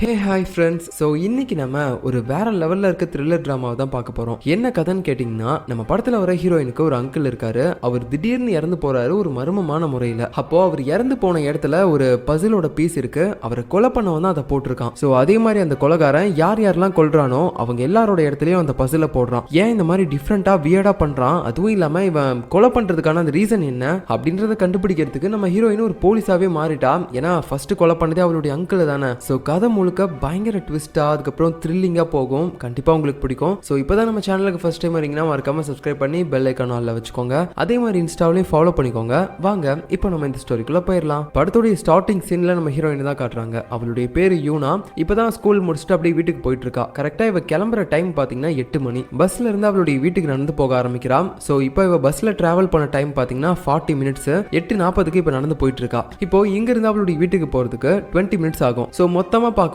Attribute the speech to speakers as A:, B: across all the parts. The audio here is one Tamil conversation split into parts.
A: Hey hi friends. ஸோ இன்னைக்கு நம்ம ஒரு வேற லெவலில் இருக்க த்ரில்லர் ட்ராமாவை தான் பார்க்க போகிறோம். என்ன கதைன்னு கேட்டிங்கன்னா, நம்ம படத்தில் வர ஹீரோயினுக்கு ஒரு அங்கிள் இருக்காரு. அவர் திடீர்னு இறந்து போறாரு ஒரு மர்மமான முறையில். அப்போ அவர் இறந்து போன இடத்துல ஒரு பசிலோட பீஸ் இருக்கு. அவரை கொலை பண்ணவன் தான் அதை போட்டிருக்கான். ஸோ அதே மாதிரி அந்த கொலைகாரன் யார் யாரெல்லாம் கொல்றானோ அவங்க எல்லாரோட இடத்துலையும் அந்த பசில போடுறான். ஏன் இந்த மாதிரி டிஃப்ரெண்டா வியர்டா பண்றான், அதுவும் இல்லாம இவன் கொலை பண்றதுக்கான அந்த ரீசன் என்ன அப்படின்றத கண்டுபிடிக்கிறதுக்கு நம்ம ஹீரோயின் ஒரு போலீஸாவே மாறிட்டா. ஏன்னா ஃபர்ஸ்ட் கொலை பண்ணதே அவளுடைய அங்கிள் தானே. ஸோ கதை முழுக்க பயங்கர ட்விஸ்டா அதுக்கப்புறம் த்ரில்லிங்கா போகும். கண்டிப்பா உங்களுக்கு பிடிக்கும். ஸோ இப்போதான் நம்ம சேனலுக்கு ஃபர்ஸ்ட் டைம் வரீங்கன்னா மறக்காம சப்ஸ்கிரைப் பண்ணி பெல் ஐக்கான் ஆல்ல வச்சுக்கோங்க. அதே மாதிரி இன்ஸ்டாவிலையும் ஃபாலோ பண்ணிக்கோங்க. வாங்க இப்போ நம்ம இந்த ஸ்டோரிக்குள்ள போயிடலாம். படத்துடைய ஸ்டார்டிங் சீன்ல நம்ம ஹீரோயின் தான் காட்டுறாங்க. அவளுடைய பேரு யூனா. இப்பதான் ஸ்கூல் முடிச்சுட்டு அப்படியே வீட்டுக்கு போயிட்டு இருக்கா. கரெக்டா இவ கிளம்புற டைம் பாத்தீங்கன்னா 8 மணி. பஸ்ல இருந்து அவளுடைய வீட்டுக்கு நடந்து போக ஆரம்பிக்கிறான். ஸோ இப்போ இவ பஸ்ல டிராவல் பண்ண டைம் பாத்தீங்கன்னா 40 மினிட்ஸ். 8:40க்கு இப்போ நடந்து போயிட்டு இருக்கா. இப்போ இங்க இருந்து அவளுடைய வீட்டுக்கு போறதுக்கு 20 மினிட்ஸ் ஆகும். ஸோ மொத்தமா பார்க்கும்போது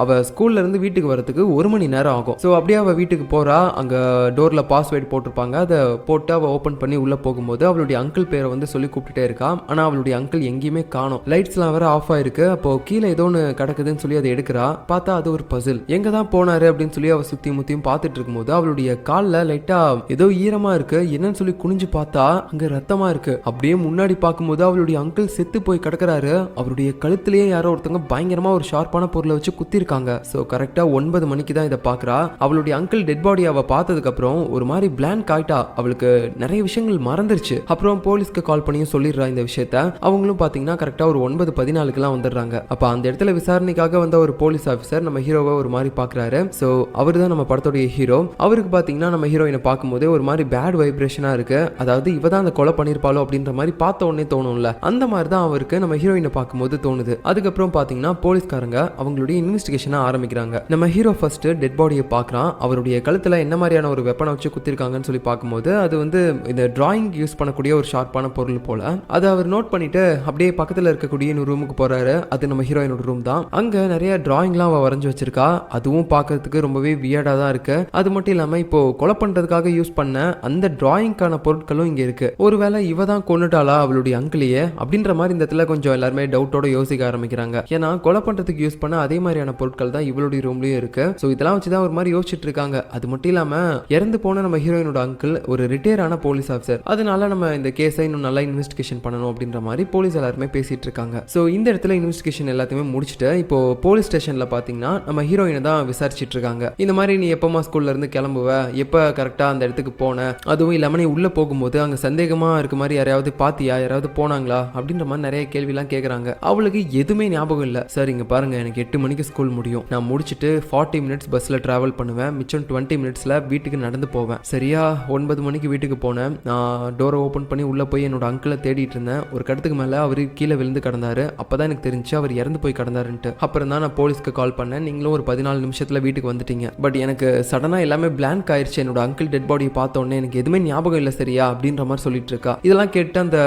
A: அவ ஸ்கூல்ல இருந்து வீட்டுக்கு வரதுக்கு 1 மணி நேரம் ஆகும். ஸோ அப்படியே அவ வீட்டுக்கு போறா. அங்க டோர்ல பாஸ்வேர்டு போட்டிருப்பாங்க. அதை போட்டு அவ ஓபன் பண்ணி உள்ள போகும்போது அவளுடைய அங்கிள் பேரை வந்து சொல்லி கூப்பிட்டுட்டே இருக்கா. ஆனா அவளுடைய அங்கிள் எங்கேயுமே காணோம். லைட்ஸ் எல்லாம் வேற ஆஃப் ஆயிருக்கு. அப்போ கீழே ஏதோ ஒன்று கிடக்குதுன்னு சொல்லி அதை எடுக்கிறா. பார்த்தா அது ஒரு பசில். எங்க தான் போனாரு அப்படின்னு சொல்லி அவ சுத்தி முத்தியும் பார்த்துட்டு இருக்கும்போது அவளுடைய கால்ல லைட்டா ஏதோ ஈரமா இருக்கு. என்னன்னு சொல்லி குனிஞ்சு பார்த்தா அங்க ரத்தமா இருக்கு. அப்படியே முன்னாடி பார்க்கும்போது அவளுடைய அங்கிள் செத்து போய் கிடக்குறாரு. அவருடைய கழுத்திலேயே யாரோ ஒருத்தவங்க பயங்கரமா ஒரு ஷார்ப்பான பொருளை வச்சு குத்தி இருக்காங்க. சோ கரெக்டா 9 மணிக்கு தான் இதை பாக்குறா. அவளுடைய அங்கிள் டெட் பாடி அவ பார்த்ததுக்கு அப்புறம் ஒரு மாதிரி பிளாங்க் ஆயிட்டா. அவளுக்கு நிறைய விஷயங்கள் மறந்துருச்சு. அப்புறம் போலீஸ்க்கு கால் பண்ணியும் சொல்லிடுறா இந்த விஷயத்த. அவங்களும் பாத்தீங்கன்னா கரெக்டா ஒரு 9:14 வந்துடுறாங்க. அப்ப அந்த இடத்துல விசாரணைக்காக வந்த ஒரு போலீஸ் ஆஃபீஸர் நம்ம ஹீரோவை ஒரு மாதிரி பாக்குறாரு. சோ அவர் தான் நம்ம படத்துடைய ஹீரோ. அவருக்கு பாத்தீங்கன்னா நம்ம ஹீரோயினை பார்க்கும்போதே ஒரு மாதிரி பேட் வைப்ரேஷனா இருக்கு. அதாவது இவ தான் அந்த கொலை பண்ணிருப்பாளோ அப்படின்ற மாதிரி பார்த்த உடனே தோணும்ல, அந்த மாதிரி தான் அவருக்கு நம்ம ஹீரோயினை பார்க்கும்போது தோணுது. அதுக்கப்புறம் பாத்தீங்கன்னா போலீஸ்காரங்க அவங்களுடைய இன்வெஸ்டிகேஷனை ஆரம்பிக்கிறாங்க. நம்ம ஹீரோ ஃபர்ஸ்ட் டெட் பாடியை பார்க்கறான். அவருடைய கழுத்துல என்ன மாதிரியான ஒரு வெப்பனை வச்சு குத்திருக்காங்கன்னு சொல்லி பார்க்கும்போது அது வந்து இந்த டிராயிங் யூஸ் பண்ணக்கூடிய ஒரு ஷார்ப்பான பொருள் போல. அதை அவர் நோட் பண்ணிட்டு அப்படியே பக்கத்துல இருக்கக்கூடிய இன்னொரு ரூமுக்கு போறாரு. அது நம்ம ஹீரோயினோட ரூம் தான். அங்க நிறைய டிராயிங்லாம் அவ வரைஞ்சு வச்சிருக்கா. அதுவும் பார்க்கறதுக்கு ரொம்பவே வியர்டா தான் இருக்கு. அது மட்டும் இல்லாம இப்போ கொலை பண்றதுக்காக யூஸ் பண்ண அந்த டிராயிங்கான பொருட்களும் இங்க இருக்கு. ஒருவேளை இவ தான் கொன்னுட்டாளா அவளுடைய அங்கிளையே அப்படின்ற மாதிரி இந்த இடத்துல கொஞ்சம் எல்லாருமே டவுட்டோட யோசிக்க ஆரம்பிக்கிறாங்க. ஏன்னா கொலை பண்றதுக்கு யூஸ் பண்ண அதே மாதிரியான பொருட்கள் தான் இவளுடைய ரூம்லயும் இருக்கு. சோ இதெல்லாம் வச்சுதான் ஒரு மாதிரி யோசிச்சுட்டு இருக்காங்க. அது மட்டும் இல்லாம இறந்து போன நம்ம ஹீரோயினோட அங்கிள் ஒரு ரிட்டையர் ஆன போலீஸ் ஆஃபீஸர். அதனால நம்ம இந்த கேஸை இன்னும் நல்லா இன்வெஸ்டிகேஷன் பண்ணணும் அப்படின்ற மாதிரி போலீஸ் எல்லாருமே பேசிட்டு இருக்காங்க. சோ இந்த இடத்துல இன்வெஸ்டிகேஷன் எல்லாத்தையுமே முடிச்சுட்டு இப்போ போலீஸ் ஸ்டேஷன்ல பாத்தீங்கன்னா நம்ம ஹீரோயினை தான் விசாரிச்சுட்டு இருக்காங்க. இந்த மாதிரி நீ எப்பமா ஸ்கூல்ல இருந்து கிளம்புவ, எப்ப கரெக்டா அந்த இடத்துக்கு போன, அதுவும் இல்லாம நீ உள்ள போகும்போது அங்க சந்தேகமா இருக்க மாதிரி யாராவது பாத்தியா, யாராவது போனாங்களா அப்படின்ற மாதிரி நிறைய கேள்வி எல்லாம் கேக்குறாங்க. அவளுக்கு எதுவுமே ஞாபகம் இல்ல. சார் இங்க பாருங்க, எனக்கு 8 மணிக்கு ஸ்கூல் முடியும். நான் முடிச்சுட்டு 40 மினிட்ஸ் பஸ்ல டிராவல் பண்ணுவேன். மிச்சம் 20 மினிட்ஸ்ல வீட்டுக்கு நடந்து போவேன். சரியா 9 மணிக்கு வீட்டுக்கு போனேன். நான் டோரை ஓபன் பண்ணி உள்ள போய் என்னோட அங்கிளை தேடிட்டு இருந்தேன். ஒரு கடத்துக்கு மேல அவரு கீழே விழுந்து கிடந்தாரு. அப்பதான் எனக்கு தெரிஞ்சு அவர் இறந்து போய் கிடந்தாருன்ட்டு. அப்புறம் தான் நான் போலீஸ்க்கு கால் பண்ணேன். நீங்களும் ஒரு 14 நிமிஷத்துல வீட்டுக்கு வந்துட்டீங்க. பட் எனக்கு சடனா எல்லாமே பிளாங்க் ஆயிடுச்சு. என்னோட அங்கிள் டெட் பாடியை பார்த்த உடனே எனக்கு எதுவுமே ஞாபகம் இல்லை சரியா அப்படின்ற மாதிரி சொல்லிட்டு இருக்கா. இதெல்லாம் கேட்டு அந்த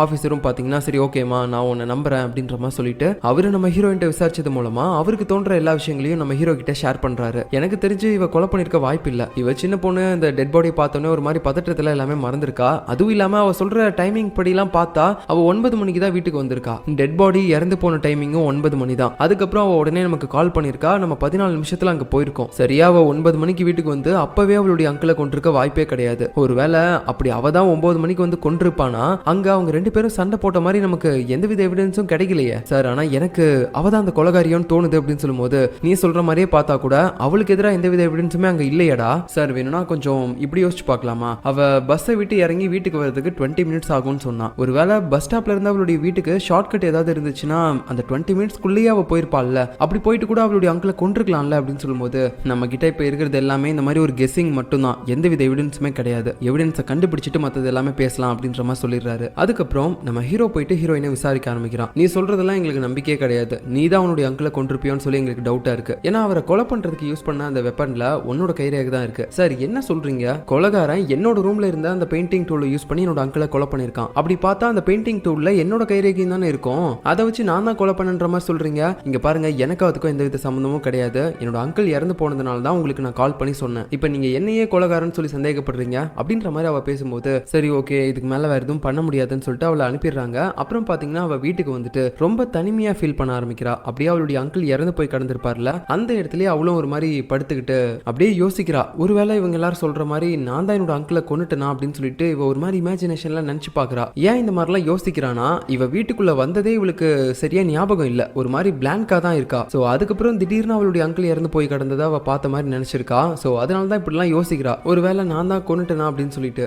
A: ஆஃபீஸரும் பாத்தீங்கன்னா சரி ஓகேமா நான் உன்னை நம்புறேன் அப்படின்ற மாதிரி சொல்லிட்டு அவரு நம்ம ஹீரோயின் விசாரிச்சது மூலமா அவருக்கு தோன்ற எல்லா விஷயங்களையும் நம்ம ஹீரோ கிட்ட ஷேர் பண்றாரு. எனக்கு தெரிஞ்சு இவ கொலை பண்ணிருக்க வாய்ப்பு இல்ல. இவ சின்ன பொண்ணு இந்த டெட் பாடி பார்த்தோன்னே ஒரு மாதிரி பதற்றத்துல எல்லாமே மறந்துருக்கா. அதுவும் இல்லாம அவ சொல்ற டைமிங் படி எல்லாம் பார்த்தா அவ 9 மணிக்கு தான் வீட்டுக்கு வந்திருக்கா. டெட் பாடி இறந்து போன டைமிங்கும் 9 மணி தான். அதுக்கப்புறம் அவ உடனே நமக்கு கால் பண்ணிருக்கா. நம்ம 14 நிமிஷத்துல அங்க போயிருக்கோம். சரியா அவ 9 மணிக்கு வீட்டுக்கு வந்து அப்பவே அவளுடைய அங்கிளை கொண்டிருக்க வாய்ப்பே கிடையாது. ஒருவேளை அப்படி அவ தான் 9 மணிக்கு வந்து கொண்டிருப்பானா அங்க அவங்க 2 பேரும் சண்டை போட்ட மாதிரி நமக்கு எந்தவித எவிடன்ஸும் கிடைக்கலையே சார். ஆனா எனக்கு அவதான் அந்த கொலைகாரியோன்னு தோணுது அப்படின்னு சொல்லும்போது நீ சொல்ற மாதிரியே பார்த்தா கூட அவளுக்கு எதிராக எந்தவித எவிடன்ஸுமே அங்க இல்லையடா சார். வேணும்னா கொஞ்சம் இப்படி யோசிச்சு பார்க்கலாமா, அவ பஸ்ஸை விட்டு இறங்கி வீட்டுக்கு வரதுக்கு 20 மினிட்ஸ் ஆகும்னு சொன்னா. ஒருவேளை பஸ் ஸ்டாப்ல இருந்து அவளுடைய வீட்டுக்கு ஷார்ட் கட் ஏதாவது இருந்துச்சுன்னா அந்த 20 மினிட்ஸ்க்குள்ளேயே அவ போயிருப்பாள்ல. அப்படி போயிட்டு கூட அவளுடைய அங்கிளை கொண்டிருக்கலாம்ல அப்படின்னு சொல்லும்போது நம்ம கிட்ட இப்ப இருக்கிறது எல்லாமே இந்த மாதிரி ஒரு கெஸ்ஸிங் மட்டும் தான். எந்தவித எவிடன்ஸுமே கிடையாது. எவிடன்ஸை கண்டுபிடிச்சிட்டு மற்றது எல்லாமே பேசலாம் அப்படின்ற மாதிரி சொல்லிடுறாரு. அதுக்கப்புறம் நம்ம ஹீரோ போயிட்டு ஹீரோயினை விசாரிக்க ஆரம்பிக்கிறான். நீ சொல்றதெல்லாம் எங்களுக்கு நம்பிக்கையே கிடையாது. நீ தான் அவனுடைய அங்கிளை கொண்டிருப்பியோன்னு சொல்லி எங்களுக்கு டவுட்டா இருக்கு. ஏன்னா அவரை கொலை பண்றதுக்கு யூஸ் பண்ண அந்த வெப்பன்ல உன்னோட கைரேகை தான் இருக்கு. சார் என்ன சொல்றீங்க, கொலைகாரன் என்னோட ரூம்ல இருந்த அந்த பெயிண்டிங் டூலை யூஸ் பண்ணி என்னோட அங்கிளை கொலை பண்ணிருக்கான். அப்படி பார்த்தா அந்த பெயிண்டிங் டூல்ல என்னோட கைரேகையும் தானே இருக்கும். அதை வச்சு நான் தான் கொலை பண்ணன்ற மாதிரி சொல்றீங்க. இங்க பாருங்க, எனக்கு அதுக்கும் எந்தவித சம்பந்தமும் கிடையாது. என்னோட அங்கிள் இறந்து போனதுனால தான் உங்களுக்கு நான் கால் பண்ணி சொன்னேன். இப்போ நீங்க என்னையே கொலைகாரன்னு சொல்லி சந்தேகப்படுறீங்க அப்படின்ற மாதிரி அவ பேசும்போது சரி ஓகே இதுக்கு மேல வேற எதுவும் பண்ண முடியாதுன்னு சொல்லிட்டு அவளை அனுப்பிடுறாங்க. அப்புறம் பாத்தீங்கன்னா அவ வீட்டுக்கு வந்துட்டு ரொம்ப தனிமையா ஃபீல் பண்ண ஆரம்பிக்கிறா. அப்படியே அவளுடைய அங்கிள் இறந்து போய் கடந்திருப்பார்ல, அந்த இடத்துலயே அவளும் ஒரு மாதிரி படுத்துக்கிட்டு அப்படியே யோசிக்கிறா. ஒருவேளை இவங்க எல்லாரும் சொல்ற மாதிரி நான் தான் என்னோட அங்கிளை கொன்னுட்டேனா அப்படின்னு சொல்லிட்டு இவ ஒரு மாதிரி இமேஜினேஷன்ல நினைச்சு பாக்குறா. ஏன் இந்த மாதிரிலாம் யோசிக்கிறானா, இவ வீட்டுக்குள்ள வந்ததே இவளுக்கு சரியா ஞாபகம் இல்ல, ஒரு மாதிரி பிளாங்கா தான் இருக்கா. சோ அதுக்கப்புறம் திடீர்னு அவளுடைய அங்கிள் இறந்து போய் கடந்ததை அவ பார்த்த மாதிரி நினைச்சிருக்கா. சோ அதனாலதான் இப்படிலாம் யோசிக்கிறா, ஒருவேளை நான் தான் கொன்னுட்டேனா அப்படின்னு சொல்லிட்டு.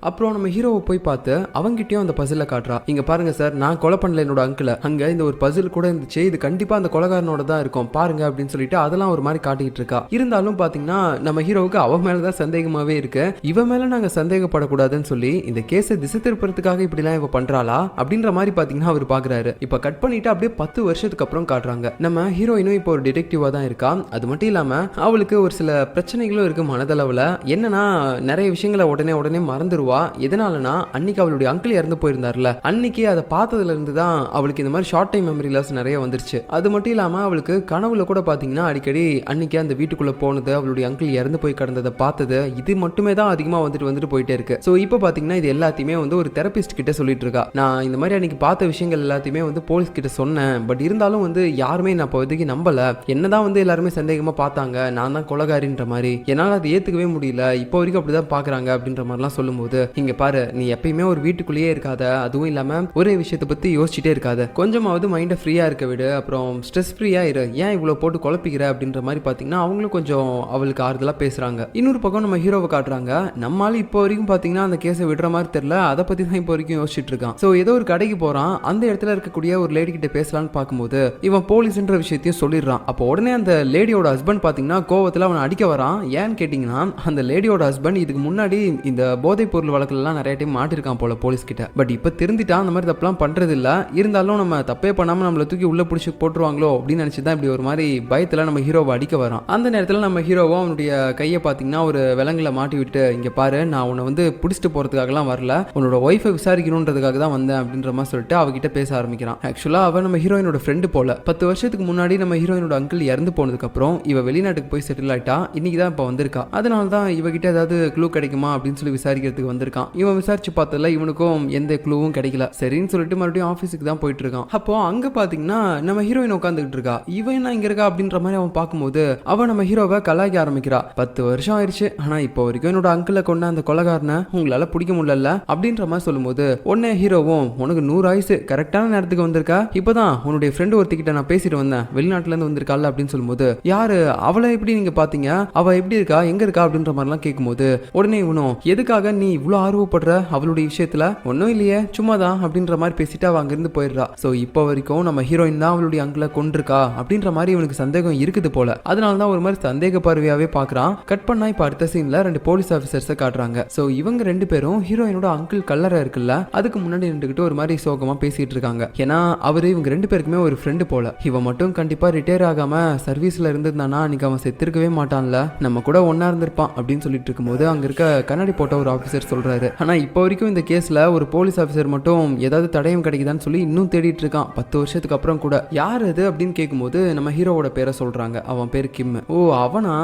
A: அப்புறம் நம்ம ஹீரோவை போய் பார்த்து அவங்கிட்டயும் அந்த பசில காட்டுறா. இங்க பாருங்க சார், நான் கொலை பண்ணல என்னோட அங்கிளை, அங்க இந்த ஒரு பசில் கூட இருந்துச்சு, இது கண்டிப்பா அந்த கொலைகாரனோட தான் இருக்கும் பாருங்க அப்படின்னு சொல்லிட்டு அதெல்லாம் ஒரு மாதிரி காட்டிக்கிட்டு இருக்கா. இருந்தாலும் பாத்தீங்கன்னா நம்ம ஹீரோவுக்கு அவ மேலதான் சந்தேகமாவே இருக்கு. இவ மேல நாங்க சந்தேகப்படக்கூடாதுன்னு சொல்லி இந்த கேஸை திசை திருப்பறதுக்காக இப்படி எல்லாம் இவ பண்றாளா அப்படின்ற மாதிரி பாத்தீங்கன்னா அவர் பாக்குறாரு. இப்ப கட் பண்ணிட்டு அப்படியே 10 வருஷத்துக்கு அப்புறம் காட்டுறாங்க. நம்ம ஹீரோயினும் இப்போ ஒரு டிடெக்டிவா தான் இருக்கா. அது மட்டும் இல்லாம அவளுக்கு ஒரு சில பிரச்சனைகளும் இருக்கு மனதளவுல. என்னன்னா நிறைய விஷயங்களை உடனே மறந்துருவா. எதனாலனா அன்னைக்கு அவளுடைய அங்கிள் இறந்து போயிருந்தார்ல, அன்னைக்கு அதை பார்த்ததுல இருந்து தான் அவளுக்கு இந்த மாதிரி ஷார்ட் டைம் மெமரி லாஸ் நிறைய வந்துருச்சு. அது மட்டும் இல்லாம அவளுக்கு கனவுல கூட பாத்தீங்கன்னா அடிக்கடி அன்னைக்கு அந்த வீட்டுக்குள்ள போனது, அவளுடைய அங்கிள் இறந்து போய் கடந்ததை பார்த்தது, இது மட்டுமே தான் அதிகமா வந்துட்டு போயிட்டே இருக்கு. சோ இப்போ பாத்தீங்கன்னா இது எல்லாத்தையுமே வந்து ஒரு தெரபிஸ்ட் கிட்ட சொல்லிட்டு இருக்கா. நான் இந்த மாதிரி அன்னைக்கு பார்த்த விஷயங்கள் எல்லாத்தையுமே வந்து போலீஸ் கிட்ட சொன்னேன், பட் இருந்தாலும் வந்து யாருமே நான் இப்போதைக்கு நம்பல, என்னதான் வந்து எல்லாருமே சந்தேகமா பார்த்தாங்க, நான் தான் கொலைகாரின்ற மாதிரி, என்னால அதை ஏத்துக்கவே முடியல, இப்போ வரைக்கும் அப்படிதான் பாக்குறாங்க அப்படின்ற மாதிரிலாம் சொல்லும்போது, இங்க பாரு, நீ எப்பயுமே ஒரு வீட்டுக்குள்ளேயே இருக்காத, அதுவும் இல்லாம ஒரே விஷயத்தை பத்தி யோசிச்சுட்டே இருக்காத, கொஞ்சமாவது மைண்டை ஃப்ரீயா இருக்க விடு, அப்புறம் ஸ்ட்ரெஸ் ஃப்ரீயா இரு, ஏன் இவ்வளவு போட்டு குழப்பிக்கிற அப்படின்ற மாதிரி பாத்தீங்கன்னா அவங்களும் கொஞ்சம் அவளுக்கு ஆறுதலா பேசுறாங்க. இன்னொரு பக்கம் நம்ம ஹீரோவை காட்டுறாங்க. நம்மளால இப்போ வரைக்கும் பாத்தீங்கன்னா அந்த கேஸை விடுற மாதிரி தெரியல, அதை பத்தி தான் இப்போ வரைக்கும் யோசிச்சுட்டு இருக்கான். சோ ஏதோ ஒரு கடைக்கு போறான், அந்த இடத்துல இருக்கக்கூடிய ஒரு லேடி கிட்ட பேசலான்னு பார்க்கும்போது இவன் போலீஸ்ன்ற விஷயத்தையும் சொல்லிடுறான். அப்போ உடனே அந்த லேடியோட ஹஸ்பண்ட் பாத்தீங்கன்னா கோவத்துல அவனை அடிக்க வரான். ஏன்னு கேட்டீங்கன்னா அந்த லேடியோட ஹஸ்பண்ட் இதுக்கு முன்னாடி இந்த போதைப் பொருள் வழக்குலாம் நிறைய டைம் மாட்டிருக்கான் போல போலீஸ் கிட்ட. பட் இப்ப திருந்திட்டான், அந்த மாதிரி தப்பெல்லாம் பண்றது இல்ல. இருந்தாலும் நம்ம தப்பே பண்ணாம நம்மள தூக்கி உள்ள பிடிச்சி போட்டுருவாங்களோ அப்படின்னு நினைச்சுதான் இப்படி ஒரு மாதிரி பயத்துல நம்ம ஹீரோவை அடிக்க வரான். அந்த நேரத்துல நம்ம ஹீரோவோ அவனுடைய கையை பாத்தீங்கன்னா ஒரு விலங்குல மாட்டி விட்டு, இங்க பாரு, நான் உன்னை வந்து பிடிச்சிட்டு போறதுக்காகலாம் வரல, உன்னோட ஒய்ஃபை விசாரிக்கணுன்றதுக்காக தான் வந்தேன் அப்படின்ற மாதிரி சொல்லிட்டு அவகிட்ட பேச ஆரம்பிக்கிறான். ஆக்சுவலா அவன் நம்ம ஹீரோயினோட ஃப்ரெண்டு போல. 10 வருஷத்துக்கு முன்னாடி நம்ம ஹீரோயினோட அங்கிள் இறந்து போனதுக்கு அப்புறம் இவ வெளிநாட்டுக்கு போய் செட்டில் ஆயிட்டா, இன்னைக்கு தான் இப்ப வந்திருக்கா. அதனால தான் இவகிட்ட ஏதாவது க்ளூ கிடைக்குமா அப்படின்னு சொல்லி விசாரிக்கிறதுக்கு வந்திருக்கான். இவன் விசாரிச்சு பார்த்ததுல இவனுக்கும் எந்த க்ளூவும் கிடைக்கல. சரின்னு சொல்லிட்டு மறுபடியும் ஆஃபீஸுக்கு தான் போயிட்டு இருக்கான். அப்போ அங்க பாத்தீங்கன்னா நம்ம ஹீரோயின் உட்காந்துக்கிட்டு இருக்கா. இவன் என்ன இங்க இருக்கா அப்படின்ற மாதிரி அவன் பார்க்கும்போது அவன் நம்ம ஹீரோவை கலாய்க்க ஆரம்பிக்கிறா. 10 வருஷம் ஆயிடுச்சு, ஆனா இப்போ வரைக்கும் என்னோட அங்கிளை கொண்ட அந்த கொலைகாரனை உங்களால பிடிக்க முடியல அப்படின்ற மாதிரி சொல்லும்போது உடனே ஹீரோவும், உனக்கு 100 ஆயுசு, கரெக்டான நேரத்துக்கு வந்திருக்கா, இப்பதான் உன்னுடைய ஃப்ரெண்டு ஒருத்திக்கிட்ட நான் பேசிட்டு வந்தேன், வெளிநாட்டுல இருந்து வந்திருக்காள் அப்படின்னு சொல்லும்போது, யாரு அவளை எப்படி நீங்க பாத்தீங்க, அவ எப்படி இருக்கா, எங்க இருக்கா அப்படின்ற மாதிரிலாம் கேட்கும்போது உடனே இவனும், எதுக்காக நீ இவ்வளவு ஆர்வப்படுற அவளுடைய விஷயத்துல, ஒன்னும் இல்லையே சும்மாதான் அப்படின்ற மாதிரி பேசிட்டு அவ அங்கிருந்து போயிடுறா. சோ இப்போ வரைக்கும் நம்ம ஹீரோயின் தான் அவளுடைய அங்கிளை கொண்டிருக்கா அப்படின்ற மாதிரி இவனுக்கு சந்தேகம் இருக்குது போல. அதனாலதான் ஒரு மாதிரி சந்தேக பார்வையாவே பாக்குறான். கட் பண்ணா இப்ப அடுத்த சீன்ல 2 போலீஸ் ஆபீசர்ஸை காட்டுறாங்க. சோ இவங்க 2 பேரும் ஹீரோயினோட அங்கிள் கல்லறை இருக்குல்ல, அதுக்கு முன்னாடி நின்றுகிட்டு ஒரு மாதிரி சோகமா பேசிட்டு இருக்காங்க. ஏன்னா அவரு இவங்க 2 பேருக்குமே ஒரு ஃப்ரெண்டு போல. இவன் மட்டும் கண்டிப்பா ரிட்டையர் ஆகாம சர்வீஸ்ல இருந்திருந்தானா அன்னைக்கு அவன் செத்திருக்கவே மாட்டான்ல, நம்ம கூட ஒன்னா இருந்திருப்பான் அப்படின்னு சொல்லிட்டு இருக்கும்போது அங்க இருக்க கண்ணாடி போட்ட ஒரு ஆபீசர் சொல்றாரு, ஆனா இப்போ வரைக்கும் இந்த கேஸ்ல ஒரு போலீஸ் ஆபீசர் மட்டும் ஏதாவது தடயம் கிடைக்குதான்னு சொல்லி இன்னும் தேடிட்டு இருக்கான் 10 வருஷத்துக்கு அப்புறம் கூட. யார் அது அப்படின்னு கேட்கும்போது நம்ம ஹீரோவோட பேரை சொல்றாங்க. அவன் பேர் கிம். ஓ அவனா,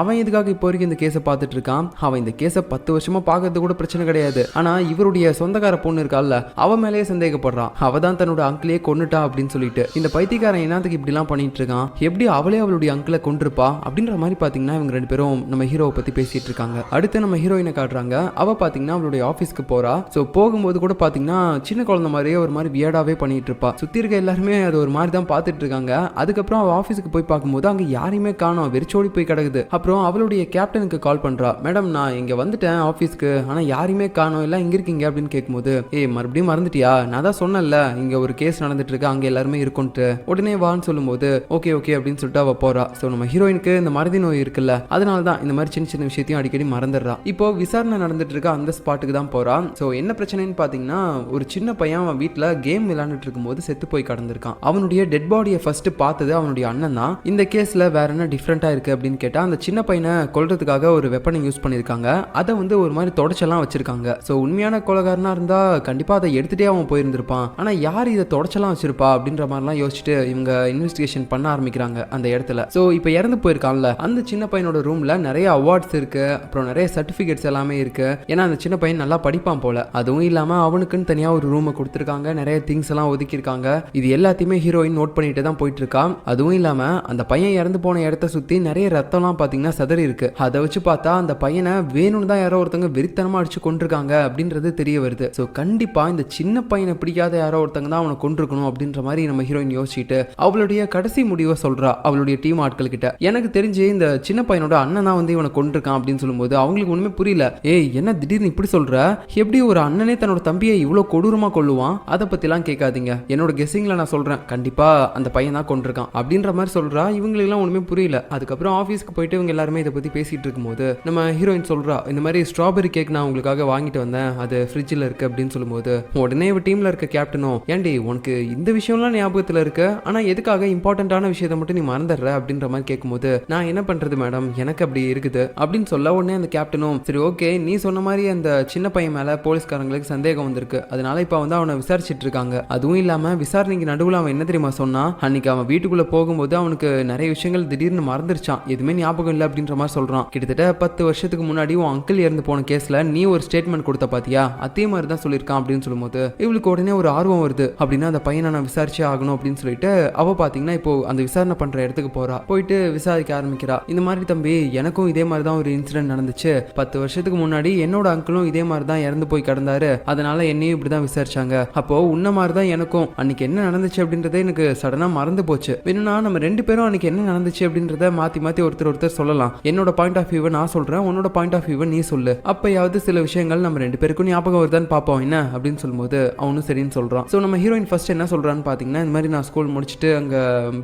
A: அவன் எதுக்காக இப்போ வரைக்கும் இந்த கேஸை பார்த்துட்டு இருக்கான், அவன் இந்த கேஸை 10 வருஷமா பார்க்கறது கூட பிரச்சனை கிடையாது, ஆனா இவருடைய சொந்தக்கார பொண்ணு இருக்கால அவன் மேலேயே சந்தேகப்படுறான், அவ தான் தன்னோட அங்கிளையே கொன்னுட்டா அப்படின்னு சொல்லிட்டு. இந்த பைத்தியக்காரன் என்னத்துக்கு இப்படி எல்லாம் பண்ணிட்டு இருக்கான், எப்படி அவளே அவளுடைய அங்கிளை கொண்டிருப்பா அப்படின்ற மாதிரி பாத்தீங்கன்னா இவங்க 2 பேரும் நம்ம ஹீரோவை பத்தி பேசிட்டு இருக்காங்க. அடுத்து நம்ம ஹீரோயினை காட்டுறாங்க. அவ பாத்தீங்கன்னா அவளுடைய ஆபீஸ்க்கு போறா. சோ போகும்போது கூட பாத்தீங்கன்னா சின்ன குழந்தை மாதிரியே ஒரு மாதிரி வியர்டாவே பண்ணிட்டு இருப்பா. சுத்தி இருக்க எல்லாருமே அது ஒரு மாதிரி தான் பாத்துட்டு இருக்காங்க. அதுக்கப்புறம் அவ ஆபீஸ்க்கு போய் பார்க்கும்போது அங்க யாரையுமே காணோம், வெறிச்சோடி போய் கிடக்குது. அப்புறம் அவளுடைய கேப்டனுக்கு கால் பண்றா, மேடம் நான் இங்க வந்துட்டேன் ஆபீஸ்க்கு, ஆனா யாரையுமே காணோம், எல்லாம் இங்க இருக்கீங்க அப்படின்னு கேட்கும்போது, ஏய் மறுபடியும் மறந்துட்டியா, நான் தான் சொன்னேன்ல இங்க ஒரு கேஸ் நடந்துட்டு இருக்கு, அங்க எல்லாருமே இருக்கும்ட்டு, உடனே வான்னு சொல்லும்போது ஓகே ஓகே அப்படின்னு சொல்லிட்டு அவ போறா. சோ நம்ம ஹீரோயினுக்கு இந்த மறதி நோய் இருக்குல்ல, அதனாலதான் இந்த மாதிரி சின்ன சின்ன விஷயத்தையும் அடிக்கடி மறந்துடுறா. இப்போ விசாரணை நடந்துட்டு இருக்க அந்த ஸ்பாட்டுக்கு தான் போறா. சோ என்ன பிரச்சனைன்னு பாத்தீங்கன்னா ஒரு சின்ன பையன் அவன் வீட்டுல கேம் விளையாண்டுட்டு இருக்கும்போது செத்து போய் கடந்திருக்கான். அவனுடைய டெட் பாடியை ஃபர்ஸ்ட் பார்த்தது அவனுடைய அண்ணன் தான். இந்த கேஸ்ல வேற என்ன டிஃபரெண்டா இருக்கு அப்படின்னு கேட்டா, அந்த சின்ன பையனை கொல்றதுக்காக ஒரு வெப்பனை யூஸ் பண்ணிருக்காங்க, அதை வந்து ஒரு மாதிரி தொடச்செல்லாம் வச்சிருக்காங்க. சோ உண்மையான கொலைகாரனா இருந்தா கண்டிப்பா அதை எடுத்துட்டே அவன் போயிருந்திருப்பான், ஆனா யார் இதை தொடச்செல்லாம் வச்சிருப்பா அப்படின்ற மாதிரிலாம் யோசிச்சுட்டு இவங்க இன்வெஸ்டிகேஷன் பண்ண ஆரம்பிக்கிறாங்க அந்த இடத்துல. சோ இப்போ இறந்து போயிருக்கான்ல அந்த சின்ன பையனோட ரூம்ல நிறைய அவார்ட்ஸ் இருக்கு, அப்புறம் நிறைய சர்டிபிகேட்ஸ் எல்லாமே இருக்கு. ஏன்னா அந்த அந்த சின்ன பையன் நல்லா படிப்பான் போல. அதுவும் இல்லாம அவனுக்குன்னு தனியா ஒரு ரூமை கொடுத்துருக்காங்க, நிறைய திங்ஸ் எல்லாம் ஒதுக்கியிருக்காங்க. இது எல்லாத்தையுமே ஹீரோயின் நோட் பண்ணிட்டு தான் போயிட்டு இருக்கா. அதுவும் இல்லாம அந்த பையன் இறந்து போன இடத்த சுத்தி நிறைய ரத்தம்லாம் பாத்தீங்கன்னா சதறி இருக்கு. அதை வச்சு பார்த்தா அந்த பையனை வேணும்னு தான் யாரோ ஒருத்தங்க வெறித்தனமா அடிச்சு கொண்டிருக்காங்க அப்படின்றது தெரிய வருது. ஸோ கண்டிப்பா இந்த சின்ன பையனை பிடிக்காத யாரோ ஒருத்தங்க தான் அவனை கொண்டிருக்கணும் அப்படின்ற மாதிரி நம்ம ஹீரோயின் யோசிச்சுட்டு அவளுடைய கடைசி முடிவை சொல்றா அவளுடைய டீம் ஆட்கள் கிட்ட. எனக்கு தெரிஞ்சு இந்த சின்ன பையனோட அண்ணன் தான் வந்து இவனை கொண்டிருக்கான் அப்படின்னு சொல்லும்போது அவங்களுக்கு ஒண்ணுமே புரியல. ஏய் என்ன திடீர்னு இப்படி சொல்ற, எப்படி ஒரு அண்ணனே தன்னோட தம்பியை இவ்வளவு கொடூரமா கொள்ளுவான், அதை பத்தி எல்லாம் கேட்காதீங்க, என்னோட கெஸ்ஸிங்ல நான் சொல்றேன், கண்டிப்பா அந்த பையன் தான் கொண்டிருக்கான் அப்படின்ற மாதிரி சொல்றா. இவங்களுக்கு எல்லாம் ஒண்ணுமே புரியல. அதுக்கப்புறம் ஆஃபீஸ்க்கு போயிட்டு இவங்க எல்லாருமே இதை பத்தி பேசிட்டு இருக்கும்போது நம்ம ஹீரோயின் சொல்றா, இந்த மாதிரி ஸ்ட்ராபெரி கேக் நான் உங்களுக்காக வாங்கிட்டு வந்தேன், அது ஃப்ரிட்ஜில் இருக்கு அப்படின்னு சொல்லும்போது உடனே இவ டீம்ல இருக்க கேப்டனும், ஏண்டி உனக்கு இந்த விஷயம்லாம் ஞாபகத்தில் இருக்கு, ஆனா எதுக்காக இம்பார்ட்டன்டான விஷயத்தை மட்டும் நீ மறந்துடுற அப்படின்ற மாதிரி கேட்கும்போது நான் என்ன பண்றது மேடம், எனக்கு அப்படி இருக்குது அப்படின்னு சொல்ல உடனே அந்த கேப்டனும், சரி ஓகே நீ சொன்ன மாதிரி அந்த சின்ன பையன் மேல போலீஸ்காரங்களுக்கு சந்தேகம் வந்திருக்கு, அதனால இப்ப வந்து அவனை விசாரிச்சுட்டு இருக்காங்க. அதுவும் இல்லாம விசாரணைக்கு நடுவில் அவன் என்ன தெரியுமா சொன்னா, அன்னைக்கு அவன் வீட்டுக்குள்ள போகும்போது அவனுக்கு நிறைய விஷயங்கள் திடீர்னு மறந்துருச்சான், எதுவுமே ஞாபகம் இல்லை அப்படின்ற மாதிரி சொல்றான். கிட்டத்தட்ட 10 வருஷத்துக்கு முன்னாடி உன் அங்கிள் இறந்து போன கேஸ்ல நீ ஒரு ஸ்டேட்மெண்ட் கொடுத்த பாத்தியா, அதே மாதிரி தான் சொல்லியிருக்கான் அப்படின்னு சொல்லும்போது இவளுக்கு உடனே ஒரு ஆர்வம் வருது. அப்படின்னா அந்த பையனை நான் விசாரிச்சே ஆகணும் அப்படின்னு சொல்லிட்டு அவ பாத்தீங்கன்னா இப்போ அந்த விசாரணை பண்ற இடத்துக்கு போறா. போயிட்டு விசாரிக்க ஆரம்பிக்கிறா. இந்த மாதிரி தம்பி எனக்கும் இதே மாதிரி தான் ஒரு இன்சிடென்ட் நடந்துச்சு, 10 வருஷத்துக்கு முன்னாடி என்னோட அங்கிளும் இதே மாதிரி தான் இறந்து போய் கிடந்தாரு, அதனால என்னையும் இப்படிதான் விசாரிச்சாங்க, அப்போ உன்ன மாதிரி தான் எனக்கும் அன்னைக்கு என்ன நடந்துச்சு அப்படின்றதே எனக்கு சடனா மறந்து போச்சு, வேணும்னா நம்ம 2 பேரும் அன்னைக்கு என்ன நடந்துச்சு அப்படின்றத மாத்தி மாத்தி ஒருத்தர் சொல்லலாம், என்னோட பாயிண்ட் ஆஃப் வியூவை நான் சொல்றேன், உன்னோட பாயிண்ட் ஆஃப் வியூவை நீ சொல்லு, அப்பயாவது சில விஷயங்கள் நம்ம 2 பேருக்கும் ஞாபகம் வருதான்னு பார்ப்போம் என்ன அப்படின்னு சொல்லும்போது அவனும் சரின்னு சொல்றான். ஸோ நம்ம ஹீரோயின் ஃபர்ஸ்ட் என்ன சொல்றான்னு பாத்தீங்கன்னா, இந்த மாதிரி நான் ஸ்கூல் முடிச்சுட்டு அங்க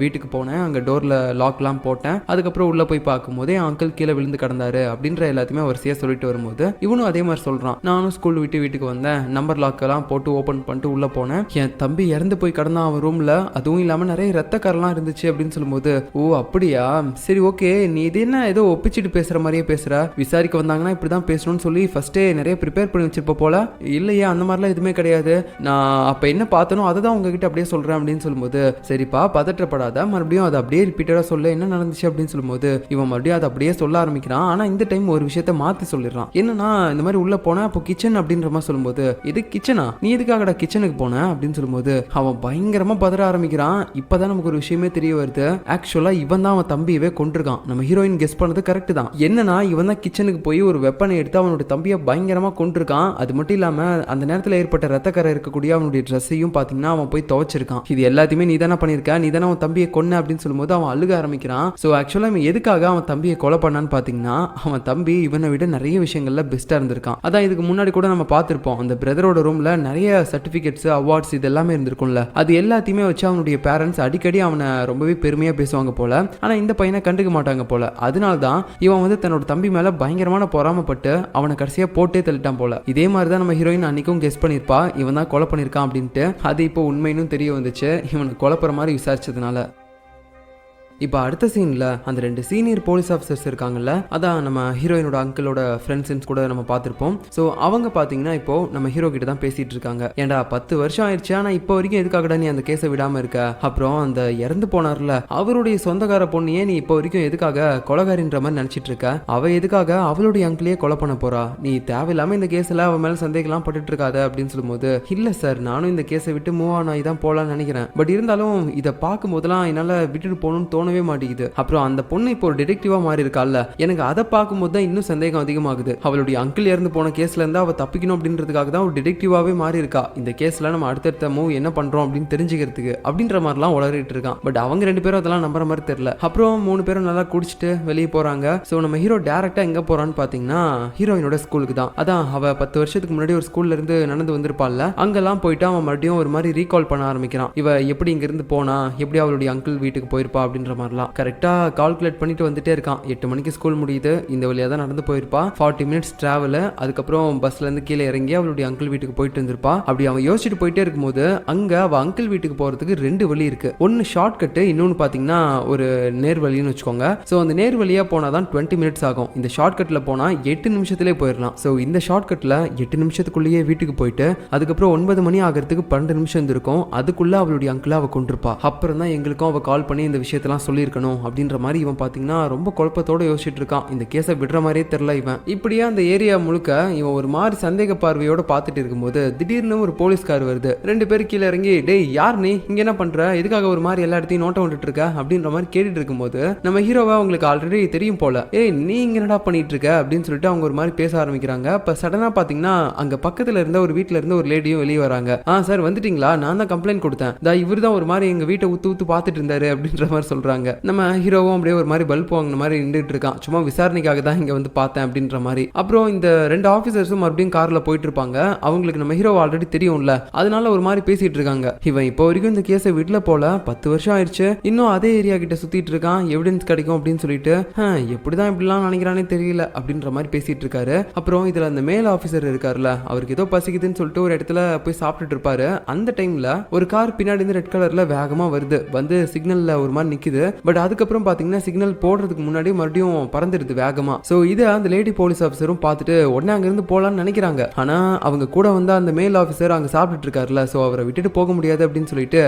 A: வீட்டுக்கு போனேன், அங்க டோர்ல லாக்லாம் போட்டேன், அதுக்கப்புறம் உள்ள போய் பார்க்கும்போதே அங்கிள் கீழே விழுந்து கிடந்தாரு அப்படின்ற எல்லாத்தையுமே வரிசையா சொல்லிட்டு வரும்போது இவனும் அதே மாதிரி சொல்றான், நானும் ஸ்கூல் விட்டு வீட்டுக்கு வந்தேன், நம்பர் லாக்கெல்லாம் போட்டு ஓப்பன் பண்ணிட்டு உள்ள போனேன், என் தம்பி இறந்து போய் கிடந்தான் அவன் ரூம்ல, அதுவும் இல்லாம நிறைய ரத்த கரெல்லாம் இருந்துச்சு அப்படின்னு சொல்லும்போது, ஓ அப்படியா சரி ஓகே நீ இது என்ன ஏதோ ஒப்பிச்சுட்டு பேசுற மாதிரியே பேசுற, விசாரிக்க வந்தாங்கன்னா இப்படிதான் பேசணும்னு சொல்லி ஃபர்ஸ்டே நிறைய ப்ரிப்பேர் பண்ணி வச்சிருப்ப போல, இல்லையா அந்த மாதிரிலாம் எதுவுமே கிடையாது, நான் அப்ப என்ன பார்த்தனோ அதை தான் உங்ககிட்ட அப்படியே சொல்றேன் அப்படின்னு சொல்லும்போது, சரிப்பா பதற்றப்படாத, மறுபடியும் அதை அப்படியே ரிப்பீட்டடா சொல்ல என்ன நடந்துச்சு அப்படின்னு சொல்லும்போது இவன் மறுபடியும் அதை அப்படியே சொல்ல ஆரம்பிக்கிறான். ஆனா இந்த டைம் ஒரு விஷயத்த மாத்தி சொல்லிடுறான். என்னன்னா இந்த மாதிரி உள்ள போன அப்போ கிச்சன் அப்படின்ற மாதிரி சொல்லும்போது, இது கிச்சனா, நீ எதுக்காகடா கிச்சனுக்கு போன அப்படின்னு சொல்லும்போது அவன் பயங்கரமா பதற ஆரம்பிக்கிறான். இப்பதான் நமக்கு ஒரு விஷயமே தெரிய வருது, ஆக்சுவலா இவன் தான் அவன் தம்பியவே கொண்டிருக்கான். நம்ம ஹீரோயின் கெஸ் பண்ணது கரெக்ட் தான். என்னன்னா இவன் தான் கிச்சனுக்கு போய் ஒரு வெப்பனை எடுத்து அவனோட தம்பியை பயங்கரமா கொண்டிருக்கான். அது மட்டும் இல்லாம அந்த நேரத்தில் ஏற்பட்ட ரத்தக்கரை இருக்கக்கூடிய அவனுடைய ட்ரெஸ்ஸையும் பாத்தீங்கன்னா அவன் போய் துவைச்சிருக்கான். இது எல்லாத்தையுமே நீ தானே பண்ணிருக்க, நீ தானே அவன் தம்பியை கொன்ன அப்படின்னு சொல்லும்போது அவன் அழுக ஆரம்பிக்கிறான். ஸோ ஆக்சுவலா இவன் எதுக்காக அவன் தம்பியை கொலை பண்ணான்னு பாத்தீங்கன்னா, அவன் தம்பி இவனை விட நிறைய விஷயங்கள்ல பெஸ்டா இருந்திருக்கான். அதான் இதுக்கு முன்னாடி கூட நம்ம பார்த்திருப்போம், அந்த பிரதரோட ரூம்ல நிறைய சர்டிபிகேட்ஸ் அவார்ட்ஸ் இது எல்லாமே இருந்திருக்கும்ல, அது எல்லாத்தையுமே வச்சு அவனுடைய பேரண்ட்ஸ் அடிக்கடி அவனை ரொம்பவே பெருமையா பேசுவாங்க போல. ஆனா இந்த பையனை கண்டுக்க மாட்டாங்க போல. அதனால தான் இவன் வந்து தன்னோட தம்பி மேல பயங்கரமான பொறாமப்பட்டு அவனை கடைசியா போட்டே தள்ளிட்டான் போல. இதே மாதிரி தான் நம்ம ஹீரோயின் அன்னைக்கும் கெஸ் பண்ணிருப்பா, இவன் தான் கொலை பண்ணிருக்கான் அப்படின்ட்டு. அது இப்போ உண்மைன்னு தெரிய வந்துச்சு இவனை கொலை பண்ணுற மாதிரி விசாரிச்சதுனால. இப்போ அடுத்த சீனில் அந்த 2 சீனியர் போலீஸ் ஆஃபீஸர்ஸ் இருக்காங்கல்ல, அதான் நம்ம ஹீரோயினோட அங்கிளோட ஃப்ரெண்ட்ஸ் கூட நம்ம பார்த்துருப்போம். ஸோ அவங்க பார்த்தீங்கன்னா இப்போ நம்ம ஹீரோ கிட்ட தான் பேசிட்டு இருக்காங்க. ஏன்டா 10 வருஷம் ஆயிடுச்சு, ஆனால் இப்போ வரைக்கும் எதுக்காகடா நீ அந்த கேஸை விடாமல் இருக்க, அப்புறம் அந்த இறந்து போனார்ல அவருடைய சொந்தக்கார பொண்ணையே நீ இப்போ வரைக்கும் எதுக்காக கொலைகாரின்ற மாதிரி நினச்சிட்டு இருக்க, அவ எதுக்காக அவளுடைய அங்கிளையே கொலை பண்ண போறா, நீ தேவையில்லாமல் இந்த கேஸில் அவன் மேலே சந்தேகம்லாம் பட்டுட்டு இருக்காத அப்படின்னு சொல்லும்போது, இல்லை சார் நானும் இந்த கேஸை விட்டு மூவ் ஆன் ஆகி தான் போகலான்னு நினைக்கிறேன், பட் இருந்தாலும் இதை பார்க்கும்போதெல்லாம் என்னால் விட்டுட்டு போகணும்னு தோணவே மாட்டேங்குது, அப்புறம் அந்த பொண்ணு இப்போ ஒரு டிடெக்டிவா மாறி இருக்கால, எனக்கு அதை பார்க்கும்போது தான் இன்னும் சந்தேகம் அதிகமாகுது, அவளுடைய அங்கிள் இறந்து போன கேஸ்ல இருந்து அவ தப்பிக்கணும் அப்படின்றதுக்காக தான் ஒரு டிடெக்டிவாவே மாறி இருக்கா, இந்த கேஸ்ல நம்ம அடுத்தடுத்த மூவ் என்ன பண்றோம் அப்படின்னு தெரிஞ்சுக்கிறதுக்கு அப்படின்ற மாதிரிலாம் உளறிட்டு இருக்கான். பட் அவங்க 2 பேரும் அதெல்லாம் நம்புற மாதிரி தெரியல. அப்புறம் 3 பேரும் நல்லா குடிச்சிட்டு வெளியே போறாங்க. ஸோ நம்ம ஹீரோ டேரக்டா எங்க போறான்னு பாத்தீங்கன்னா ஹீரோயினோட ஸ்கூலுக்கு தான். அதான் அவ 10 வருஷத்துக்கு முன்னாடி ஒரு ஸ்கூல்ல இருந்து நடந்து வந்திருப்பாள்ல, அங்கெல்லாம் போயிட்டு அவன் மறுபடியும் ஒரு மாதிரி ரீகால் பண்ண ஆரம்பிக்கிறான். இவ எப்படி இங்க இருந்து போனா, எப்படி அவளுடைய அங்கிள் வீட்டுக்கு போயிருப்பா அப்படின்ற மாதிரிலாம் கரெக்டாக கால்குலேட் பண்ணிட்டு வந்துட்டே இருக்கான். 8 மணிக்கு ஸ்கூல் முடியுது, இந்த வழியாக தான் நடந்து போயிருப்பா, 40 மினிட்ஸ் டிராவல், அதுக்கப்புறம் பஸ்லேருந்து கீழே இறங்கி அவளுடைய அங்கிள் வீட்டுக்கு போயிட்டு இருந்திருப்பா. அப்படி அவன் யோசிச்சுட்டு போயிட்டே இருக்கும்போது அங்கே அவள் அங்கிள் வீட்டுக்கு போகிறதுக்கு 2 வழி இருக்கு. ஒன்று ஷார்ட் கட்டு, இன்னொன்று பார்த்தீங்கன்னா ஒரு நேர் வழின்னு வச்சுக்கோங்க. ஸோ அந்த நேர் வழியாக போனால் தான் 20 மினிட்ஸ் ஆகும். இந்த ஷார்ட் கட்டில் போனால் 8 நிமிஷத்துலேயே போயிடலாம். ஸோ இந்த ஷார்ட் கட்டில் 8 நிமிஷத்துக்குள்ளேயே வீட்டுக்கு போயிட்டு அதுக்கப்புறம் 9 மணி ஆகிறதுக்கு 12 நிமிஷம் இருந்திருக்கும். அதுக்குள்ளே அவளுடைய அங்கிளை அவள் கொண்டிருப்பா. அப்புறம் தான் எங்களுக்கும் அவள் கால் பண்ணி இந்த விஷயத்தெல்லாம் தான் சொல்லியிருக்கணும் அப்படின்ற மாதிரி இவன் பார்த்தீங்கன்னா ரொம்ப குழப்பத்தோட யோசிச்சுட்டு இருக்கான். இந்த கேஸை விடுற மாதிரியே தெரியல இவன். இப்படியே அந்த ஏரியா முழுக்க இவன் ஒரு மாதிரி சந்தேக பார்வையோட பார்த்துட்டு இருக்கும்போது திடீர்னு ஒரு போலீஸ்கார் வருது. 2 பேர் கீழே இறங்கி, டேய் யார் நீ இங்க என்ன பண்ற, எதுக்காக ஒரு மாதிரி எல்லா இடத்தையும் நோட்டம் விட்டுட்டு இருக்க அப்படின்ற மாதிரி கேட்டுட்டு இருக்கும்போது நம்ம ஹீரோவா உங்களுக்கு ஆல்ரெடி தெரியும் போல, ஏய் நீ இங்க என்னடா பண்ணிட்டு இருக்க அப்படின்னு சொல்லிட்டு அவங்க ஒரு மாதிரி பேச ஆரம்பிக்கிறாங்க. இப்ப சடனா பாத்தீங்கன்னா அங்க பக்கத்துல இருந்த ஒரு வீட்டுல இருந்த ஒரு லேடியும் வெளியே வராங்க. சார் வந்துட்டீங்களா, நான் தான் கம்ப்ளைண்ட் கொடுத்தேன், இவர் தான் ஒரு மாதிரி எங்க வீட்டை ஊத்து பார்த்துட்டு இருந்தாரு அப்படின்ற மாதிரி சொல்றாங்க. நம்ம ஹீரோவும் அப்படியே ஒரு மாதிரி பல்ப் வாங்கின மாதிரி நின்றுட்டு இருக்கான். சும்மா விசாரணைக்காக தான் இங்க வந்து பார்த்தேன் அப்படின்ற மாதிரி. அப்புறம் இந்த 2 ஆபீசர்ஸும் மறுபடியும் கார்ல போயிட்டு இருப்பாங்க. அவங்களுக்கு நம்ம ஹீரோ ஆல்ரெடி தெரியும்ல, அதனால ஒரு மாதிரி பேசிட்டு இருக்காங்க. இவன் இப்போ வரைக்கும் இந்த கேஸை விடல போல, 10 வருஷம் ஆயிடுச்சு, இன்னும் அதே ஏரியா கிட்ட சுத்திட்டு இருக்கான், எவிடன்ஸ் கிடைக்கும் அப்படின்னு சொல்லிட்டு எப்படிதான் இப்படிலாம் நினைக்கிறானே தெரியல அப்படின்ற மாதிரி பேசிட்டு இருக்காரு. அப்புறம் இதுல அந்த மேல் ஆபீசர் இருக்காருல்ல, அவருக்கு ஏதோ பசிக்குதுன்னு சொல்லிட்டு ஒரு இடத்துல போய் சாப்பிட்டுட்டு இருப்பாரு. அந்த டைம்ல ஒரு கார் பின்னாடி இருந்து ரெட் கலர்ல வேகமா வருது, வந்து சிக்னல்ல ஒரு மாதிரி நிக்குது. பட் அதுக்கப்புறம் பாத்தீங்கன்னா சிக்னல் போடுறதுக்கு முன்னாடி மறுபடியும் பறந்துடுது வேகமா. சோ இதை அந்த லேடி போலீஸ் ஆஃபீஸரும் பார்த்துட்டு உடனே அங்க இருந்து போலான்னு நினைக்கிறாங்க. ஆனா அவங்க கூட வந்து அந்த மேல் ஆஃபீஸர் அங்க சாப்பிட்டுட்டு இருக்காருல்ல, சோ அவரை விட்டுட்டு போக முடியாது அப்படின்னு சொல்லிட்டு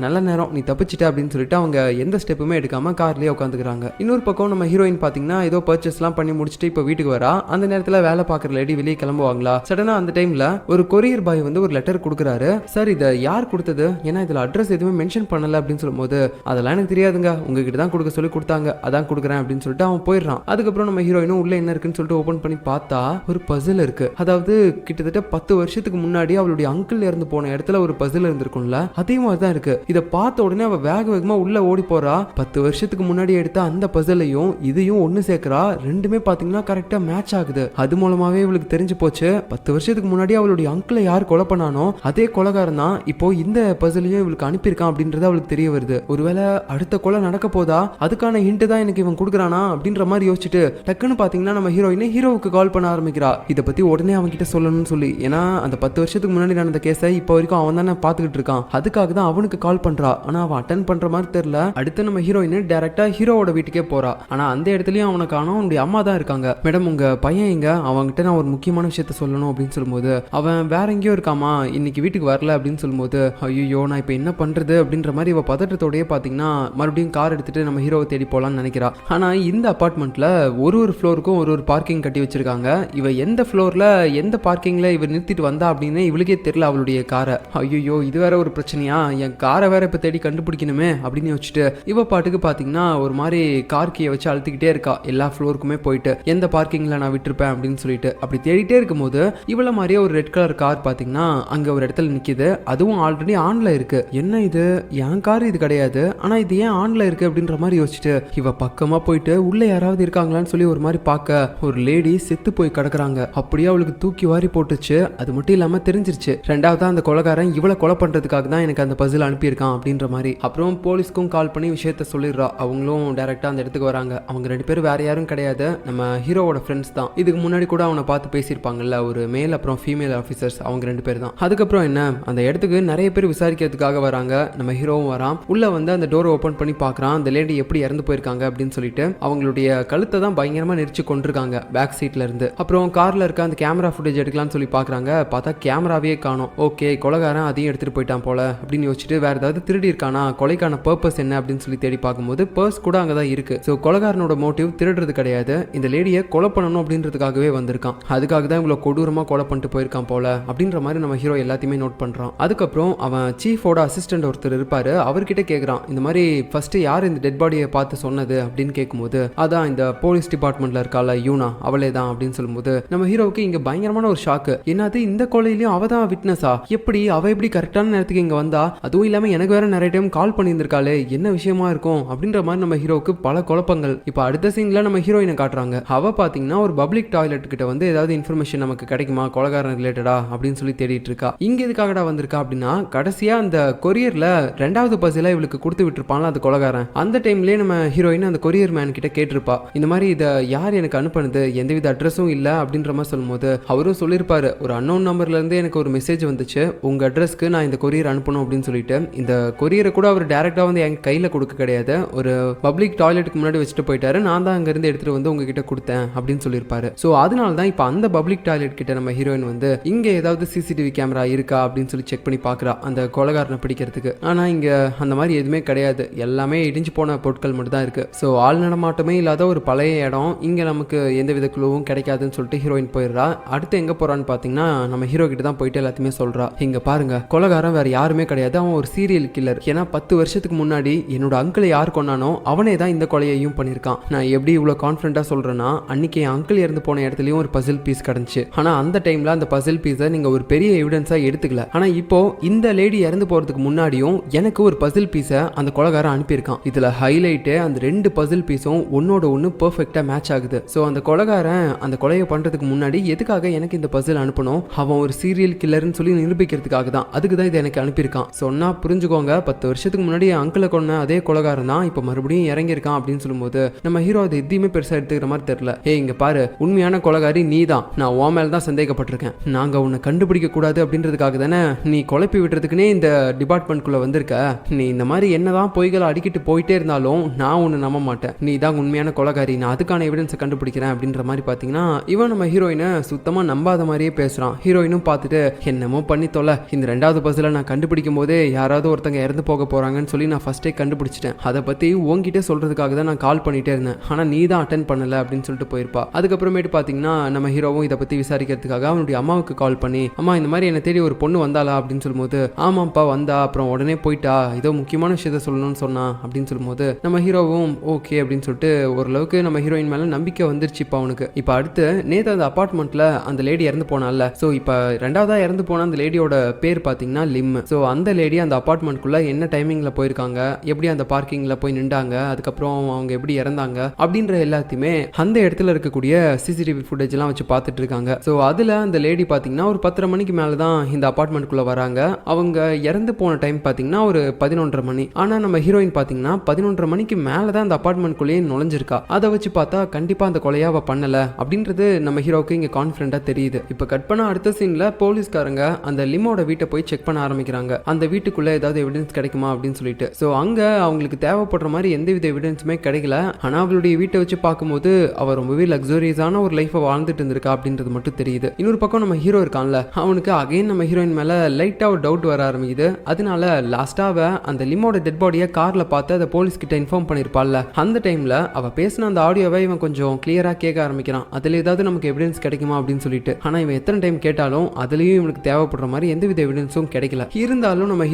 A: நல்ல நேரம் நீ தப்பிச்சிட்ட அப்படின்னு சொல்லிட்டு அவங்க எந்த ஸ்டெப்புமே எடுக்காம கார்லயே உட்காந்துக்கிறாங்க. இன்னொரு பக்கம் நம்ம ஹீரோயின் பாத்தீங்கன்னா ஏதோ பர்ச்சேஸ் எல்லாம் பண்ணி முடிச்சுட்டு இப்ப வீட்டுக்கு வரா. அந்த நேரத்துல வேலை பாக்குற லேடி வெளியே கிளம்புவாங்களா, சடனா அந்த டைம்ல ஒரு கொரியர் பாய் வந்து ஒரு லெட்டர் கொடுக்குறாரு. சார் இதை யார் கொடுத்தது, ஏன்னா இதுல அட்ரஸ் எதுவுமே மென்ஷன் பண்ணல அப்படின்னு சொல்லும்போது, அதெல்லாம் எனக்கு தெரியாதுங்க, உங்ககிட்ட தான் கொடுக்க சொல்லி கொடுத்தாங்க, அதான் கொடுக்குறேன் அப்படின்னு சொல்லிட்டு அவன் போயிடுறான். அதுக்கப்புறம் நம்ம ஹீரோயினும் உள்ள என்ன இருக்குன்னு சொல்லிட்டு ஓபன் பண்ணி பார்த்தா ஒரு பசில் இருக்கு. அதாவது கிட்டத்தட்ட 10 வருஷத்துக்கு முன்னாடி அவளுடைய அங்கிள் இறந்து போன இடத்துல ஒரு பசில் இருந்திருக்கும்ல, அதே மாதிரி தான் இருக்கு. இதை பார்த்த உடனே அவ வேக வேகமா உள்ள ஓடி போறா. 10 வருஷத்துக்கு முன்னாடி எடுத்த அந்த பசிலையும் இதையும் ஒண்ணு சேர்க்கிறா. ரெண்டுமே பாத்தீங்கன்னா கரெக்டா மேட்ச் ஆகுது. அது மூலமாவே இவளுக்கு தெரிஞ்சு போச்சு, 10 வருஷத்துக்கு முன்னாடி அவளுடைய அங்கிளை யார் கொலை பண்ணானோ அதே கொலைகாரன் தான் இப்போ இந்த பசிலையும் இவளுக்கு அனுப்பியிருக்கான் அப்படின்றது அவளுக்கு தெரிய வருது. ஒருவேளை அடுத்த கொலை நடக்க போதா, அதுக்கான ஹிண்ட் தான் எனக்கு இவன் கொடுக்குறானா அப்படின்ற மாதிரி யோசிச்சுட்டு டக்குன்னு பாத்தீங்கன்னா நம்ம ஹீரோயினே ஹீரோவுக்கு கால் பண்ண ஆரம்பிக்கிறா. இதை பத்தி உடனே அவன் கிட்ட சொல்லணும்னு சொல்லி. ஏன்னா அந்த 10 வருஷத்துக்கு முன்னாடி நடந்த கேஸை இப்போ வரைக்கும் அவன் தானே பாத்துக்கிட்டு இருக்கான், அதுக்காக தான் அவனுக்கு கால் பண்றா. ஆனா அவன் அட்டன் பண்ற மாதிரி தெரியல. அடுத்து நம்ம ஹீரோயின் டைரக்டா ஹீரோவோட வீட்டுக்கே போறா. ஆனா அந்த இடத்துலயும் அவனை காணோம், அவனுடைய அம்மா தான் இருக்காங்க. மேடம் உங்க பையன் எங்க, அவன்கிட்ட நான் ஒரு முக்கியமான விஷயத்த சொல்லணும் அப்படின்னு சொல்லும்போது, அவன் வேற எங்கேயோ இருக்காமா, இன்னைக்கு வீட்டுக்கு வரல அப்படின்னு சொல்லும்போது, ஐயோ நான் இப்ப என்ன பண்றது அப்படின்ற மாதிரி இவ பதட்டத்தோடயே பாத்தீங்கன்னா மறுபடியும் கார் எடுத்துட்டு நம்ம ஹீரோவை தேடி போலான்னு நினைக்கிறா. ஆனா இந்த அபார்ட்மெண்ட்ல ஒரு ஃப்ளோருக்கும் ஒரு பார்க்கிங் கட்டி வச்சிருக்காங்க. இவ எந்த ஃப்ளோர்ல எந்த பார்க்கிங்ல இவ நிறுத்திட்டு வந்தா அப்படின்னு இவளுக்கே தெரியல அவளுடைய காரை. ஐயோ இது வேற ஒரு பிரச்சனையா, என் காரை வேற இப்ப தேடி கண்டுபிடிக்கணுமே அப்படின்னு யோசிச்சுட்டு இவ பாட்டுக்கு பாத்தீங்கன்னா ஒரு மாதிரி கார் கீயை வச்சு அழுத்திக்கிட்டே இருக்கா. எல்லா ஃப்ளோருக்குமே போயிட்டு எந்த பார்க்கிங்ல நான் விட்டுருப்பேன் அப்படின்னு சொல்லிட்டு அப்படி தேடிட்டே இருக்கும்போது இவள மாதிரியே ஒரு ரெட் கலர் கார் பாத்தீங்கன்னா அங்க ஒரு இடத்துல நிக்குது. அதுவும் ஆல்ரெடி ஆன்ல இருக்கு. என்ன இது, என் கார் இது கிடையாது, ஆனா இது ஏன் ஆன்ல இருக்கு அப்படின்ற மாதிரி யோசிச்சுட்டு இவ பக்கமா போயிட்டு உள்ள யாராவது இருக்காங்களான்னு சொல்லி ஒரு மாதிரி பார்க்க ஒரு லேடி செத்து போய் கிடக்குறாங்க. அப்படியே அவளுக்கு தூக்கி வாரி போட்டுச்சு. அது மட்டும் இல்லாம தெரிஞ்சிருச்சு ரெண்டாவது அந்த கொலைகாரன் இவளை கொலை பண்றதுக்காக தான் எனக்கு அந்த பசில் அனுப்பியிருக்கான் அப்படின்ற மாதிரி. அப்புறம் போலீஸ்க்கும் கால் பண்ணி விஷயத்த சொல்லிடுறா. அவங்களும் டைரக்டா அந்த இடத்துக்கு வராங்க. அவங்க 2 பேரும் வேற யாரும் கிடையாது, நம்ம ஹீரோவோட ஃப்ரெண்ட்ஸ் தான். இதுக்கு முன்னாடி கூட அவனை பார்த்து பேசியிருப்பாங்கல்ல, ஒரு மேல் அப்புறம் ஃபீமேல் ஆஃபீஸர்ஸ், அவங்க 2 பேர் தான். அதுக்கப்புறம் என்ன, அந்த இடத்துக்கு நிறைய பேர் விசாரிக்கிறதுக்காக வராங்க. நம்ம ஹீரோவும் வரான். உள்ள வந்து அந்த டோரை ஓபன் பண்ணி பார்க்கறான். அந்த லேடி எப்படி இறந்து போயிருக்காங்க அப்படின்னு சொல்லிட்டு அவங்களுடைய கழுத்தை தான் பயங்கரமா நெரிச்சு கொண்டிருக்காங்க பேக் சீட்ல இருந்து. அப்புறம் கார்ல இருக்க அந்த கேமரா ஃபுட்டேஜ் எடுக்கலாம்னு சொல்லி பாக்குறாங்க. பார்த்தா கேமராவே காணோம். ஓகே கொலைகாரன் அதையும் எடுத்துட்டு போயிட்டான் போல அப்படின்னு யோசிச்சுட்டு வேற ஏதாவது திருடி இருக்கானா, கொலைக்கான பர்பஸ் என்ன அப்படின்னு சொல்லி தேடி பார்க்கும்போது பர்ஸ் கூட அங்கதான் இருக்கு. ஸோ கொலைகாரனோட மோட்டிவ் திருடுறது கிடையாது, இந்த லேடியை கொலை பண்ணணும் அப்படின்றதுக்காகவே வந்திருக்கான். அதுக்காக தான் இவ்வளவு கொடூரமா கொலை பண்ணிட்டு போயிருக்கான் போல அப்படின்ற மாதிரி நம்ம ஹீரோ எல்லாத்தையுமே நோட் பண்றான். அதுக்கப்புறம் அவன் சீஃபோட அசிஸ்டன்ட் ஒருத்தர் இருப்பாரு, அவர்கிட்ட கேட்கறான் இந்த மாதிரி ஃபர்ஸ்ட் யார் இந்த டெட் பாடியை பார்த்து சொன்னது அப்படின்னு கேட்கும்போது, அதான் இந்த போலீஸ் டிபார்ட்மெண்ட்ல இருக்கால யூனா, அவளே தான் அப்படின்னு சொல்லும்போது நம்ம ஹீரோவுக்கு இங்க பயங்கரமான ஒரு ஷாக்கு. என்னது இந்த கொலையிலயும் அவ தான் விட்னஸா, எப்படி அவ எப்படி கரெக்டான நேரத்துக்கு இங்க வந்தா, அதுவும் இல்லாம எனக்கு வேற நிறைய டைம் கால் பண்ணியிருந்திருக்காளே, என்ன விஷயமா இருக்கும் அப்படின்ற மாதிரி நம்ம ஹீரோவுக்கு பல குழப்பங்கள். இப்ப அடுத்த சீன்ல நம்ம ஹீரோயினை காட்டுறாங்க. அவ பாத்தீங்கன்னா ஒரு பப்ளிக் டாய்லெட் கிட்ட வந்து ஏதாவது இன்ஃபர்மேஷன் நமக்கு கிடைக்குமா கொலைகாரன் ரிலேட்டடா அப்படின்னு சொல்லி தேடிட்டு இருக்கா. இங்க எதுக்காகடா வந்திருக்கா அப்படின்னா, கடைசியா அந்த கொரியர்ல 2வது பசில இவளுக்கு கொடுத்து விட்டுருப்பான்ல அந்த கொலைகாரன், அந்த டைம்லயே நம்ம ஹீரோயின் அந்த கொரியர் மேன் கிட்ட கேட்டிருப்பா இந்த மாதிரி இதை யார் எனக்கு அனுப்புனது, எந்தவித அட்ரஸும் இல்ல அப்படின்ற மாதிரி சொல்லும்போது அவரும் சொல்லியிருப்பாரு ஒரு அன்னோன் நம்பர்ல இருந்து எனக்கு ஒரு மெசேஜ் வந்துச்சு, உங்க அட்ரஸ்க்கு நான் இந்த கொரியர் அனுப்பணும் அப்படின்னு சொல்லிட்டு. இந்த கொரியரை கூட அவர் டைரக்டா வந்து என் கையில கொடுக்க கிடையாது, ஒரு பப்ளிக் டாய்லெட்டுக்கு முன்னாடி வச்சுட்டு போயிட்டாரு, நான் தான் அங்க இருந்து எடுத்துட்டு வந்து உங்ககிட்ட கொடுத்தேன் அப்படின்னு சொல்லியிருப்பாரு. ஸோ அதனால தான் இப்போ அந்த பப்ளிக் டாய்லெட் கிட்ட நம்ம ஹீரோயின் வந்து இங்க ஏதாவது சிசிடிவி கேமரா இருக்கா அப்படின்னு சொல்லி செக் பண்ணி பாக்குறா அந்த கொலைகாரனை பிடிக்கிறதுக்கு. ஆனா இங்க அந்த மாதிரி எதுவுமே கிடையாது, எல்லாமே எல்லாமே இடிஞ்சு போன பொருட்கள் மட்டும் தான் இருக்கு. ஸோ ஆள் நடமாட்டமே இல்லாத ஒரு பழைய இடம், இங்க நமக்கு எந்தவித குழுவும் கிடைக்காதுன்னு சொல்லிட்டு ஹீரோயின் போயிடுறா. அடுத்து எங்க போறான்னு பாத்தீங்கன்னா நம்ம ஹீரோ கிட்ட தான் போயிட்டு எல்லாத்தையுமே சொல்றா. இங்க பாருங்க, கொலைகாரன் வேற யாருமே கிடையாது, அவன் ஒரு சீரியல் கில்லர். ஏன்னா 10 வருஷத்துக்கு முன்னாடி என்னோட அங்கிளை யார் கொண்டானோ அவனே தான் இந்த கொலையையும் பண்ணிருக்கான். நான் எப்படி இவ்வளவு கான்ஃபிடண்டா சொல்றேன்னா, அன்னைக்கு என் அங்கிள் இறந்து போன இடத்துலயும் ஒரு பசில் பீஸ் கிடைச்சு. ஆனா அந்த டைம்ல அந்த பசில் பீஸை நீங்க ஒரு பெரிய எவிடன்ஸா எடுத்துக்கல. ஆனா இப்போ இந்த லேடி இறந்து போறதுக்கு முன்னாடியும் எனக்கு ஒரு பசில் பீஸை அந்த கொலைகாரன் அனுப்பியிருக்கான். இதுல ஹைலைட் அந்த 2 பசில் பீஸும் ஒன்னோட ஒன்னு பெர்ஃபெக்ட்டா மேட்ச் ஆகுது. ஸோ அந்த கொலைகாரன் அந்த கொலையை பண்றதுக்கு முன்னாடி எதுக்காக எனக்கு இந்த பசில் அனுப்பணும், அவன் ஒரு சீரியல் கில்லர்னு சொல்லி நிரூபிக்கிறதுக்காக தான், அதுக்கு தான் இதை எனக்கு அனுப்பியிருக்கான். சொன்னா புரிஞ்சுக்கோங்க, 10 வருஷத்துக்கு முன்னாடி அங்கிளை கொன்ன அதே கொலைகாரன் தான் இப்போ மறுபடியும் இறங்கியிருக்கான் அப்படின்னு சொல்லும்போது நம்ம ஹீரோ அதை எதையுமே பெருசா எடுத்துக்கிற மாதிரி தெரியல. இங்க பாரு, உண்மையான கொலைகாரி நீ தான், நான் உன் மேல தான் சந்தேகப்பட்டிருக்கேன். நாங்க உன்னை கண்டுபிடிக்க கூடாது அப்படின்றதுக்காக தானே நீ குழப்பி விட்டுறதுக்குன்னே இந்த டிபார்ட்மெண்ட்குள்ள வந்திருக்க. நீ இந்த மாதிரி என்னதான் பொய்களை அடிக்கிட்டு போயிட்டே இருந்தாலும் நான் உன்னை நம்ப மாட்டேன். நீ தான் உண்மையான கொலைகாரி, நான் அதுக்கான எவிடன்ஸை கண்டுபிடிக்கிறேன் அப்படின்ற மாதிரி பாத்தீங்கன்னா இவன் நம்ம ஹீரோயினை சுத்தமா நம்பாத மாதிரியே பேசுறான். ஹீரோயினும் பார்த்துட்டு என்னமோ பண்ணி தொலை, இந்த 2வது பஸ்ல நான் கண்டுபிடிக்கும் போதே யாராவது ஒருத்தங்க இறந்து போக போறாங்கன்னு சொல்லி நான் ஃபர்ஸ்டே கண்டுபிடிச்சிட்டேன். அதை பத்தி உங்ககிட்ட சொல்றதுக்காக தான் நான் கால் பண்ணிட்டே இருந்தேன், ஆனா நீ தான் அட்டென்ட் பண்ணல அப்படின்னு சொல்லிட்டு போயிருப்பா. அதுக்கப்புறமேட்டு பாத்தீங்கன்னா நம்ம ஹீரோவும் இதை பத்தி விசாரிக்கிறதுக்காக அவனுடைய அம்மாவுக்கு கால் பண்ணி, அம்மா இந்த மாதிரி என்ன தேடி ஒரு பொண்ணு வந்தாளா அப்படின்னு சொல்லும்போது, ஆமாப்பா வந்தா, அப்புறம் உடனே போயிட்டா, ஏதோ முக்கியமான விஷயத்த சொல்லணும்னு சொன்னா அப்படின்னு சொல்லும்போது நம்ம ஹீரோவும் ஓகே அப்படின்னு சொல்லிட்டு ஓரளவுக்கு நம்ம ஹீரோயின் மேல நம்பிக்கை வந்துருச்சு இப்போ அவனுக்கு. இப்போ அடுத்து நேத்து அந்த அபார்ட்மெண்ட்ல அந்த லேடி இறந்து போனால, ஸோ இப்போ 2வதா இறந்து போன அந்த லேடியோட பேர் பாத்தீங்கன்னா லிம். ஸோ அந்த லேடி அந்த அபார்ட்மெண்ட்குள்ள என்ன டைமிங்ல போயிருக்காங்க, எப்படி அந்த பார்க்கிங்ல போய் நின்றாங்க, அதுக்கப்புறம் அவங்க எப்படி இறந்தாங்க அப்படின்ற எல்லாத்தையுமே அந்த இடத்துல இருக்கக்கூடிய சிசிடிவி ஃபுட்டேஜ் எல்லாம் வச்சு பார்த்துட்டு இருக்காங்க. ஸோ அதுல அந்த லேடி பாத்தீங்கன்னா ஒரு 10:30 மணிக்கு மேல தான் இந்த அபார்ட்மெண்ட்குள்ள வராங்க. அவங்க இறந்து போன டைம் பாத்தீங்கன்னா ஒரு 11:30 மணி. ஆனா நம்ம ஹீரோயின் பாத்தீங்கன்னா 11:30 மணிக்கு மேல தான் அந்த அபார்ட்மெண்ட்குள்ளேயே நுழைஞ்சிருக்கா. அதை வச்சு பார்த்தா கண்டிப்பா அந்த கொலையை அவ பண்ணல அப்படின்றது நம்ம ஹீரோக்கு இங்க கான்ஃபிடண்டா தெரியுது. இப்ப கட் பண்ண அடுத்த சீன்ல போலீஸ்காரங்க அந்த லிமோட வீட்டை போய் செக் பண்ண ஆரம்பிக்கிறாங்க. அந்த வீட்டுக்குள்ள ஏதாவது எவிடன்ஸ் கிடைக்குமா அப்படின்னு சொல்லிட்டு. சோ அங்க அவங்களுக்கு தேவைப்படுற மாதிரி எந்தவித எவிடன்ஸுமே கிடைக்கல. ஆனா அவளுடைய வீட்டை வச்சு பார்க்கும்போது அவ ரொம்பவே லக்ஸூரியஸான ஒரு லைஃபை வாழ்ந்துட்டு இருந்திருக்கா அப்படின்றது மட்டும் தெரியுது. இன்னொரு பக்கம் நம்ம ஹீரோ இருக்கான்ல, அவனுக்கு அகைன் நம்ம ஹீரோயின் மேல லைட்டா ஒரு டவுட் வர ஆரம்பிக்குது. அதனால லாஸ்டா அவ அந்த லிமோட டெட் பாடியை கார்ல பார்த்து அதை போலீஸ் கிட்ட இன்ஃபார்ம் பண்ணிருப்பாள்ல, அந்த டைம்ல அவ பேசின அந்த ஆடியோவை இவன் கொஞ்சம் கிளியரா கேட்க ஆரம்பிக்கிறான். அதுல ஏதாவது நமக்கு எவிடன்ஸ் கிடைக்குமா அப்படின்னு சொல்லிட்டு. ஆனா இவன் எத்தனை டைம் கேட்டாலும் அதுலயும் இவனுக்கு தேவைப்படுற மாதிரி எந்தவித எவிடன்ஸும் கிடைக்கல. இருந்தாலும் நம்ம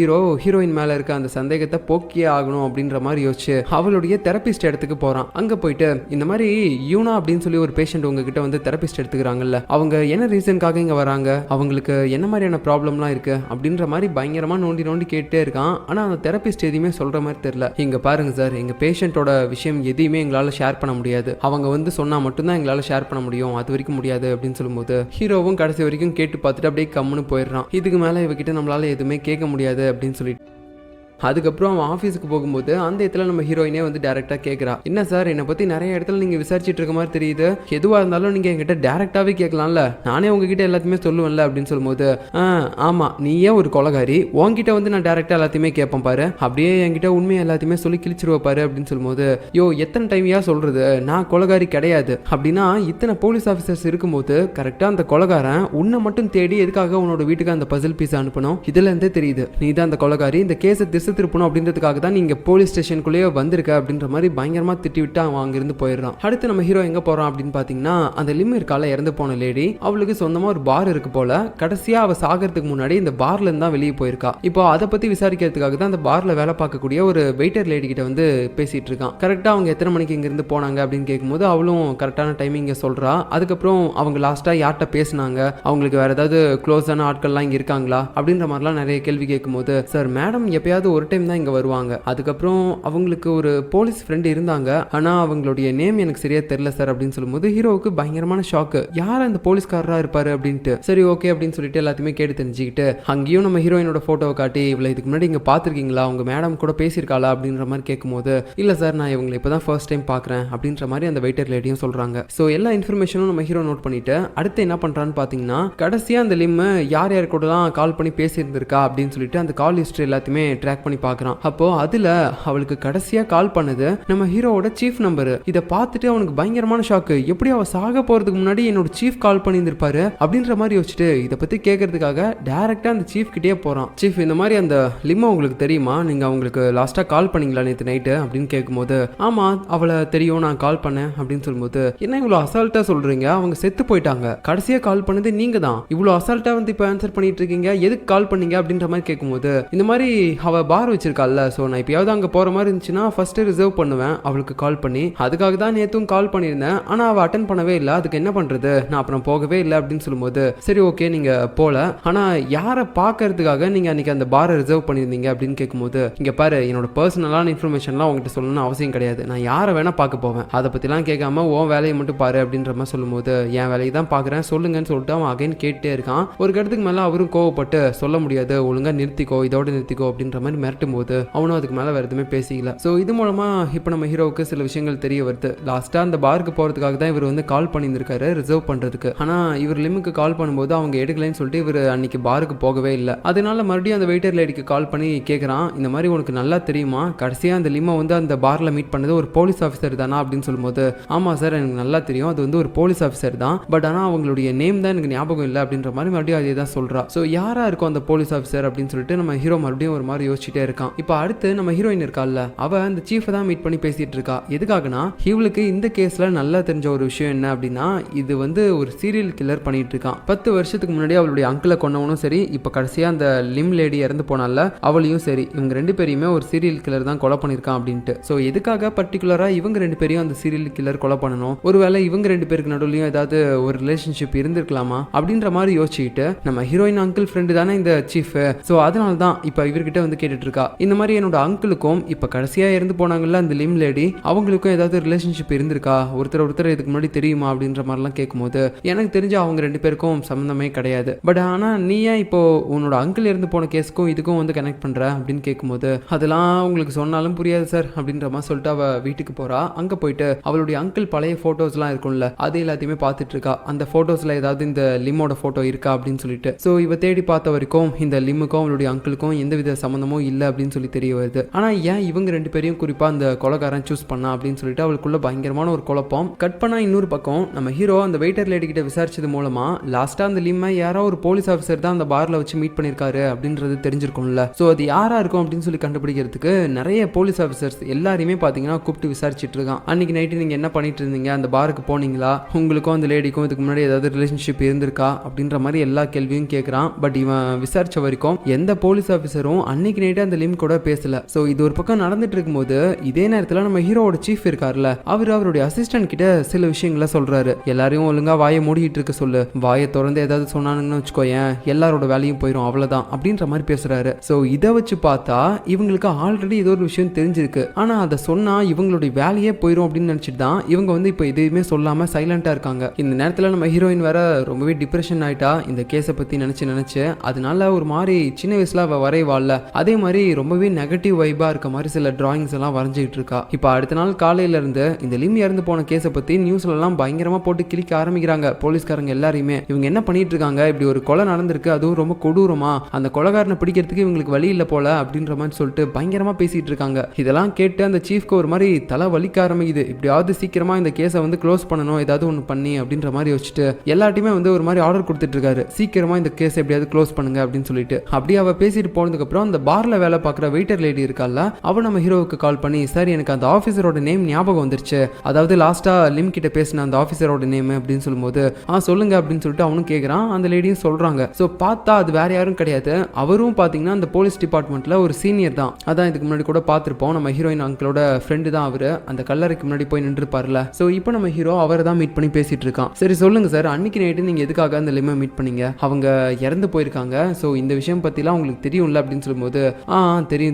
A: ஹீரோயின் மேல இருக்க அந்த சந்தேகத்தை போக்கியே ஆகணும் அப்படின்ற மாதிரி யோசிச்சு அவளுடைய தெரபிஸ்ட் இடத்துக்கு போறான். அங்க போயிட்டு இந்த மாதிரி யூனா அப்படின்னு சொல்லி ஒரு பேஷண்ட் உங்ககிட்ட வந்து தெரபிஸ்ட் எடுத்துக்கிறாங்கல்ல, அவங்க என்ன ரீசனுக்காக இங்க வராங்க, அவங்களுக்கு என்ன மாதிரியான ப்ராப்ளம்லாம் இருக்கு அப்படின்ற மாதிரி பயங்கரமா நோண்டி நோண்டி கேட்டே இருக்கான். ஆனா அந்த தெரபிஸ்ட் எதுவுமே சொல்ற மாதிரி தெரியல. இங்க பாருங்க சார், எங்க பேஷண்டோட விஷயம் எதையுமே எங்களால ஷேர் பண்ண முடியாது, அவங்க வந்து சொன்னா மட்டும்தான் எங்களால ஷேர் பண்ண முடியும், அது வரைக்கும் முடியாது அப்படின்னு சொல்லும்போது ஹீரோவும் கடைசி வரைக்கும் கேட்டு பார்த்துட்டு அப்படியே கம்முன்னு போயிடுறான். இதுக்கு மேல இவகிட்ட நம்மளால எதுவுமே கேட்க முடியாது அப்படின்னு சொல்லிட்டு அதுக்கப்புறம் அவன் ஆஃபீஸுக்கு போகும்போது அந்த இடத்துல நம்ம ஹீரோயினே வந்து டேரெக்டாக கேட்குறா, என்ன சார் என்னை பற்றி நிறைய இடத்துல நீங்கள் விசாரிச்சுட்டு இருக்க மாதிரி தெரியுது, எதுவாக இருந்தாலும் நீங்கள் என்கிட்ட டேரெக்டாகவே கேட்கலாம்ல, நானே உங்ககிட்ட எல்லாத்தையுமே சொல்லுவேன்ல அப்படின்னு சொல்லும்போது, ஆமாம் நீயே ஒரு கொலைகாரி, உங்ககிட்ட வந்து நான் டேரெக்டாக எல்லாத்தையுமே கேட்பேன் பாரு, அப்படியே என்கிட்ட உண்மையை எல்லாத்தையுமே சொல்லி கிழிச்சிருவேன் பாரு அப்படின்னு சொல்லும்போது, யோ எத்தனை டைம் சொல்கிறது, நான் கொலைகாரி கிடையாது அப்படின்னா இத்தனை போலீஸ் ஆஃபீஸர்ஸ் இருக்கும்போது கரெக்டாக அந்த கொலைகாரன் உன்னை மட்டும் தேடி எதுக்காக உன்னோட வீட்டுக்கு அந்த பசில் பீஸ் அனுப்பணும், இதுல இருந்தே தெரியுது நீ தான் அந்த கொலைகாரி, இந்த கேஸை திசை திருப்பணும் அப்படின்றதுக்காக தான் நீங்க போலீஸ் ஸ்டேஷனுக்குள்ளேயே வந்திருக்க அப்படின்ற மாதிரி பயங்கரமா திட்டி விட்டு அவன் அங்கிருந்து போயிடுறான். அடுத்து நம்ம ஹீரோ எங்க போறான் அப்படின்னு பாத்தீங்கன்னா அந்த லிம் இருக்கால இறந்து போன லேடி, அவளுக்கு சொந்தமா ஒரு பார் இருக்கு போல, கடைசியா அவ சாகிறதுக்கு முன்னாடி இந்த பார்ல இருந்து தான் வெளியே போயிருக்கா. இப்போ அதை பத்தி விசாரிக்கிறதுக்காக தான் அந்த பார்ல வேலை பார்க்கக்கூடிய ஒரு வெயிட்டர் லேடி கிட்ட வந்து பேசிட்டு இருக்கான். கரெக்டா அவங்க எத்தனை மணிக்கு இங்க இருந்து போனாங்க அப்படின்னு கேட்கும்போது அவளும் கரெக்டான டைமிங்க சொல்றா. அதுக்கப்புறம் அவங்க லாஸ்டா யார்கிட்ட பேசினாங்க, அவங்களுக்கு வேற ஏதாவது க்ளோஸான ஆட்கள்லாம் இங்க இருக்காங்களா அப்படின்ற மாதிரிலாம் நிறைய கேள்வி கேட்கும்போது, சார் மேடம் எப்பயாவது ஒரு டைம் தான் இங்க வருவாங்க, அதுக்கப்புறம் அவங்களுக்கு ஒரு போலீஸ் ஃப்ரெண்ட் இருந்தாங்க, ஆனா அவங்களுடைய நேம் எனக்கு சரியா தெரியல சார் அப்படின்னு சொல்லும்போது ஹீரோவுக்கு பயங்கரமான ஷாக்கு, யார் அந்த போலீஸ்காரரா இருப்பாரு அப்படின்ட்டு. சரி ஓகே அப்படின்னு சொல்லிட்டு எல்லாத்தையுமே கேட்டு தெரிஞ்சுக்கிட்டு அங்கேயும் நம்ம ஹீரோயினோட போட்டோவை காட்டி, இவ்வளவு இதுக்கு முன்னாடி இங்க பாத்திருக்கீங்களா, உங்க மேடம் கூட பேசியிருக்காளா அப்படின்ற மாதிரி கேட்கும்போது, இல்ல சார் நான் இவங்களை இப்பதான் ஃபர்ஸ்ட் டைம் பாக்குறேன் அப்படின்ற மாதிரி அந்த வெயிட்டர் லேடியும் சொல்றாங்க. சோ எல்லா இன்ஃபர்மேஷனும் நம்ம ஹீரோ நோட் பண்ணிட்டு அடுத்து என்ன பண்றான்னு பாத்தீங்கன்னா கடைசியா அந்த லிம் யார் யார் கூடலாம் கால் பண்ணி பேசியிருந்திருக்கா அப்படின்னு சொல்லிட்டு அந்த கால் ஹிஸ்டரி எல்லாத்தையுமே ட்ராக் பண்ணி பார்க்கறான். அப்போ அதுல அவளுக்கு கடைசியா கால் பண்ணது நம்ம ஹீரோவோட சீஃப் நம்பர். இதை பார்த்துட்டு அவனுக்கு பயங்கரமான ஷாக்கு. எப்படி அவ சாக போறதுக்கு முன்னாடி என்னோட சீஃப் கால் பண்ணியிருந்திருப்பாரு அப்படின்ற மாதிரி யோசிச்சுட்டு இதை பத்தி கேட்கறதுக்காக டைரக்டா அந்த சீஃப் கிட்டே போறான். சீஃப், இந்த மாதிரி அந்த லிம்மா உங்களுக்கு தெரியுமா? நீங்க அவங்களுக்கு லாஸ்டா கால் பண்ணீங்களா நேற்று நைட்டு அப்படின்னு கேட்கும்போது, ஆமா அவளை தெரியும், நான் கால் பண்ணேன் அப்படின்னு சொல்லும்போது, என்ன இவ்வளவு அசால்ட்டா சொல்றீங்க? அவங்க செத்து போயிட்டாங்க, கடைசியா கால் பண்ணது நீங்க தான், இவ்வளவு அசால்ட்டா வந்து இப்ப ஆன்சர் பண்ணிட்டு இருக்கீங்க, எதுக்கு கால் பண்ணீங்க அப்படின்ற மாதிரி கேட்கும்போது, இந்த மாதிரி அவ பார் வச்சிருக்கால, சோ நான் இப்பயாவது அங்க போற மாதிரி இருந்துச்சுன்னா ஃபர்ஸ்ட் ரிசர்வ் பண்ணுவேன் அவளுக்கு கால் பண்ணி, அதுக்காக தான் நேத்தும் கால் பண்ணியிருந்தேன், ஆனா அவ அட்டன் பண்ணவே இல்லை, அதுக்கு என்ன பண்றது, நான் அப்புறம் போகவே இல்லை அப்படின்னு சொல்லும்போது, சரி ஓகே நீங்க போல, ஆனா யாரை பாக்குறதுக்காக நீங்க அன்னைக்கு அந்த பாரை ரிசர்வ் பண்ணியிருந்தீங்க அப்படின்னு கேட்கும்போது, இங்க பாரு என்னோட பர்சனலான இன்ஃபர்மேஷன்லாம் உங்ககிட்ட சொல்லணும்னு அவசியம் கிடையாது, நான் யாரை வேணா பார்க்க போவேன், அதை பத்திலாம் கேட்காம உன் வேலையை மட்டும் பாரு அப்படின்ற மாதிரி சொல்லும்போது, என் வேலையை தான் பாக்குறேன் சொல்லுங்கன்னு சொல்லிட்டு அவன் அகைன் கேட்டே இருக்கான். ஒரு இடத்துக்கு மேல அவரும் கோவப்பட்டு, சொல்ல முடியாது, ஒழுங்கா நிறுத்திக்கோ, இதோட நிறுத்திக்கோ அப்படின்ற மாதிரி மிரட்டும் போது அவனும் அதுக்கு மேல வேற எதுவுமே பேசிக்கல. ஸோ இது மூலமா இப்போ நம்ம ஹீரோவுக்கு சில விஷயங்கள் தெரிய வருது. லாஸ்டா அந்த பாருக்கு போறதுக்காக தான் இவர் வந்து கால் பண்ணியிருந்திருக்காரு ரிசர்வ் பண்றதுக்கு. ஆனா இவர் லிம்முக்கு கால் பண்ணும்போது அவங்க எடுக்கலைன்னு சொல்லிட்டு இவர் அன்னைக்கு பாருக்கு போகவே இல்லை. அதனால மறுபடியும் அந்த வெயிட்டர் லேடிக்கு கால் பண்ணி கேட்கறான், இந்த மாதிரி உனக்கு நல்லா தெரியுமா, கடைசியா அந்த லிம்மை வந்து அந்த பார்ல மீட் பண்ணது ஒரு போலீஸ் ஆஃபீஸர் தானா அப்படின்னு சொல்லும்போது, ஆமா சார் எனக்கு நல்லா தெரியும், அது வந்து ஒரு போலீஸ் ஆஃபீஸர் தான், பட் ஆனா அவங்களுடைய நேம் தான் எனக்கு ஞாபகம் இல்லை அப்படின்ற மாதிரி மறுபடியும் அதே தான் சொல்றா. ஸோ யாரா இருக்கும் அந்த போலீஸ் ஆஃபீஸர் அப்படின்னு சொல்லிட்டு நம்ம ஹீரோ மறுபடியும் ஒரு மாதிரி யோசிச்சுட்டே இருக்கான். இப்போ அடுத்து நம்ம ஹீரோயின் இருக்கால, அவ அந்த சீஃபை தான் மீட் பண்ணி பேசிட்டு இருக்கா. எதுக்காகனா இவளுக்கு இந்த கேஸ்ல நல்லா தெரிஞ்ச ஒரு விஷயம் என்ன அப்படின்னா, இது வந்து ஒரு சீரியல் கில்லர் பண்ணிட்டு இருக்கான். 10 வருஷத்துக்கு முன்னாடி அவளுடைய அங்கிளை கொன்னவனும் சரி, இப்போ கடைசியா அந்த லிம் லேடி இறந்து போனால அவளையும் சரி, இவங்க ரெண்டு பேரையுமே ஒரு சீரியல் கில்லர் தான் கொலை பண்ணிருக்கான் அப்படின்ட்டு. ஸோ எதுக்காக பர்டிகுலரா இவங்க ரெண்டு பேரையும் அந்த சீரியல் கில்லர் கொலை பண்ணணும், ஒருவேளை இவங்க ரெண்டு பேருக்கு நடுவுலையும் ஏதாவது ஒரு ரிலேஷன்ஷிப் இருந்திருக்கலாமா அப்படின்ற மாதிரி யோசிச்சுக்கிட்டு, நம்ம ஹீரோயின் அங்கிள் ஃப்ரெண்டு தானே இந்த சீஃப், ஸோ அதனால தான் இப்போ இவர்கிட்ட வந்து கேட்டுட்டு இருக்கா, இந்த மாதிரி என்னோட அங்கிளுக்கும் இப்போ கடைசியா இறந்து போனாங்கல்ல அந்த லிம் லேடி, அவங்களுக்கும் ஏதாவது ரிலேஷன்ஷிப் இருந்திருக்கா, ஒருத்தர் இதுக்கு முன்னாடி தெரியுமா அப்படின்ற மாதிரிலாம் கேட்கும்போது, எனக்கு தெரிஞ்ச அவங்க ரெண்டு பேருக்கும் சம்மந்தமே கிடையாது, பட் ஆனா நீ ஏன் இப்போ உன்னோட அங்கிள் இருந்து போன கேஸுக்கும் இதுக்கும் வந்து கனெக்ட் பண்ற அப்படின்னு கேட்கும்போது, அதெல்லாம் உங்களுக்கு சொன்னாலும் புரியாது சார் அப்படின்ற மாதிரி சொல்லிட்டு அவ வீட்டுக்கு போறா. அங்க போயிட்டு அவளுடைய அங்கிள் பழைய போட்டோஸ்லாம் இருக்கும்ல, அது எல்லாத்தையுமே பார்த்துட்டு இருக்கா. அந்த போட்டோஸ்ல ஏதாவது இந்த லிம்மோட போட்டோ இருக்கா அப்படின்னு சொல்லிட்டு. ஸோ இவ தேடி பார்த்த வரைக்கும் இந்த லிம்முக்கும் அவளுடைய அங்கிளுக்கும் எந்தவித சம்மந்தமும் இல்லை அப்படின்னு சொல்லி தெரிய வருது. ஆனா ஏன் இவங்க ரெண்டு பேரையும் குறிப்பா அந்த கொலைகாரன் சூஸ் பண்ணா அப்படின்னு சொல்லிட்டு அவளுக்குள்ள பயங்கரமான ஒரு குழப்பம். கட் பண்ணா இன்னொரு பக்கம் நம்ம ஹீரோ அந்த வெயிட்டர் லேடி கிட்ட விசாரிச்சது மூலமா லாஸ்டா அந்த லிம்மை யாரோ ஒரு போலீஸ் ஆஃபீஸர் தான் அந்த பார்ல வச்சு மீட் பண்ணிருக்காரு அப்படின்றது தெரிஞ்சிருக்கும்ல. ஸோ அது யாரா இருக்கும் அப்படின்னு சொல்லி கண்டுபிடிக்கிறதுக்கு நிறைய போலீஸ் ஆஃபீஸர்ஸ் எல்லாரையுமே பாத்தீங்கன்னா கூப்பிட்டு விசாரிச்சுட்டு இருக்கான். அன்னைக்கு நைட்டு நீங்க என்ன பண்ணிட்டு இருந்தீங்க, அந்த பாருக்கு போனீங்களா, உங்களுக்கும் அந்த லேடிக்கும் இதுக்கு முன்னாடி ஏதாவது ரிலேஷன்ஷிப் இருந்திருக்கா அப்படின்ற மாதிரி எல்லா கேள்வியும் கேட்கறான். பட் இவன் விசாரிச்ச வரைக்கும் எந்த போலீஸ் ஆஃபீஸரும் அன்னைக்கு நைட்டு அந்த லிம் கூட பேசல. ஸோ இது ஒரு பக்கம் நடந்துட்டு இருக்கும்போது இதே நேரத்தில் நம்ம ஹீரோவோட சீஃப் இருக்கார்ல, அவருடைய அசிஸ்டன்ட் கிட்ட சில விஷயங்களை சொல்றாரு. எல்லாரையும் ஒழுங்கா வாயை மூடிட்டு இருக்க சொல்லு, வாயை திறந்து ஏதாவது சொன்னானுங்கன்னு வச்சுக்கோயேன் எல்லாரோட வேலையும் போயிடும் அவ்வளவுதான் அப்படின்ற மாதிரி பேசுறாரு. ஸோ இதை வச்சு பார்த்தா இவங்களுக்கு ஆல்ரெடி ஏதோ ஒரு விஷயம் தெரிஞ்சிருக்கு, ஆனா அதை சொன்னா இவங்களுடைய வேலையே போயிடும் அப்படின்னு நினைச்சிட்டு தான் இவங்க வந்து இப்போ எதுவுமே சொல்லாம சைலண்டா இருக்காங்க. இந்த நேரத்தில் நம்ம ஹீரோயின் வேற ரொம்பவே டிப்ரெஷன் ஆயிட்டா இந்த கேஸை பத்தி நினைச்சு, அதனால ஒரு மாதிரி சின்ன வயசுல அவ வரைவாள்ல அதே மாதிரி ரொம்பவே நெகட்டிவ் வைபா இருக்க மாதிரி சில டிராயிங்ஸ் எல்லாம் வரைஞ்சிட்டு இருக்கா. இப்போ அடுத்த நாள் காலையில இருந்து இந்த லிம் இறந்து போன கேஸை பத்தி நியூஸ்ல எல்லாம் பயங்கரமா போட்டு கிளிக்க ஆரம்பிக்கிறாங்க போலீஸ்காரங்க எல்லாரையுமே. இவங்க என்ன பண்ணிட்டு இருக்காங்க, இப்படி ஒரு கொலை நடந்திருக்கு, அதுவும் ரொம்ப கொடூரமா, அந்த கொலைகாரனை பிடிக்கிறதுக்கு இவங்களுக்கு வழி இல்லை போல அப்படின்ற மாதிரி சொல்லிட்டு பயங்கரமா பேசிட்டு இருக்காங்க. இதெல்லாம் கேட்டு அந்த சீஃப்க்கு ஒரு மாதிரி தலை வலிக்க ஆரம்பிக்குது. இப்படியாவது சீக்கிரமா இந்த கேஸை வந்து க்ளோஸ் பண்ணணும், ஏதாவது ஒன்று பண்ணி அப்படின்ற மாதிரி யோசிச்சுட்டு எல்லாத்தையுமே வந்து ஒரு மாதிரி ஆர்டர் கொடுத்துட்டு இருக்காரு, சீக்கிரமா இந்த கேஸ் எப்படியாவது க்ளோஸ் பண்ணுங்க அப்படின்னு சொல்லிட்டு. அப்படியே அவ பேசிட்டு போனதுக்கு அப்புறம் அந்த பார்ல வேலை பார்க்குற வெயிட்டர் லேடி இருக்கால, அவ நம்ம ஹீரோவுக்கு கால் பண்ணி, சார் எனக்கு அந்த ஆஃபீஸரோட நேம் ஞாபகம் வந்துருச்சு, அதாவது லாஸ்டா லிம் கிட்ட பேசின அந்த ஆஃபீஸரோட நேம் அப்படின்னு சொல்லும்போது, சொல்லுங்க அப்படின்னு சொல்லிட்டு அவனும் கேட்குறான். அந்த லேடியும் சொல்றாங்க. ஸோ பார்த்தா அது வேற யாரும் கிடையாது, அவரும் பார்த்தீங்கன்னா அந்த போலீஸ் டிபார்ட்மெண்ட்ல ஒரு சீனியர் தான். அதான் இதுக்கு முன்னாடி கூட பார்த்துருப்போம், நம்ம ஹீரோயின் அங்கிளோட ஃப்ரெண்டு தான் அவரு, அந்த கல்லறைக்கு முன்னாடி போய் நின்று இருப்பார்ல. ஸோ இப்போ நம்ம ஹீரோ அவரை தான் மீட் பண்ணி பேசிட்டு இருக்கான். சரி சொல்லுங்க சார், அன்னைக்கு நைட்டு நீங்க எதுக்காக அந்த லிம்மை மீட் பண்ணீங்க, அவங்க இறந்து போயிருக்காங்க, ஸோ இந்த விஷயம் பத்திலாம் உங்களுக்கு தெரியும்ல அப்படின்னு சொல்லும்போது,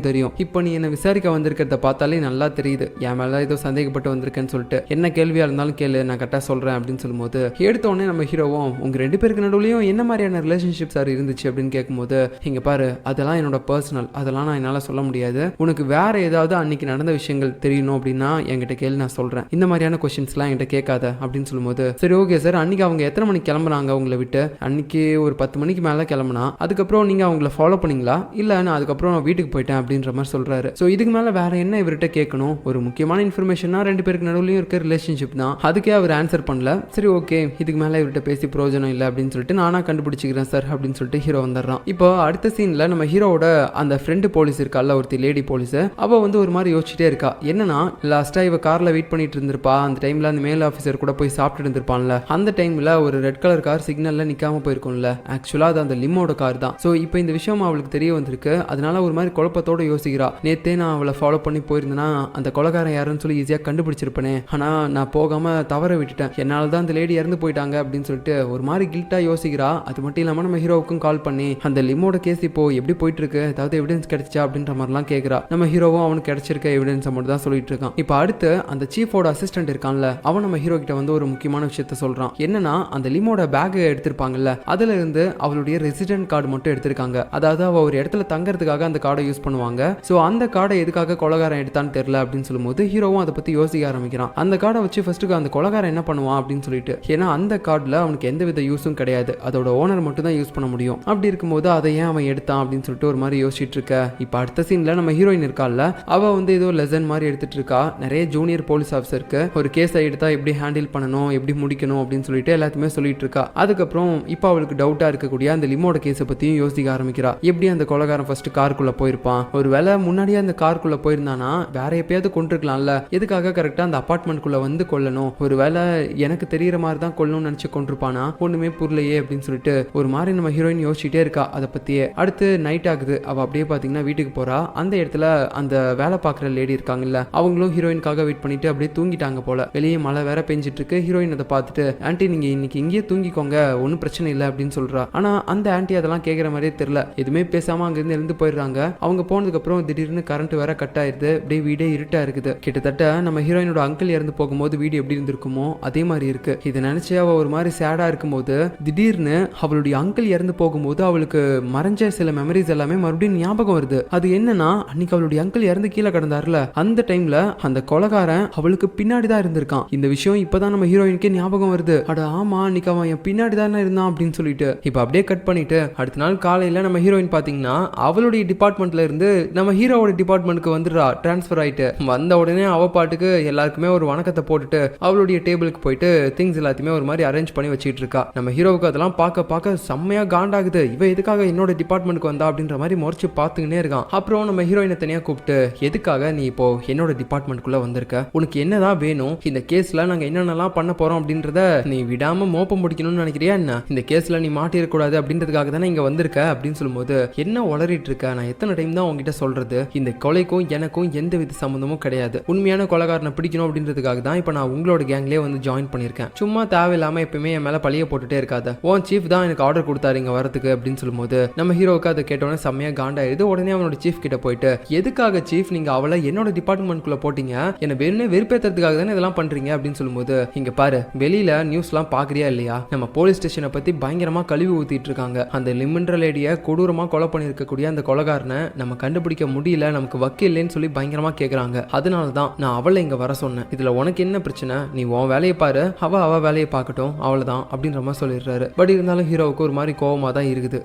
A: தெரியும், இப்போ நீ என்ன விசாரிக்க வந்திருக்கிறத பார்த்தாலே நல்லா தெரியுது, என் மேல ஏதோ சந்தேகப்பட்டு வந்திருக்கேன்னு சொல்லிட்டு, என்ன கேள்வியா இருந்தாலும் கேளு, நான் கரெக்டாக சொல்றேன் அப்படின்னு சொல்லும்போது, எடுத்தோடனே நம்ம ஹீரோவும் உங்க ரெண்டு பேருக்கு நடுவுலையும் என்ன மாதிரியான ரிலேஷன்ஷிப் சார் இருந்துச்சு அப்படின்னு கேட்கும்போது, இங்க பாரு அதெல்லாம் என்னோட பர்சனல், அதெல்லாம் நான் என்னால் சொல்ல முடியாது, உனக்கு வேற ஏதாவது அன்னைக்கு நடந்த விஷயங்கள் தெரியணும் அப்படின்னா என்கிட்ட கேள்வி, நான் சொல்றேன், இந்த மாதிரியான கொஸ்டின்ஸ்லாம் என்கிட்ட கேட்காத அப்படின்னு சொல்லும்போது, சரி ஓகே சார், அன்னைக்கு அவங்க எத்தனை மணிக்கு கிளம்புறாங்க உங்களை விட்டு, அன்னைக்கு ஒரு 10 மணிக்கு மேலே கிளம்புனா, அதுக்கப்புறம் நீங்க அவங்கள ஃபாலோ பண்ணீங்களா, இல்லை நான் அதுக்கப்புறம் அதுக்கப்புறம் வீட்டுக்கு போயிட்டேன் அப்படின்ற மாதிரி சொல்றாரு. ஸோ இதுக்கு மேல வேற என்ன இவர்கிட்ட கேட்கணும்? ஒரு முக்கியமான இன்ஃபர்மேஷனா 2 பேருக்கு நடுவுலையும் இருக்க ரிலேஷன்ஷிப் தான். அதுக்கே அவர் ஆன்சர் பண்ணல. சரி ஓகே, இதுக்கு மேல இவர்கிட்ட பேசி பிரயோஜனம் இல்லை அப்படின்னு சொல்லிட்டு நானா கண்டுபிடிச்சிக்கிறேன் சார் அப்படின்னு சொல்லிட்டு ஹீரோ வந்துடுறான். இப்போ அடுத்த சீன்ல நம்ம ஹீரோவோட அந்த ஃப்ரெண்டு போலீஸ் இருக்கால, ஒருத்தி லேடி போலீஸ், அவ வந்து ஒரு மாதிரி யோசிச்சுட்டே இருக்கா. என்னன்னா லாஸ்டா இவ கார்ல வெயிட் பண்ணிட்டு இருந்திருப்பா. அந்த டைம்ல அந்த மேல் ஆஃபீஸர் கூட போய் சாப்பிட்டு இருந்திருப்பான்ல. அந்த டைம்ல ஒரு ரெட் கலர் கார் சிக்னல்ல நிக்காம போயிருக்கும்ல. ஆக்சுவலா அது அந்த லிம்மோட கார் தான். ஸோ இப்போ இந்த விஷயம் அவளுக்கு தெரிய வந்திருக்கு. அதனால ஒரு மாதிரி குழப்பத்தோட யோசிக்கிறா. நேத்தே நான் அவளை ஃபாலோ பண்ணி போயிருந்தேன்னா அந்த கொலைகாரன் யாருன்னு சொல்லி ஈஸியாக கண்டுபிடிச்சிருப்பேனே. ஆனா நான் போகாம தவற விட்டுட்டேன். என்னால தான் அந்த லேடி இறந்து போயிட்டாங்க அப்படின்னு சொல்லிட்டு ஒரு மாதிரி கில்ட்டா யோசிக்கிறா. அது மட்டும் இல்லாம நம்ம ஹீரோவுக்கும் கால் பண்ணி அந்த லிம்மோட கேஸ் இப்போ எப்படி போயிட்டு இருக்கு, ஏதாவது எவிடன்ஸ் கிடைச்சா அப்படின்ற மாதிரிலாம் கேட்கிறா. நம்ம ஹீரோவும் அவனுக்கு கிடைச்சிருக்க எவிடன்ஸ் மட்டும் தான் சொல்லிட்டு இருக்கான். இப்போ அடுத்து அந்த சீஃபோட அசிஸ்டன்ட் இருக்கான்ல, அவன் நம்ம ஹீரோ கிட்ட வந்து ஒரு முக்கியமான விஷயத்த சொல்றான். என்னன்னா அந்த லிமோட பேக் எடுத்திருப்பாங்கல்ல, அதுல இருந்து அவளுடைய ரெசிடென்ட் கார்டு மட்டும் எடுத்திருக்காங்க. அதாவது அவ ஒரு இடத்துல தங்கறதுக்காக அந்த கார்டை யூஸ் பண்ணுவாங்க. சோ அந்த கார்டை எதுக்காக கொலைகாரன் எடுத்தான்னு தெரியல அப்படின்னு சொல்லும்போது ஹீரோவும் அதை பத்தி யோசிக்க ஆரம்பிக்கிறான். அந்த கார்டை வச்சு ஃபர்ஸ்ட் அந்த கொலைகாரன் என்ன பண்ணுவான் அப்படின்னு சொல்லிட்டு. ஏன்னா அந்த கார்டுல அவனுக்கு எந்த வித யூஸும் கிடையாது. அதோட ஓனர் மட்டும் தான் யூஸ் பண்ண முடியும். அப்படி இருக்கும்போது அதை ஏன் அவன் எடுத்தான் அப்படின்னு சொல்லிட்டு ஒரு மாதிரி யோசிச்சுட்டு இருக்க. இப்ப அடுத்த சீன்ல நம்ம ஹீரோயின் இருக்கால, அவ வந்து ஏதோ லெசன் மாதிரி எடுத்துட்டு இருக்கா. நிறைய ஜூனியர் போலீஸ் ஆஃபீஸருக்கு ஒரு கேஸை எடுத்தா எப்படி ஹேண்டில் பண்ணணும், எப்படி முடிக்கணும் அப்படின்னு சொல்லிட்டு எல்லாத்தையுமே சொல்லிட்டு இருக்கா. அதுக்கப்புறம் இப்போ அவளுக்கு டவுட்டா இருக்கக்கூடிய அந்த லிமோட கேஸை பத்தியும் யோசிக்க ஆரம்பிக்கிறா. எப்படி அந்த கொலைகாரன் ஃபர்ஸ்ட் காருக்குள்ள போயிருப்பான், ஒரு வேளை முன்னாடியே அந்த காருக்குள்ள போயிருந்தானா வேற எப்பயாவது கொண்டிருக்கலாம்ல, எதுக்காக கரெக்டா அந்த அபார்ட்மெண்ட்குள்ள வந்து கொல்லணும், ஒரு வேளை எனக்கு தெரியற மாதிரி தான் கொல்லணும்னு நினைச்சு கொண்டிருப்பானா, ஒண்ணுமே புரியலையே அப்படின்னு சொல்லிட்டு ஒரு மாதிரி நம்ம ஹீரோயின் யோசிச்சுட்டே இருக்கா அதை பத்தியே. அடுத்து நைட் ஆகுது. அவ அப்படியே பாத்தீங்கன்னா வீட்டுக்கு போறா. அந்த இடத்துல அந்த வேலை பார்க்குற லேடி இருக்காங்கல்ல, அவங்களும் ஹீரோயினுக்காக வெயிட் பண்ணிட்டு அப்படியே தூங்கிட்டாங்க போல. வெளியே மழை வேற பெஞ்சிட்டு இருக்கு. ஹீரோயின் அதை பார்த்துட்டு, ஆன்ட்டி நீங்க இன்னைக்கு இங்கேயே தூங்கிக்கோங்க, ஒன்றும் பிரச்சனை இல்லை அப்படின்னு சொல்றா. ஆனா அந்த ஆன்ட்டி அதெல்லாம் கேட்குற மாதிரியே தெரியல. எதுவுமே பேசாம அங்கிருந்து எழுந்து போயிடுறாங்க. அவங்க போனதுக்கு அப்புறம் திடீர்னு கரண்ட் வேற கட் ஆயிருது. அப்படியே வீடே இருட்டா இருக்குது. கிட்டத்தட்ட நம்ம ஹீரோயினோட அங்கிள் இறந்து போகும்போது வீடு எப்படி இருந்திருக்குமோ அதே மாதிரி இருக்கு. இதை நினைச்சு அவ ஒரு மாதிரி சேடா இருக்கும்போது திடீர்னு அவளுடைய அங்கிள் இறந்து போகும்போது அவளுக்கு மறைஞ்ச சில மெமரிஸ் எல்லாமே மறுபடியும் ஞாபகம் வருது. அது என்னன்னா அன்னைக்கு அவளுடைய அங்கிள் இறந்து கீழே கிடந்தாருல, அந்த டைம்ல அந்த கொலைகாரன் அவளுக்கு பின்னாடி தான் இருந்திருக்கான். இந்த விஷயம் இப்பதான் நம்ம ஹீரோயினுக்கே ஞாபகம் வருது. அட ஆமா, அன்னைக்கு அவன் என் பின்னாடி தானே இருந்தான் அப்படின்னு சொல்லிட்டு இப்ப அப்படியே கட் பண்ணிட்டு அடுத்த நாள் காலையில நம்ம ஹீரோயின் பாத்தீங்கன்னா அவளுடைய டிபார்ட்மெண்ட்ல இருந்து நம்ம ஹீரோவோட டிபார்ட்மெண்ட்க்கு வந்துடுறா, டிரான்ஸ்பர் ஆயிட்டு. வந்த உடனே அவ பாட்டுக்கு எல்லாருக்குமே ஒரு வணக்கத்தை போட்டுட்டு அவளுடைய டேபிளுக்கு போயிட்டு திங்ஸ் எல்லாத்தையுமே ஒரு மாதிரி அரேஞ்ச் பண்ணி வச்சிட்டு இருக்கா. நம்ம ஹீரோவுக்கு அதெல்லாம் பார்க்க செம்மையா காண்டாகுது. இவ எதுக்காக என்னோட டிபார்ட்மெண்ட்க்கு வந்தா அப்படின்ற மாதிரி முறைச்சு பார்த்துக்கினே இருக்கான். அப்புறம் நம்ம ஹீரோயினை தனியா கூப்பிட்டு, எதுக்காக நீ இப்போ என்னோட டிபார்ட்மெண்ட்குள்ள வந்திருக்க, உனக்கு என்னதான் வேணும், இந்த கேஸ்ல நாங்க என்னென்னலாம் பண்ண போறோம் அப்படின்றத நீ விடாம மோப்பம் முடிக்கணும்னு நினைக்கிறியா என்ன, இந்த கேஸ்ல நீ மாட்டிடக்கூடாது அப்படின்றதுக்காக தானே இங்க வந்திருக்க அப்படின்னு சொல்லும்போது, என்ன உளறிட்டு இருக்க, நான் எத்தனை டைம் தான் உங்ககிட்ட சொல்றது, இந்த கொலைக்கும் எனக்கும் எந்த வித சம்பந்தமும் கிடையாது, உண்மையான கொலைகாரனை பிடிக்கணும் அப்படின்றதுக்காக தான் இப்ப நான் உங்களோட கேங்லயே வந்து ஜாயின் பண்ணிருக்கேன், சும்மா தேவையில்லாம எப்பவுமே என் மேல பழிய போட்டுட்டே இருக்காத, உன் சீஃப் தான் எனக்கு ஆர்டர் கொடுத்தாரு இங்க வரதுக்கு அப்படின்னு சொல்லும்போது நம்ம ஹீரோவுக்கு அதை கேட்டோன்னே செம்மையா காண்டாயிருது. உடனே அவனோட சீஃப் கிட்ட போயிட்டு, எதுக்காக சீஃப் நீங்க அவளை என்னோட டிபார்ட்மெண்ட்குள்ள போட்டீங்க, என்ன வேணும்னே வெறுப்பேத்துறதுக்காக தானே இதெல்லாம் பண்றீங்க அப்படின்னு சொல்லும்போது, இங்க பாரு வெளியில நியூஸ்லாம் பாக்குறியா இல்லையா, நம்ம போலீஸ் ஸ்டேஷனை பத்தி பயங்கரமா கழுவி ஊத்திட்டு இருக்காங்க, அந்த லிம்ன்ற லேடிய கொடூரமா கொலை பண்ணிருக்கக்கூடிய அந்த கொலைகாரனை நம்ம கண்டுபிடிக்க முடியல, நமக்கு வக்கீல்லைன்னு சொல்லி பயங்கரமா கேக்குறாங்க, அதனாலதான் நான் அவளை இங்க வர சொன்னேன், இதுல உனக்கு என்ன பிரச்சனை, நீ உன் வேலையை பாரு, அவ வேலையை பார்க்கட்டும், அவ்வளவுதான் அப்படின்ற மாதிரி சொல்லிடுறாரு. பட் இருந்தாலும் ஹீரோவுக்கு ஒரு மாதிரி கோவமா தான் இருக்குது.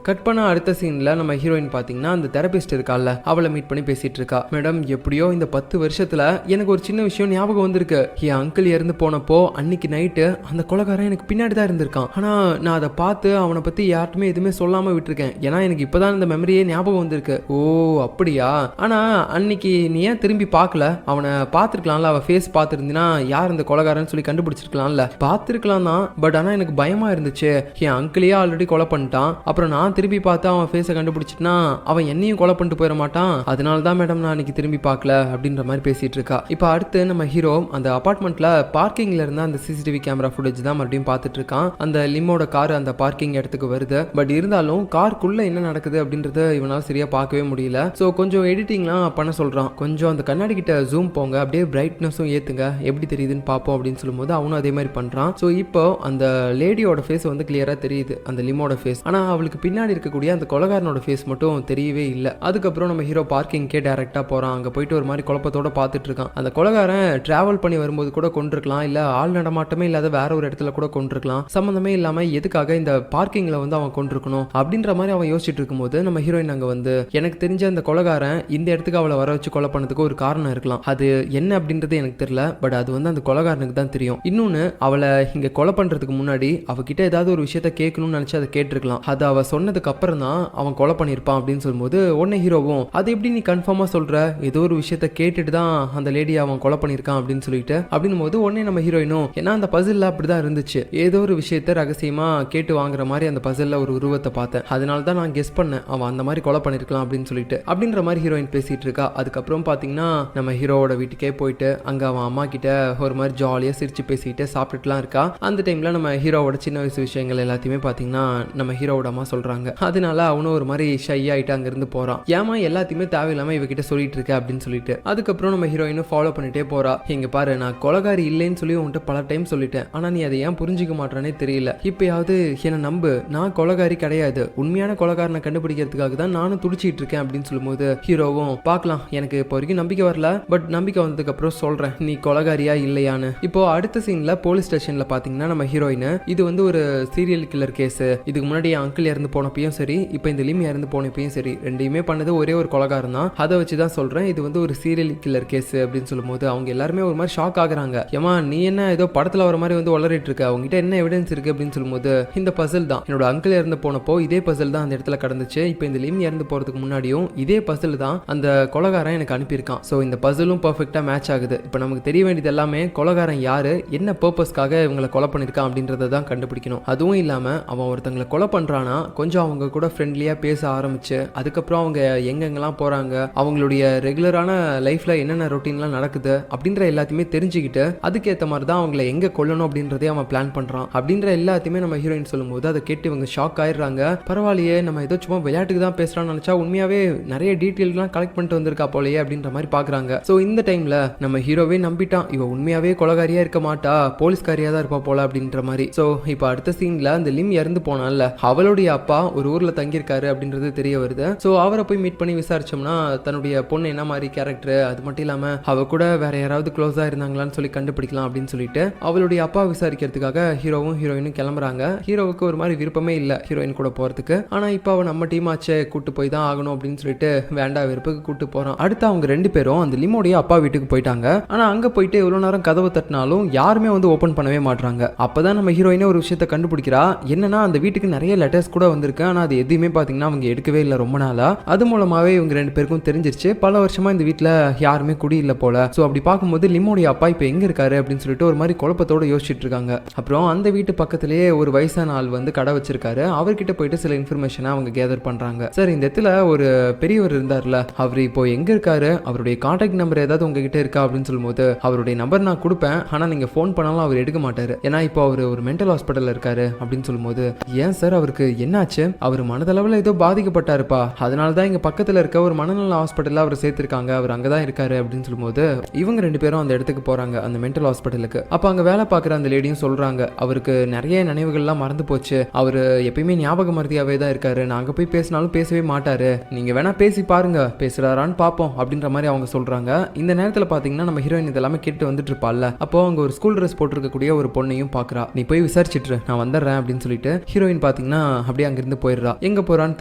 A: கட் பண்ண அடுத்த சீன்ல நம்ம ஹீரோயின் பாத்தீங்கன்னா அந்த தெரபிஸ்ட் இருக்கால, அவளை மீட் பண்ணி பேசிட்டு இருக்கா. மேடம், எப்படியோ இந்த 10 வருஷத்துல எனக்கு ஒரு சின்ன விஷயம் ஞாபகம் வந்திருக்கு. என் அங்கிள் இறந்து போனப்போ அன்னைக்கு நைட்டு அந்த கொலைகாரன் எனக்கு பின்னாடி தான் இருந்திருக்கான். ஆனா நான் அதை பார்த்து அவனை பத்தி யார்ட்டுமே எதுவுமே சொல்லாம விட்டுருக்கேன். ஏன்னா எனக்கு இப்பதான் இந்த மெமரியே ஞாபகம் வந்திருக்கு. ஓ அப்படியா, ஆனா அன்னைக்கு நீ ஏன் திரும்பி பார்க்கல, அவனை பார்த்துருக்கலாம்ல, அவ ஃபேஸ் பார்த்துருந்தீங்கன்னா யார் இந்த கொலைகாரன்னு சொல்லி கண்டுபிடிச்சிருக்கலாம்ல. பார்த்துருக்கலாம் தான், பட் ஆனா எனக்கு பயமா இருந்துச்சு, என் அங்கிளையே ஆல்ரெடி கொலை பண்ணிட்டான், அப்புறம் நான் திரும்பி பார்த்து அவன் ஃபேஸை கண்டுபிடிச்சிட்டுனா அவன் என்னையும் கொலை பண்ணிட்டு போயிட மாட்டான், அதனால தான் மேடம் நான் அன்னைக்கு திரும்பி பார்க்கல அப்படின்ற மாதிரி பேசிட்டு இருக்கா. இப்போ அடுத்து நம்ம ஹீரோ அந்த அபார்ட்மெண்ட்ல பார்க்கிங்ல இருந்த அந்த சிசிடிவி கேமரா ஃபுட்டேஜ் தான் மறுபடியும் பார்த்துட்டு இருக்கான். அந்த லிம்மோட கார் அந்த பார்க்கிங் இடத்துக்கு வருது. பட் இருந்தாலும் காருக்குள்ள என்ன நடக்குது அப்படின்றத இவனால சரியா பார்க்கவே முடியல. ஸோ கொஞ்சம் எடிட்டிங்லாம் பண்ண சொல்றான். கொஞ்சம் அந்த கண்ணாடி கிட்ட ஜூம் போங்க, அப்படியே பிரைட்னஸும் ஏத்துங்க, எப்படி தெரியுதுன்னு பார்ப்போம் அப்படின்னு சொல்லும்போது அவனும் அதே மாதிரி பண்றான். ஸோ இப்போ அந்த லேடியோட ஃபேஸ் வந்து கிளியரா தெரியுது, அந்த லிம்மோட ஃபேஸ். ஆனா அவளுக்கு பின்னாடி பின்னாடி இருக்கக்கூடிய அந்த கொலகாரனோட ஃபேஸ் மட்டும் தெரியவே இல்லை. அதுக்கப்புறம் நம்ம ஹீரோ பார்க்கிங்கே டைரக்டா போறான். அங்க போயிட்டு ஒரு மாதிரி குழப்பத்தோட பார்த்துட்டு இருக்கான். அந்த கொலகாரன் டிராவல் பண்ணி வரும்போது கூட கொண்டிருக்கலாம், இல்ல ஆள் நடமாட்டமே இல்லாத வேற ஒரு இடத்துல கூட கொண்டிருக்கலாம். சம்பந்தமே இல்லாம எதுக்காக இந்த பார்க்கிங்ல வந்து அவன் கொண்டிருக்கணும் அப்படின்ற மாதிரி அவன் யோசிச்சுட்டு இருக்கும்போது நம்ம ஹீரோயின் அங்க வந்து எனக்கு தெரிஞ்ச அந்த கொலகாரன் இந்த இடத்துக்கு அவளை வர வச்சு கொலை பண்ணதுக்கு ஒரு காரணம் இருக்கலாம். அது என்ன அப்படின்றது எனக்கு தெரியல, பட் அது வந்து அந்த கொலகாரனுக்கு தான் தெரியும். இன்னொன்னு, அவளை இங்க கொலை பண்றதுக்கு முன்னாடி அவகிட்ட ஏதாவது ஒரு விஷயத்த கேட்கணும்னு நினைச்சு அதை கேட்டிருக்கலாம். அது அவ சொன்னதுக்கு அப்புறம் தான் அவன் கொலை பண்ணிருப்பான் அப்படின்னு சொல்லும்போது உடனே ஹீரோவும் அது எப்படி நீ கன்ஃபார்மா சொல்ற, ஏதோ ஒரு விஷயத்த கேட்டுட்டு தான் அந்த லேடி அவன் கொலை பண்ணிருக்கான் அப்படின்னு சொல்லிட்டு அப்படின்னும் போது உடனே நம்ம ஹீரோயினும் ஏன்னா அந்த பசில்ல அப்படிதான் இருந்துச்சு, ஏதோ ஒரு விஷயத்த ரகசியமா கேட்டு வாங்குற மாதிரி அந்த பசில்ல ஒரு உருவத்தை பார்த்தேன், அதனால தான் நான் கெஸ் பண்ணேன் அவன் அந்த மாதிரி கொலை பண்ணிருக்கலாம் அப்படின்னு சொல்லிட்டு அப்படின்ற மாதிரி ஹீரோயின் பேசிட்டு இருக்கா. அதுக்கப்புறம் பாத்தீங்கன்னா நம்ம ஹீரோவோட வீட்டுக்கே போயிட்டு அங்க அவன் அம்மா கிட்ட ஒரு மாதிரி ஜாலியா சிரிச்சு பேசிட்டு சாப்பிட்டுலாம் இருக்கா. அந்த டைம்ல நம்ம ஹீரோவோட சின்ன வயசு விஷயங்கள் எல்லாத்தையுமே பாத்தீங்கன்னா நம்ம ஹீரோவோட அம்மா சொல்றாங்க. அதனால அவனும் ஒரு மாதிரி ஷை ஆயிட்டு அங்க இருந்து போறான். ஏமா எல்லாத்தையுமே தேவையில்லாம இவகிட்ட சொல்லிட்டு இருக்க அப்படின்னு சொல்லிட்டு. அதுக்கப்புறம் நம்ம ஹீரோயினும் ஃபாலோ பண்ணிட்டே போறா. இங்க பாரு, நான் கொலகாரி இல்லைன்னு சொல்லி உன்கிட்ட பல டைம் சொல்லிட்டேன், ஆனா நீ அதை ஏன் புரிஞ்சுக்க மாட்டானே தெரியல, இப்பயாவது என்ன நம்பு, நான் கொலகாரி கிடையாது, உண்மையான கொலகாரனை கண்டுபிடிக்கிறதுக்காக தான் நானும் துடிச்சிட்டு இருக்கேன் அப்படின்னு சொல்லும்போது ஹீரோவும் பார்க்கலாம், எனக்கு இப்போ வரைக்கும் நம்பிக்கை வரல, பட் நம்பிக்கை வந்ததுக்கு அப்புறம் சொல்றேன் நீ கொலகாரியா இல்லையான்னு. இப்போ அடுத்த சீன்ல போலீஸ் ஸ்டேஷன்ல பாத்தீங்கன்னா நம்ம ஹீரோயின் இது வந்து ஒரு சீரியல் கில்லர் கேஸ். இதுக்கு முன்னாடி என் அங்கிள் இறந்து போனப்பையும் சரி, இப்போ இந்த லிம் இறந்து போனப்பையும் சரி, ரெண்டையுமே பண்ணது ஒரே ஒரு கொலகாரம் தான். அதை வச்சுதான் சொல்றேன் இது வந்து ஒரு சீரியல் கில்லர் கேஸ் அப்படின்னு சொல்லும்போது அவங்க எல்லாருமே ஒரு மாதிரி ஷாக் ஆகுறாங்க. ஏமா நீ என்ன ஏதோ படத்துல வர மாதிரி வந்து உளறிட்டு இருக்க, அவங்ககிட்ட என்ன எவிடன்ஸ் இருக்கு அப்படின்னு சொல்லும்போது இந்த பசில் தான், என்னோட அங்கிள் இறந்து போனப்போ இதே பசில் தான் அந்த இடத்துல கடந்துச்சு, இப்போ இந்த லிம் இறந்து போறதுக்கு முன்னாடியும் இதே பசில் தான் அந்த கொலகாரன் எனக்கு அனுப்பியிருக்கான். ஸோ இந்த பசிலும் பர்ஃபெக்டா மேட்ச் ஆகுது. இப்போ நமக்கு தெரிய வேண்டியது எல்லாமே கொலகாரன் யாரு, என்ன பர்பஸ்க்காக இவங்களை கொலை பண்ணிருக்கான் அப்படின்றத தான் கண்டுபிடிக்கணும். அதுவும் இல்லாம அவன் ஒருத்தங்களை கொலை பண்றானா கொஞ்சம் அவங்க கூட ஃப்ரெண்ட்லியா பேச ஆரம்பிச்சு அதுக்கப்புறம் அவங்க எங்கெங்கெல்லாம் போறாங்க, அவங்களுடைய ரெகுலரான லைஃப்ல என்னென்ன ரொட்டீன்லாம் நடக்குது அப்படின்ற எல்லாத்தையுமே தெரிஞ்சுக்கிட்டு அதுக்கேற்ற மாதிரி தான் அவங்களை எங்க கொல்லணும் அப்படின்றதே அவன் பிளான் பண்றான் அப்படின்ற எல்லாத்தையுமே நம்ம ஹீரோயின் சொல்லும்போது அதை கேட்டு இவங்க ஷாக் ஆயிடுறாங்க. பரவாயில்லையே, நம்ம ஏதோ சும்மா விளையாட்டுக்கு தான் பேசுறான்னு நினைச்சா உண்மையாவே நிறைய டீட்டெயில்ஸ்லாம் கலெக்ட் பண்ணிட்டு வந்திருக்கா போலயே அப்படின்ற மாதிரி பாக்குறாங்க. ஸோ இந்த டைம்ல நம்ம ஹீரோவே நம்பிட்டான் இவ உண்மையாவே கொலகாரியா இருக்க மாட்டா, போலீஸ்காரியா தான் இருப்பா போல அப்படின்ற மாதிரி. ஸோ இப்போ அடுத்த சீன்ல அந்த லிம் இறந்து போனால அவளுடைய அப்பா ஒரு ஊர்ல தங்கியிருக்காரு அப்படின்றது தெரிய வருது. ஸோ அவரை போய் மீட் பண்ணி விசாரிச்சோம்னா தன்னுடைய பொண்ணு என்ன மாதிரி கேரக்டர், அது மட்டும் இல்லாம அவ கூட வேற யாராவது க்ளோஸா இருந்தாங்களான்னு சொல்லி கண்டுபிடிக்கலாம் அப்படின்னு சொல்லிட்டு அவளுடைய அப்பா விசாரிக்கிறதுக்காக ஹீரோவும் ஹீரோயினும் கிளம்புறாங்க. ஹீரோவுக்கு ஒரு மாதிரி விருப்பமே இல்ல ஹீரோயின் கூட போறதுக்கு, ஆனா இப்போ அவ நம்ம டீம் ஆச்சே கூட்டு போய் தான் ஆகணும் அப்படின்னு சொல்லிட்டு வேண்டா வெறுப்புக்கு கூட்டு போறான். அடுத்து அவங்க ரெண்டு பேரும் அந்த லிமோடைய அப்பா வீட்டுக்கு போயிட்டாங்க. ஆனா அங்க போயிட்டு எவ்வளவு நேரம் கதவை தட்டினாலும் யாருமே வந்து ஓபன் பண்ணவே மாட்டாங்க. அப்பதான் நம்ம ஹீரோயினே ஒரு விஷயத்தை கண்டுபிடிக்கிறா. என்னன்னா அந்த வீட்டுக்கு நிறைய லெட்டர்ஸ் கூட வந்திருக்கு, ஆனா அது எதுவுமே பாத்தீங்கன்னா அவங்க எடுக்கவே இல்லை ரொம்ப நாளா. அது மூலமாவே இவங்க ரெண்டு பேருக்கும் தெரிஞ்சிருச்சு பல வருஷமா இந்த வீட்டுல யாருமே குடி இல்ல போல. சோ அப்படி பார்க்கும்போது லிமோடைய அப்பா இப்ப எங்க இருக்காரு அப்படின்னு சொல்லிட்டு ஒரு மாதிரி குழப்பத்தோட யோசிச்சுட்டு இருக்காங்க. அப்புறம் அந்த வீட்டு பக்கத்திலேயே ஒரு வயசான ஆள் வந்து கடை வச்சிருக்காரு. அவர்கிட்ட போயிட்டு சில இன்ஃபர்மேஷனை அவங்க கேதர் பண்றாங்க. சார், இந்த இடத்துல ஒரு பெரியவர் இருந்தார்ல, அவர் இப்போ எங்க இருக்காரு, அவருடைய கான்டாக்ட் நம்பர் ஏதாவது உங்ககிட்ட இருக்கா அப்படின்னு சொல்லும்போது அவருடைய நம்பர் நான் கொடுப்பேன், ஆனா நீங்க போன் பண்ணாலும் அவர் எடுக்க மாட்டாரு, ஏன்னா இப்போ அவர் ஒரு மென்டல் ஹாஸ்பிட்டல்ல இருக்காரு அப்படின்னு சொல்லும்போது ஏன் சார் அவருக்கு என்னாச்சு, அவர் மனதளவுல ஏதோ பாதிக்கப்பட்டாருப்பா, அதனாலதான் இங்க பக்கத்துல இருக்க ஒரு மனநல ஹாஸ்பிட்டல்ல அவர் சேர்த்திருக்காங்க, அவர் அங்கதான் இருக்காரு அப்படின்னு சொல்லும்போது இவங்க ரெண்டு பேரும் அந்த இடத்துக்கு போறாங்க, அந்த மென்டல் ஹாஸ்பிட்டலுக்கு. அப்ப அங்க வேலை பார்க்குற அந்த லேடியும் சொல்றாங்க அவருக்கு நிறைய நினைவுகள்லாம் மறந்து போச்சு, அவரு எப்பயுமே ஞாபக மருதியாவே தான் இருக்காரு, நாங்க போய் பேசினாலும் பேசவே மாட்டாரு, நீங்க வேணா பேசி பாருங்க, பேசுறாரான்னு பாப்போம் அப்படின்ற மாதிரி அவங்க சொல்றாங்க. இந்த நேரத்துல பாத்தீங்கன்னா நம்ம ஹீரோயின் இதெல்லாமே கேட்டு வந்துட்டு இருப்பாள்ல, அப்போ அவங்க ஒரு ஸ்கூல் ட்ரெஸ் போட்டிருக்கக்கூடிய ஒரு பொண்ணையும் பாக்குறா. நீ போய் விசாரிச்சுட்டு நான் வந்துடுறேன் அப்படின்னு சொல்லிட்டு ஹீரோயின் பாத்தீங்கன்னா அப்படியே அங்கிருந்து போயிடுறா. எங்க போறான்னு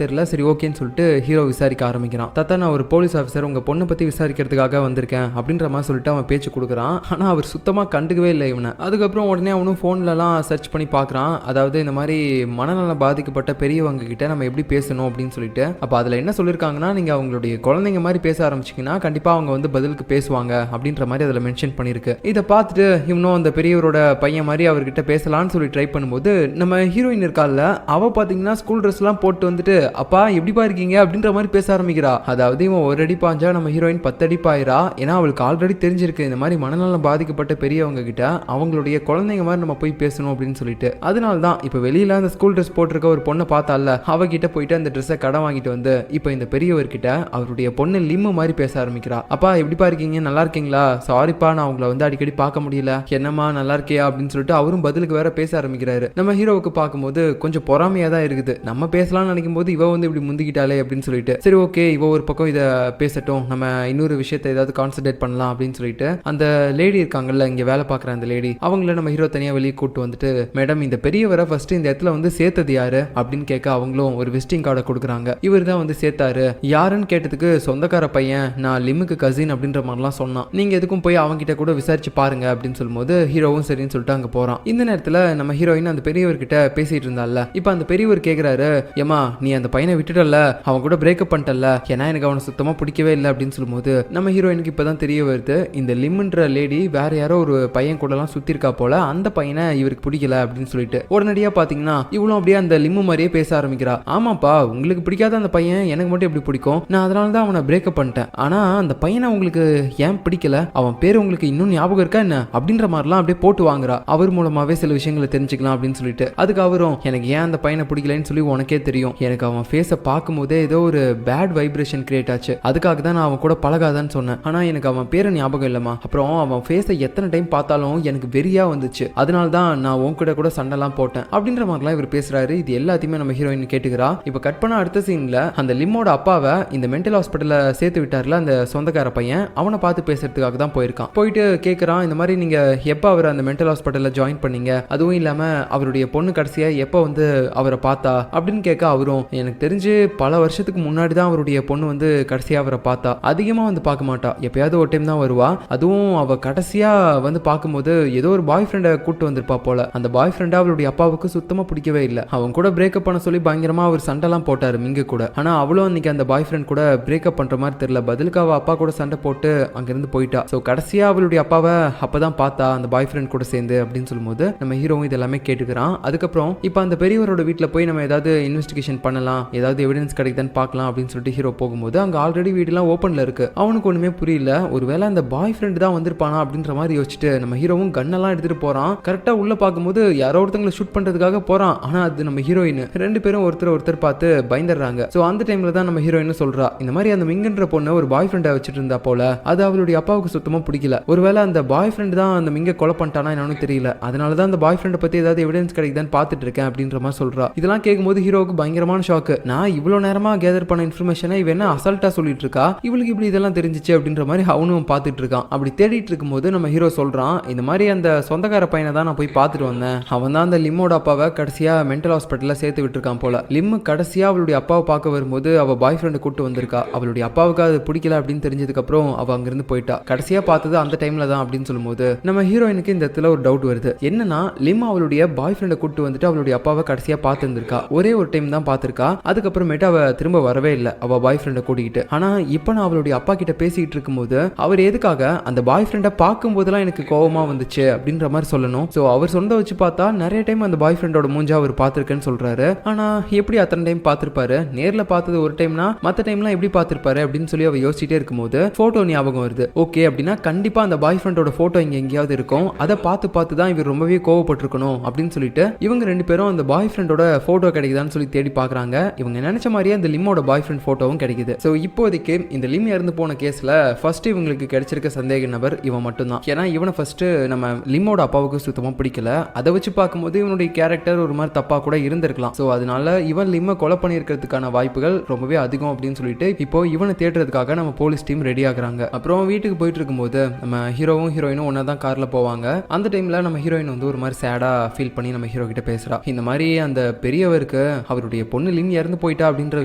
A: தெரியல. சரி ஓகேன்னு சொல்லிட்டு ஹீரோ விசாரிக்க ஆரம்பிக்கிறான். தாத்தா, நான் ஒரு போலீஸ் ஆஃபீஸர், உங்க பொண்ணை பத்தி விசாரிக்கிறதுக்காக வந்திருக்கேன் அப்படின்ற மாதிரி சொல்லிட்டு அவன் பேச்சு கொடுக்குறான். ஆனா அவர் சுத்தமா கண்டுக்கவே இல்லை இவனை. அதுக்கப்புறம் உடனே அவனும் போன்லலாம் சர்ச் பண்ணி பார்க்குறான். அதாவது இந்த மாதிரி மனநலம் பாதிக்கப்பட்ட பெரியவங்க கிட்ட நம்ம எப்படி பேசணும் அப்படின்னு சொல்லிட்டு. அப்போ அதில் என்ன சொல்லியிருக்காங்கன்னா, நீங்கள் அவங்களுடைய குழந்தைங்க மாதிரி பேச ஆரம்பிச்சிங்கன்னா கண்டிப்பாக அவங்க வந்து பதிலுக்கு பேசுவாங்க அப்படின்ற மாதிரி அதில் மென்ஷன் பண்ணியிருக்கு. இதை பார்த்துட்டு இவனும் அந்த பெரியவரோட பையன் மாதிரி அவர்கிட்ட பேசலான்னு சொல்லி ட்ரை பண்ணும்போது நம்ம ஹீரோயின் இருக்கால, அவ பார்த்தீங்கன்னா ஸ்கூல் ட்ரெஸ்லாம் போட்டு வந்துட்டு அப்பா எப்படிப்பா இருக்கீங்க அப்படின்ற மாதிரி பேச ஆரம்பிக்கிறா. அதாவது இவன் ஒரு அடி பாஞ்சா நம்ம ஹீரோயின் 10 அடி பாயிரா. ஏன்னா அவளுக்கு ஆல்ரெடி தெரிஞ்சிருக்கு இந்த மாதிரி மனநலம் பாதிக்கப்பட்ட பெரியவங்க கிட்ட அவங்களுடைய குழந்தைங்க மாதிரி நம்ம போய் பேசணும் அப்படின்னு சொல்லிட்டு. அதனால தான் இப்போ வெளியில அந்த ஸ்கூல் ட்ரெஸ் போட்டிருக்க ஒரு பொண்ணை பார்த்தால, அவகிட்ட போயிட்டு அந்த ட்ரெஸ்ஸை கடன் வாங்கிட்டு வந்து இப்போ இந்த பெரியவர்கிட்ட அவருடைய பொண்ணு லிம்மு மாதிரி பேச ஆரம்பிக்கிறா. அப்பா எப்படிப்பா இருக்கீங்க, நல்லா இருக்கீங்களா, சாரிப்பா நான் உங்களை வந்து அடிக்கடி பார்க்க முடியல, என்னம்மா நல்லா இருக்கியா அப்படின்னு சொல்லிட்டு அவரும் பதிலுக்கு வேற பேச ஆரம்பிக்கிறாரு. நம்ம ஹீரோவுக்கு பார்க்கும்போது கொஞ்சம் பொறாமையா தான் இருக்குது. நம்ம பேசலாம்னு நினைக்கும் போது இவ வந்து இப்படி முந்திக்கிட்டாலே அப்படின்னு சொல்லிட்டு சரி ஓகே இவ ஒரு பக்கம் இதை பேசட்டும், நம்ம இன்னொரு விஷயத்தை ஏதாவது கான்சென்ட்ரேட் பண்ணலாம் அப்படின்னு சொல்லிட்டு அந்த லேடி இருக்காங்கல்ல இங்க வேலை பார்க்குற அந்த லேடி அவங்கள நம்ம ஹீரோ தனியாக வெளியே கூட்டு வந்துட்டு மேடம் இந்த பெரியவரை ஃபர்ஸ்ட் இந்த இடத்துல வந்து சேர்த்தது யாரு அப்படின்னு கேட்க அவங்களும் ஒரு விசிட்டிங் கார்டை கொடுக்குறாங்க. இவர் தான் வந்து சேர்த்தாரு. யாருன்னு கேட்டதுக்கு சொந்தக்கார பையன், நான் லிம்முக்கு கசின் அப்படின்ற மாதிரிலாம் சொன்னான், நீங்க எதுக்கும் போய் அவங்கிட்ட கூட விசாரிச்சு பாருங்க அப்படின்னு சொல்லும்போது ஹீரோவும் சரின்னு சொல்லிட்டு அங்க போறான். இந்த நேரத்தில் நம்ம ஹீரோயின் அந்த பெரியவர்கிட்ட பேசிட்டு இருந்தால, இப்போ அந்த பெரியவர் கேட்கிறாரு, ஏமா நீ அந்த பையனை விட்டுட்டல, அவன் கூட பிரேக்கப் பண்ணிட்டல, ஏன்னா எனக்கு அவனை சுத்தமா பிடிக்கவே இல்லை அப்படின்னு சொல்லும்போது நம்ம ஹீரோயினுக்கு இப்பதான் தெரிய வருது இந்த லிம்ன்ற லேடி வேற யாரோ ஒரு பையன் கூட எல்லாம் சுத்தி இருக்கா போல, அந்த பையனை இவருக்கு பிடிக்கல அப்படின்னு சொல்லிட்டு உடனடியா பாத்தீங்கன்னா இவ்வளவு அப்படியே அந்த லிம்மு மாதிரியே பேச ஆரம்பிக்கிறா. ஆமாப்பா உங்களுக்கு பிடிக்காத அந்த பையன் எனக்கு மட்டும் எப்படி பிடிக்கும், நான் அதனால தான் அவனை பிரேக்கப் பண்ணிட்டேன், ஆனா அந்த பையனை உங்களுக்கு ஏன் பிடிக்கல, அவன் பேரு உங்களுக்கு இன்னும் ஞாபகம் இருக்கா என்ன அப்படின்ற மாதிரிலாம் அப்படியே போட்டு வாங்குறா. அவர் மூலமாவே சில விஷயங்களை தெரிஞ்சுக்கலாம் அப்படின்னு சொல்லிட்டு அதுக்கு அவரும் எனக்கு ஏன் அந்த பையனை பிடிக்கலன்னு சொல்லி உனக்கே தெரியும், எனக்கு அவன் ஃபேஸை பார்க்கும் போதே ஏதோ ஒரு பேட் வைப்ரேஷன் கிரியேட் ஆச்சு, அதுக்காக தான் நான் அவன் கூட பழகாதான்னு சொன்னேன், ஆனா எனக்கு அவன் பேரை ஞாபகம் இல்லமா, அப்புறம் அவன் ஃபேஸை எத்தனை டைம் பார்த்தாலும் எனக்கு வெறியா வந்துச்சு, அதனால தான் நான் உன் கூட சண்டைலாம் போட்டேன் அப்படின்ற மாதிரிலாம் இவர் பேசுறாரு. இது எல்லாத்தையுமே நம்ம ஹீரோயின் கேட்டுக்கிறா. இப்ப கட் பண்ண அடுத்த சீன்ல அந்த லிம்மோட அப்பாவை இந்த மென்டல் ஹாஸ்பிட்டல்ல சேர்த்து விட்டார்ல அந்த சொந்தக்கார பையன், அவனை பார்த்து பேசுறதுக்காக தான் போயிருக்கான். போயிட்டு கேட்கறான், இந்த மாதிரி நீங்க எப்ப அவர் அந்த மென்டல் ஹாஸ்பிட்டல்ல ஜாயின் பண்ணீங்க, அதுவும் இல்லாம அவருடைய பொண்ணு கடைசியா எப்ப வந்து அவரை பார்த்தா அப்படின்னு கேட்க அவரும் எனக்கு தெரிஞ்சு பல வருஷத்துக்கு முன்னாடி தான் அவருடைய பொண்ணு வந்து கடைசியா அவரை பார்த்தா, அதிகமா வந்து பார்க்க மாட்டா, எப்பயாவது ஒரு டைம் தான் வருவா, அதுவும் அவ கடைசியா வந்து பார்க்கும்போது ஏதோ ஒரு பாய் ஃப்ரெண்டை கூட்டு வந்திருப்பா போல, அந்த பாய் ஃப்ரெண்டா அவளுடைய அப்பாவுக்கு சுத்தமா பிடிக்கவே இல்லை, அவன் கூட பிரேக்கப் பண்ண சொல்லி பயங்கரமா அவர் சண்டைலாம் போட்டாரு மிங்க கூட, ஆனா அவளும் அன்னைக்கு அந்த பாய் ஃப்ரெண்ட் கூட பிரேக்கப் பண்ற மாதிரி தெரியல, பதிலுக்கு அவ அப்பா கூட சண்டை போட்டு அங்கிருந்து போயிட்டா. சோ கடைசியா அவளுடைய அப்பாவை அப்பதான் பார்த்தா அந்த பாய் ஃப்ரெண்ட் கூட சேர்ந்து அப்படின்னு சொல்லும்போது நம்ம ஹீரோவும் இதெல்லாமே கேட்டுக்கிறான். அதுக்கப்புறம் இப்ப அந்த பெரியவரோட வீட்டுல போய் நம்ம ஏதாவது இன்வெஸ்டிகேஷன் பண்ணலாம், ஏதாவது எவிடன்ஸ் கிடைக்குதான்னு பார்க்கலாம் அப்படின்னு சொல்லிட்டு ஹீரோ போகும்போது அங்க ஆல்ரெடி வீடுலாம் ஓப்பன்ல இருக்கு. அவனுக்கு ஒண்ணுமே புரியல, ஒருவேளை அந்த பாய் ஃப்ரெண்ட் தான் வந்திருப்பானா அப்படின்ற மாதிரி யோசிச்சுட்டு நம்ம ஹீரோவும் கன்னெல்லாம் எடுத்துட்டு போறான். கரெக்டா உள்ள பார்க்கும்போது யாரோ ஒருத்தங்களை ஷூட் பண்றதுக்காக போறான், ஆனா அது நம்ம ஹீரோயின், ரெண்டு பேரும் ஒருத்தர் பார்த்து பயந்துடுறாங்க. சோ அந்த டைம்ல தான் நம்ம ஹீரோயின் சொல்றா, இந்த மாதிரி அந்த மிங்கன்ற பொண்ணு ஒரு பாய் ஃப்ரெண்டை வச்சுட்டு இருந்தா போல, அது அவளுடைய அப்பாவுக்கு சுத்தமா பிடிக்கல, ஒருவேளை அந்த பாய் ஃப்ரெண்ட் தான் அந்த மிங்க கொலை பண்ணிட்டானா என்னன்னு தெரியல, அதனாலதான் அந்த பாய் ஃப்ரெண்டை பத்தி ஏதாவது எவிடன்ஸ் கிடைக்குதான்னு பார்த்துட்டு இருக்கேன் அப்படின்ற மாதிரி சொல்றா. இதெல்லாம் கேட்கும்போது ஹீரோவுக்கு பயங்கரமான ஷாக்கு, நான் இவ்வளவு நேரமா கேதர் பண்ண இன்ஃபர்மேஷனை இவ என்ன அசால்ட்டா சொல்லிட்டு இருக்கா, இவளுக்கு இப்படி இதெல்லாம் தெரிஞ்சிச்சு அப்படின்ற மாதிரி அவனும் பார்த்துட்டு இருக்கான். அப்படி தேடிட்டு இருக்கும்போது நம்ம ஹீரோ சொல்றான், இந்த மாதிரி அந்த சொந்தக்கார பையனை தான் நான் போய் பார்த்துட்டு வந்தேன், அவன் தான் அந்த லிம்மோட அப்பாவை கடைசியா மென்டல் ஹாஸ்பிட்டல்ல சேர்த்து விட்டுருக்கான் போல, லிம்மு கடைசியா அவளுடைய அப்பாவை பார்க்க வரும்போது அவ பாய் ஃப்ரெண்ட் கூட்டு வந்திருக்கா, அவளுடைய அப்பாவுக்கு அது பிடிக்கல அப்படின்னு தெரிஞ்சதுக்கு அப்புறம் அவ அங்கிருந்து போயிட்டா, கடைசியா பார்த்தது அந்த டைம்ல தான் அப்படின்னு சொல்லும்போது நம்ம ஹீரோயினுக்கு இந்த இடத்துல ஒரு டவுட் வருது. என்னன்னா லிம் அவளுடைய பாய் ஃப்ரெண்டை கூட்டு வந்துட்டு அவளுடைய அப்பாவை கடைசியா பார்த்துருந்துருக்கா, ஒரே ஒரு டைம் தான் பார்த்திருக்கா, அதுக்கப்புறமேட்டு அவ திரும்ப வரவே இல்லை அவ பாய் ஃப்ரெண்டை கூட்டிக்கிட்டு. ஆனா இப்ப நான் அவளுடைய அப்பா கிட்ட பேசிக்கிட்டு இருக்கும்போது அவர் எதுக்காக அந்த பாய் ஃப்ரெண்டை பார்க்கும் போதெல்லாம் எனக்கு கோவமா வந்துச்சு அப்படின்ற மாதிரி சொல்லணும். சோ அவர் சொந்த வச்சு பார்த்தா நிறைய டைம் அந்த பாய் ஃப்ரெண்டோட மூஞ்சா அவர் பார்த்திருக்கேன்னு சொல்றாரு. ஆனா எப்படி அத்தனை டைம் பார்த்திருப்பாரு, நேர்ல பார்த்தது ஒரு டைம்னா மத்த டைம்லாம் எப்படி பார்த்திருப்பாரு அப்படின்னு சொல்லி அவ யோசிச்சுட்டே இருக்கும்போது போட்டோ ஞாபகம் வருது. ஓகே அப்படின்னா கண்டிப்பா அந்த பாய் ஃப்ரெண்டோட போட்டோ இங்க எங்கேயாவது இருக்கும், அதை பார்த்து தான் இவர் ரொம்பவே கோவப்பட்டிருக்கணும் அப்படின்னு சொல்லிட்டு இவங்க ரெண்டு பேரும் அந்த பாய் ஃப்ரெண்டோட போட்டோ கிடைக்குதான்னு சொல்லி தேடி பாக்குறாங்க. இவங்க நினைச்ச மாதிரியே அந்த லிம்மோட பாய் ஃப்ரெண்ட் போட்டோவும் கிடைக்குது. சோ இப்போதைக்கு இந்த லிம் இறந்து போன கேஸ்ல ஃபர்ஸ்ட் இவங்களுக்கு கிடைச்சிருக்க சந்தேக நபர் இவன் மட்டும்தான். ஏன்னா இவனை ஃபர்ஸ்ட் நம்ம லிம்மோட அப்பாவுக்கு சுத்தமா பிடிக்கல, அதை வச்சு பார்க்கும்போது இவனுடைய கேரக்டர் ஒரு மாதிரி தப்பா கூட இருந்திருக்கலாம். சோ அதனால இவன் லிம்மை கொலை பண்ணியிருக்கிறதுக்கான வாய்ப்புகள் ரொம்பவே அதிகம் அப்படின்னு சொல்லிட்டு இப்போ இவனை தேடுறதுக்காக நம்ம போலீஸ் டீம் ரெடி ஆகுறாங்க. அப்புறம் வீட்டுக்கு போயிட்டு இருக்கும்போது நம்ம ஹீரோவும் ஹீரோயினும் ஒன்னா தான் கார்ல போவாங்க. அந்த டைம்ல நம்ம ஹீரோயின் வந்து ஒரு மாதிரி சேடா ஃபீல் பண்ணி நம்ம ஹீரோ கிட்ட பேசுறா. இந்த மாதிரி அந்த பெரியவருக்கு அவருடைய பொண்ணு லிம் இறந்து போயிட்டா அப்படின்ற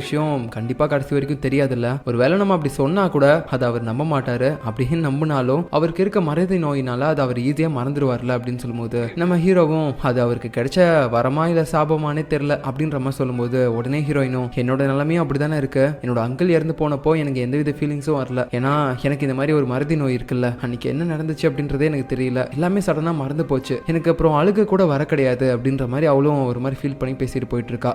A: விஷயம் கண்டிப்பா கடைசி வரைக்கும் தெரியாதுல்ல, ஒருவேளை நம்ம அப்படி சொன்னா கூட அதை அவர் நம்ப மாட்டாரு, அப்படின்னு நம்பினாலும் அவருக்கு இருக்க மறதி நோயினால அது அவர் ஈஸியா மறந்துடுவார்ல அப்படின்னு சொல்லும்போது நம்ம ஹீரோவும் அது அவருக்கு கிடைச்ச வரமா இல்ல சாபமானே தெரியல அப்படின்ற மாதிரி சொல்லும்போது உடனே ஹீரோயினும் என்னோட நிலைமையும் அப்படித்தானே இருக்கு, என்னோட அங்கிள் இறந்து போனப்போ எனக்கு எந்தவித ஃபீலிங்ஸும் வரல, ஏன்னா எனக்கு இந்த மாதிரி ஒரு மறதி நோய் இருக்குல்ல, அன்னைக்கு என்ன நடந்துச்சு அப்படின்றதே எனக்கு தெரியல, எல்லாமே சடனா மறந்து போச்சு, எனக்கு அப்புறம் அழுக கூட வர கிடையாது அப்படின்ற மாதிரி அவளும் ஒரு மாதிரி ஃபீல் பண்ணி பேசிட்டு போயிட்டு இருக்கா.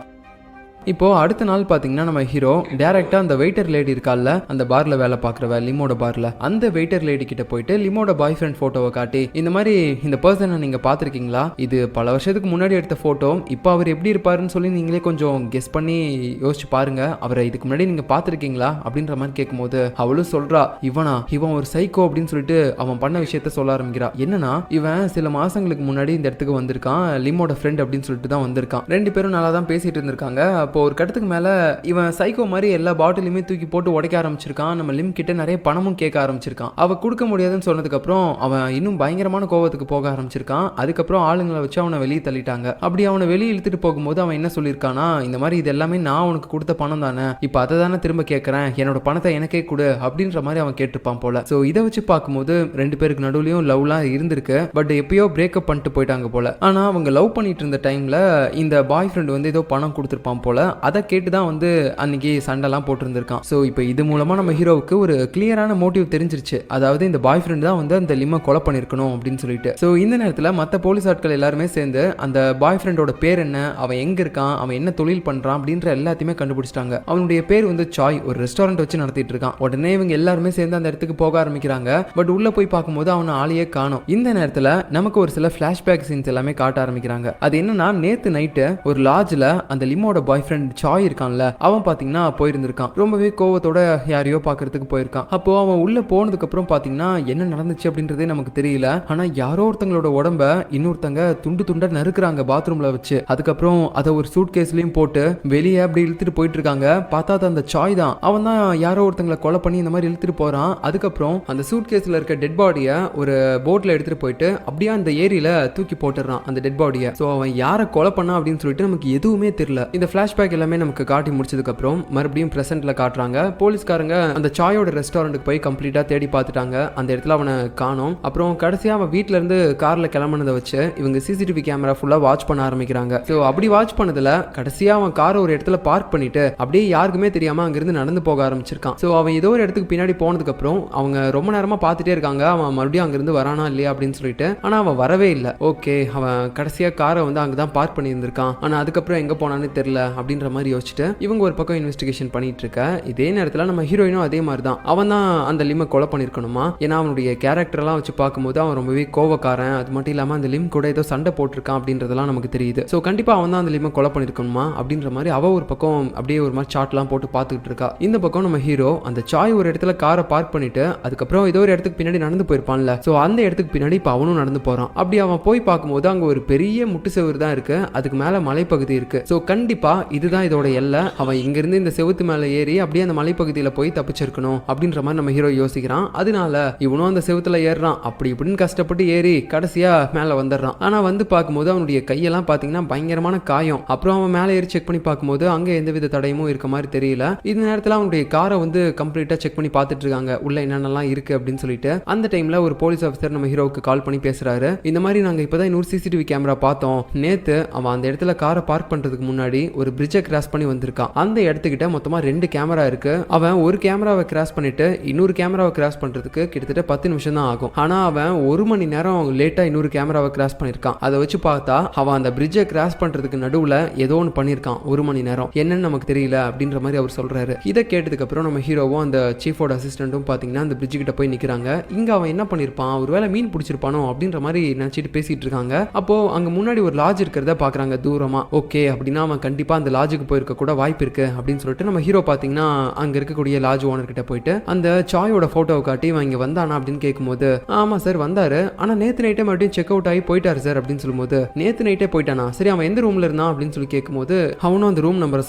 A: இப்போ அடுத்த நாள் பாத்தீங்கன்னா நம்ம ஹீரோ டைரக்டா அந்த வெயிட்டர் லேடி இருக்கால, அந்த பார்ல வேலை பாக்குறவ லிமோட பார்ல, அந்த வெயிட்டர் லேடி கிட்ட போயிட்டு லிமோட பாய் ஃப்ரெண்ட் போட்டோவை காட்டி இந்த மாதிரி இந்த பர்சனை நீங்க பாத்திருக்கீங்களா, இது பல வருஷத்துக்கு முன்னாடி எடுத்த போட்டோ, இப்போ அவர் எப்படி இருப்பாருன்னு சொல்லி நீங்களே கொஞ்சம் கெஸ் பண்ணி யோசிச்சு பாருங்க, அவரை இதுக்கு முன்னாடி நீங்க பாத்திருக்கீங்களா அப்படின்ற மாதிரி கேட்கும்போது அவளும் சொல்றா, இவன் ஒரு சைக்கோ அப்படின்னு சொல்லிட்டு அவன் பண்ண விஷயத்த சொல்ல ஆரம்பிக்கிறா. என்னன்னா இவன் சில மாசங்களுக்கு முன்னாடி இந்த இடத்துக்கு வந்திருக்கான், லிமோட ஃப்ரெண்ட் அப்படின்னு சொல்லிட்டு தான் வந்திருக்கான், ரெண்டு பேரும் நல்லா தான் பேசிட்டு இருந்திருக்காங்க. அப்போ ஒரு கட்டத்துக்கு மேல இவன் சைக்கோ மாதிரி எல்லா பாட்டிலுமே தூக்கி போட்டு உடைக்க ஆரம்பிச்சிருக்கான். நம்ம லிம் கிட்ட நிறைய பணமும் கேட்க ஆரம்பிச்சிருக்கான். அவ கொடுக்க முடியாதுன்னு சொன்னதுக்கு அப்புறம் அவன் இன்னும் பயங்கரமான கோவத்துக்கு போக ஆரம்பிச்சிருக்கான். அதுக்கப்புறம் ஆளுங்களை வச்சு அவனை வெளியே தள்ளிட்டாங்க. அப்படி அவனை வெளியே இழுத்துட்டு போகும்போது அவன் என்ன சொல்லியிருக்கானா, இந்த மாதிரி இது எல்லாமே நான் உனக்கு கொடுத்த பணம் தானே, இப்போ அதை தானே திரும்ப கேட்கறேன், என்னோட பணத்தை எனக்கே கொடு அப்படின்ற மாதிரி அவன் கேட்டிருப்பான் போல. ஸோ இதை வச்சு பார்க்கும்போது ரெண்டு பேருக்கு நடுவுலையும் லவ்லாம் இருந்திருக்கு. பட் எப்பயோ பிரேக்கப் பண்ணிட்டு போயிட்டாங்க போல. ஆனா அவங்க லவ் பண்ணிட்டு இருந்த டைம்ல இந்த பாய் ஃப்ரெண்ட் வந்து ஏதோ பணம் கொடுத்துருப்பான் போல. அதை கேட்டு தான் வந்து அன்னைக்கு சண்டைலாம் போட்டுருந்துருக்கான். ஸோ இப்போ இது மூலமா நம்ம ஹீரோவுக்கு ஒரு கிளியரான மோட்டிவ் தெரிஞ்சிருச்சு. அதாவது இந்த பாய் ஃப்ரெண்ட் தான் வந்து அந்த லிம்மை கொலை பண்ணிருக்கணும் அப்படின்னு சொல்லிட்டு. ஸோ இந்த நேரத்தில் மற்ற போலீஸ் ஆட்கள் எல்லாருமே சேர்ந்து அந்த பாய் ஃப்ரெண்டோட பேர் என்ன, அவன் எங்க இருக்கான், அவன் என்ன தொழில் பண்றான் அப்படின்ற எல்லாத்தையுமே கண்டுபிடிச்சிட்டாங்க. அவனுடைய பேர் வந்து சாய், ஒரு ரெஸ்டாரண்ட் வச்சு நடத்திட்டு இருக்கான். உடனே இவங்க எல்லாருமே சேர்ந்து அந்த இடத்துக்கு போக ஆரம்பிக்கிறாங்க. பட் உள்ள போய் பார்க்கும்போது அவனை ஆளையே காணோம். இந்த நேரத்தில் நமக்கு ஒரு சில பிளாஷ்பேக் சீன்ஸ் எல்லாமே காட்ட ஆரம்பிக்கிறாங்க. அது என்னன்னா, நேத்து நைட்டு ஒரு லாட்ஜ்ல அந்த லிம்மோட பாய் ஃப்ரெண்ட் சாய் இருக்கான்ல, அவன் பாத்தீங்கன்னா போயிருந்திருக்கான். ரொம்பவே கோவத்தோட யாரையோ பாக்குறதுக்கு போயிருக்கான். அப்போ அவன் உள்ள போனதுக்கு அப்புறம் பாத்தீங்கன்னா என்ன நடந்துச்சு அப்படின்றதே நமக்கு தெரியல. ஆனா யாரோ ஒருத்தங்களோட உடம்ப இன்னொருத்தங்க துண்டு துண்டா நறுக்குறாங்க பாத்ரூம்ல வச்சு. அதுக்கப்புறம் அதை ஒரு சூட் கேஸ்லயும் போட்டு வெளியே அப்படி இழுத்துட்டு போயிட்டு இருக்காங்க. பார்த்தா அந்த சாய் தான். அவன் தான் யாரோ ஒருத்தங்களை கொலை பண்ணி இந்த மாதிரி இழுத்துட்டு போறான். அதுக்கப்புறம் அந்த சூட் கேஸ்ல இருக்க டெட் பாடியை ஒரு போட்ல எடுத்துட்டு போயிட்டு அப்படியே அந்த ஏரியில தூக்கி போட்டுறான் அந்த டெட் பாடியை. ஸோ அவன் யாரை கொலை பண்ணா அப்படின்னு சொல்லிட்டு நமக்கு எதுவுமே தெரியல. இந்த பிளாஷ்பேக் எல்லாமே நமக்கு காட்டி முடிச்சதுக்கு அப்புறம் மறுபடியும் பிரசன்ட்ல காட்டுறாங்க. போலீஸ்காரங்க அந்த சாயோட ரெஸ்டாரண்ட்டுக்கு போய் கம்ப்ளீட்டா தேடி பார்த்துட்டாங்க. அந்த இடத்துல அவனை காணோம். அப்புறம் கடைசியா அவன் வீட்டுல இருந்து கார்ல கிளம்பினதை வச்சு இவங்க சிசிடிவி கேமரா ஃபுல்லா வாட்ச் பண்ண ஆரம்பிக்கிறாங்க. ஸோ அப்படி வாட்ச் பண்ணதுல கடைசியா அவன் காரை ஒரு இடத்துல பார்க் பண்ணிட்டு அப்படியே யாருக்குமே தெரியாம அங்கிருந்து நடந்து போக ஆரம்பிச்சிருக்கான். ஸோ அவன் ஏதோ ஒரு இடத்துக்கு பின்னாடி போனதுக்கு அப்புறம் அவங்க ரொம்ப நேரமா பார்த்துட்டே இருக்காங்க, அவன் மறுபடியும் அங்கிருந்து வரானா இல்லையா அப்படின்னு சொல்லிட்டு. ஆனா அவன் வரவே இல்லை. ஓகே, அவன் கடைசியா காரை வந்து அங்கதான் பார்க் பண்ணி இருந்திருக்கான். ஆனா அதுக்கப்புறம் எங்க போனான்னு தெரியல அப்படின்ற மாதிரி யோசிச்சுட்டு இவங்க ஒரு பக்கம் இன்வெஸ்டிகேஷன் பண்ணிட்டு இருக்க. இதே நேரத்துல நம்ம ஹீரோயினும் அதே மாதிரி தான். அவன் தான் அந்த லிம்மை கொலை பண்ணிருக்கணுமா. ஏன்னா அவனுடைய கேரக்டர் எல்லாம் வச்சு பார்க்கும்போது அவன் ரொம்பவே கோவக்காரன். அது மட்டும் இல்லாம அந்த லிம் கூட ஏதோ சண்டை போட்டிருக்கான் அப்படின்றதெல்லாம் நமக்கு தெரியுது. ஸோ கண்டிப்பா அவன் தான் அந்த லிம்மை கொலை பண்ணிருக்கணுமா அப்படின்ற மாதிரி அவ ஒரு பக்கம் அப்படியே ஒரு மாதிரி சாட்லாம் போட்டு பார்த்துக்கிட்டு இருக்கா. இந்த பக்கம் நம்ம ஹீரோ அந்த சாய் ஒரு இடத்துல காரை பார்க் பண்ணிட்டு அதுக்கப்புறம் ஏதோ ஒரு இடத்துக்கு பின்னாடி நடந்து போயிருப்பான்ல. ஸோ அந்த இடத்துக்கு பின்னாடி இப்போ அவனும் நடந்து போறான். அப்படி அவன் போய் பார்க்கும்போது அங்க ஒரு பெரிய முட்டு செவுறு தான் இருக்கு. அதுக்கு மேல மலைப்பகுதி இருக்கு. ஸோ கண்டிப்பா இதுதான் இதோட எல்லை. அவன் இங்க இருந்து இந்த செவுத்து மேல ஏறி அப்படியே அந்த மலைப்பகுதியில போய் தப்பிச்சிருக்கணும் அப்படின்ற மாதிரி நம்ம ஹீரோ யோசிக்கிறான். அதனால இவனும் அந்த செவுத்துல ஏறான். அப்படி இப்படின்னு கஷ்டப்பட்டு ஏறி கடைசியா மேல வந்துடுறான். ஆனா வந்து பார்க்கும்போது அவனுடைய கையெல்லாம் பாத்தீங்கன்னா பயங்கரமான காயம். அப்புறம் அவன் மேல ஏறி செக் பண்ணி பார்க்கும்போது அங்க எந்தவித தடையும் இருக்க மாதிரி தெரியல. இந்த நேரத்துல அவனுடைய காரை வந்து கம்ப்ளீட்டா செக் பண்ணி பார்த்துட்டு இருக்காங்க, உள்ள என்னென்னலாம் இருக்கு அப்படின்னு சொல்லிட்டு. அந்த டைம்ல ஒரு போலீஸ் ஆஃபீஸர் நம்ம ஹீரோவுக்கு கால் பண்ணி பேசுறாரு. இந்த மாதிரி நாங்க இப்பதான் இன்னொரு சிசிடிவி கேமரா பார்த்தோம். நேத்து அவன் அந்த இடத்துல காரை பார்க் பண்றதுக்கு முன்னாடி ஒரு பிரிட்ஜை கிராஸ் பண்ணி வந்திருக்கான். அந்த இடத்துக்கிட்ட மொத்தமா 2 கேமரா இருக்கு. அவன் ஒரு கேமராவை கிராஸ் பண்ணிட்டு இன்னொரு கேமராவை கிராஸ் பண்றதுக்கு கிட்டத்தட்ட 10 நிமிஷம் தான் ஆகும். ஆனா அவன் 1 மணி நேரம் லேட்டா இன்னொரு கேமராவை கிராஸ் பண்ணிருக்கான். அதை வச்சு பார்த்தா அவன் அந்த பிரிட்ஜை கிராஸ் பண்றதுக்கு நடுவுல ஏதோ ஒன்று பண்ணிருக்கான் 1 மணி நேரம். என்னன்னு நமக்கு தெரியல அப்படின்ற மாதிரி அவர் சொல்றாரு. இதை கேட்டதுக்கு அப்புறம் நம்ம ஹீரோவும் அந்த சீஃபோட அசிஸ்டன்ட்டும் பாத்தீங்கன்னா அந்த பிரிட்ஜ் கிட்ட போய் நிக்கிறாங்க. இங்க அவன் என்ன பண்ணிருப்பான், ஒருவேளை மீன் பிடிச்சிருப்பானோ அப்படின்ற மாதிரி நினைச்சிட்டு பேசிட்டு இருக்காங்க. அப்போ அங்க முன்னாடி ஒரு லாட்ஜ் இருக்கிறத பாக்குறாங்க தூரமா. ஓகே, அப்படின்னா அவன் கண்டிப்பா அந்த லாட்ஜுக்கு போயிருக்க கூட வாய்ப்பு இருக்கு அப்படின்னு சொல்லிட்டு நம்ம ஹீரோ பாத்தீங்கன்னா அங்க இருக்கக்கூடிய லாட்ஜ் ஓனர் கிட்ட போயிட்டு அந்த சாயோட போட்டோவை காட்டி இவன் இங்க வந்தானா அப்படின்னு கேட்கும்போது, ஆமா சார் வந்தாரு, ஆனா நேத்து நைட்டே மறுபடியும் செக் அவுட் ஆகி போயிட்டாரு சார் அப்படின்னு சொல்லும்போது, நேத்து நைட்டே போயிட்டானா, சரி அவன் எந்த ரூம்ல இருந்தான் அப்படின்னு சொல்லி கேட்கும்போது அவனும் அந்த ரூம் நம்பரை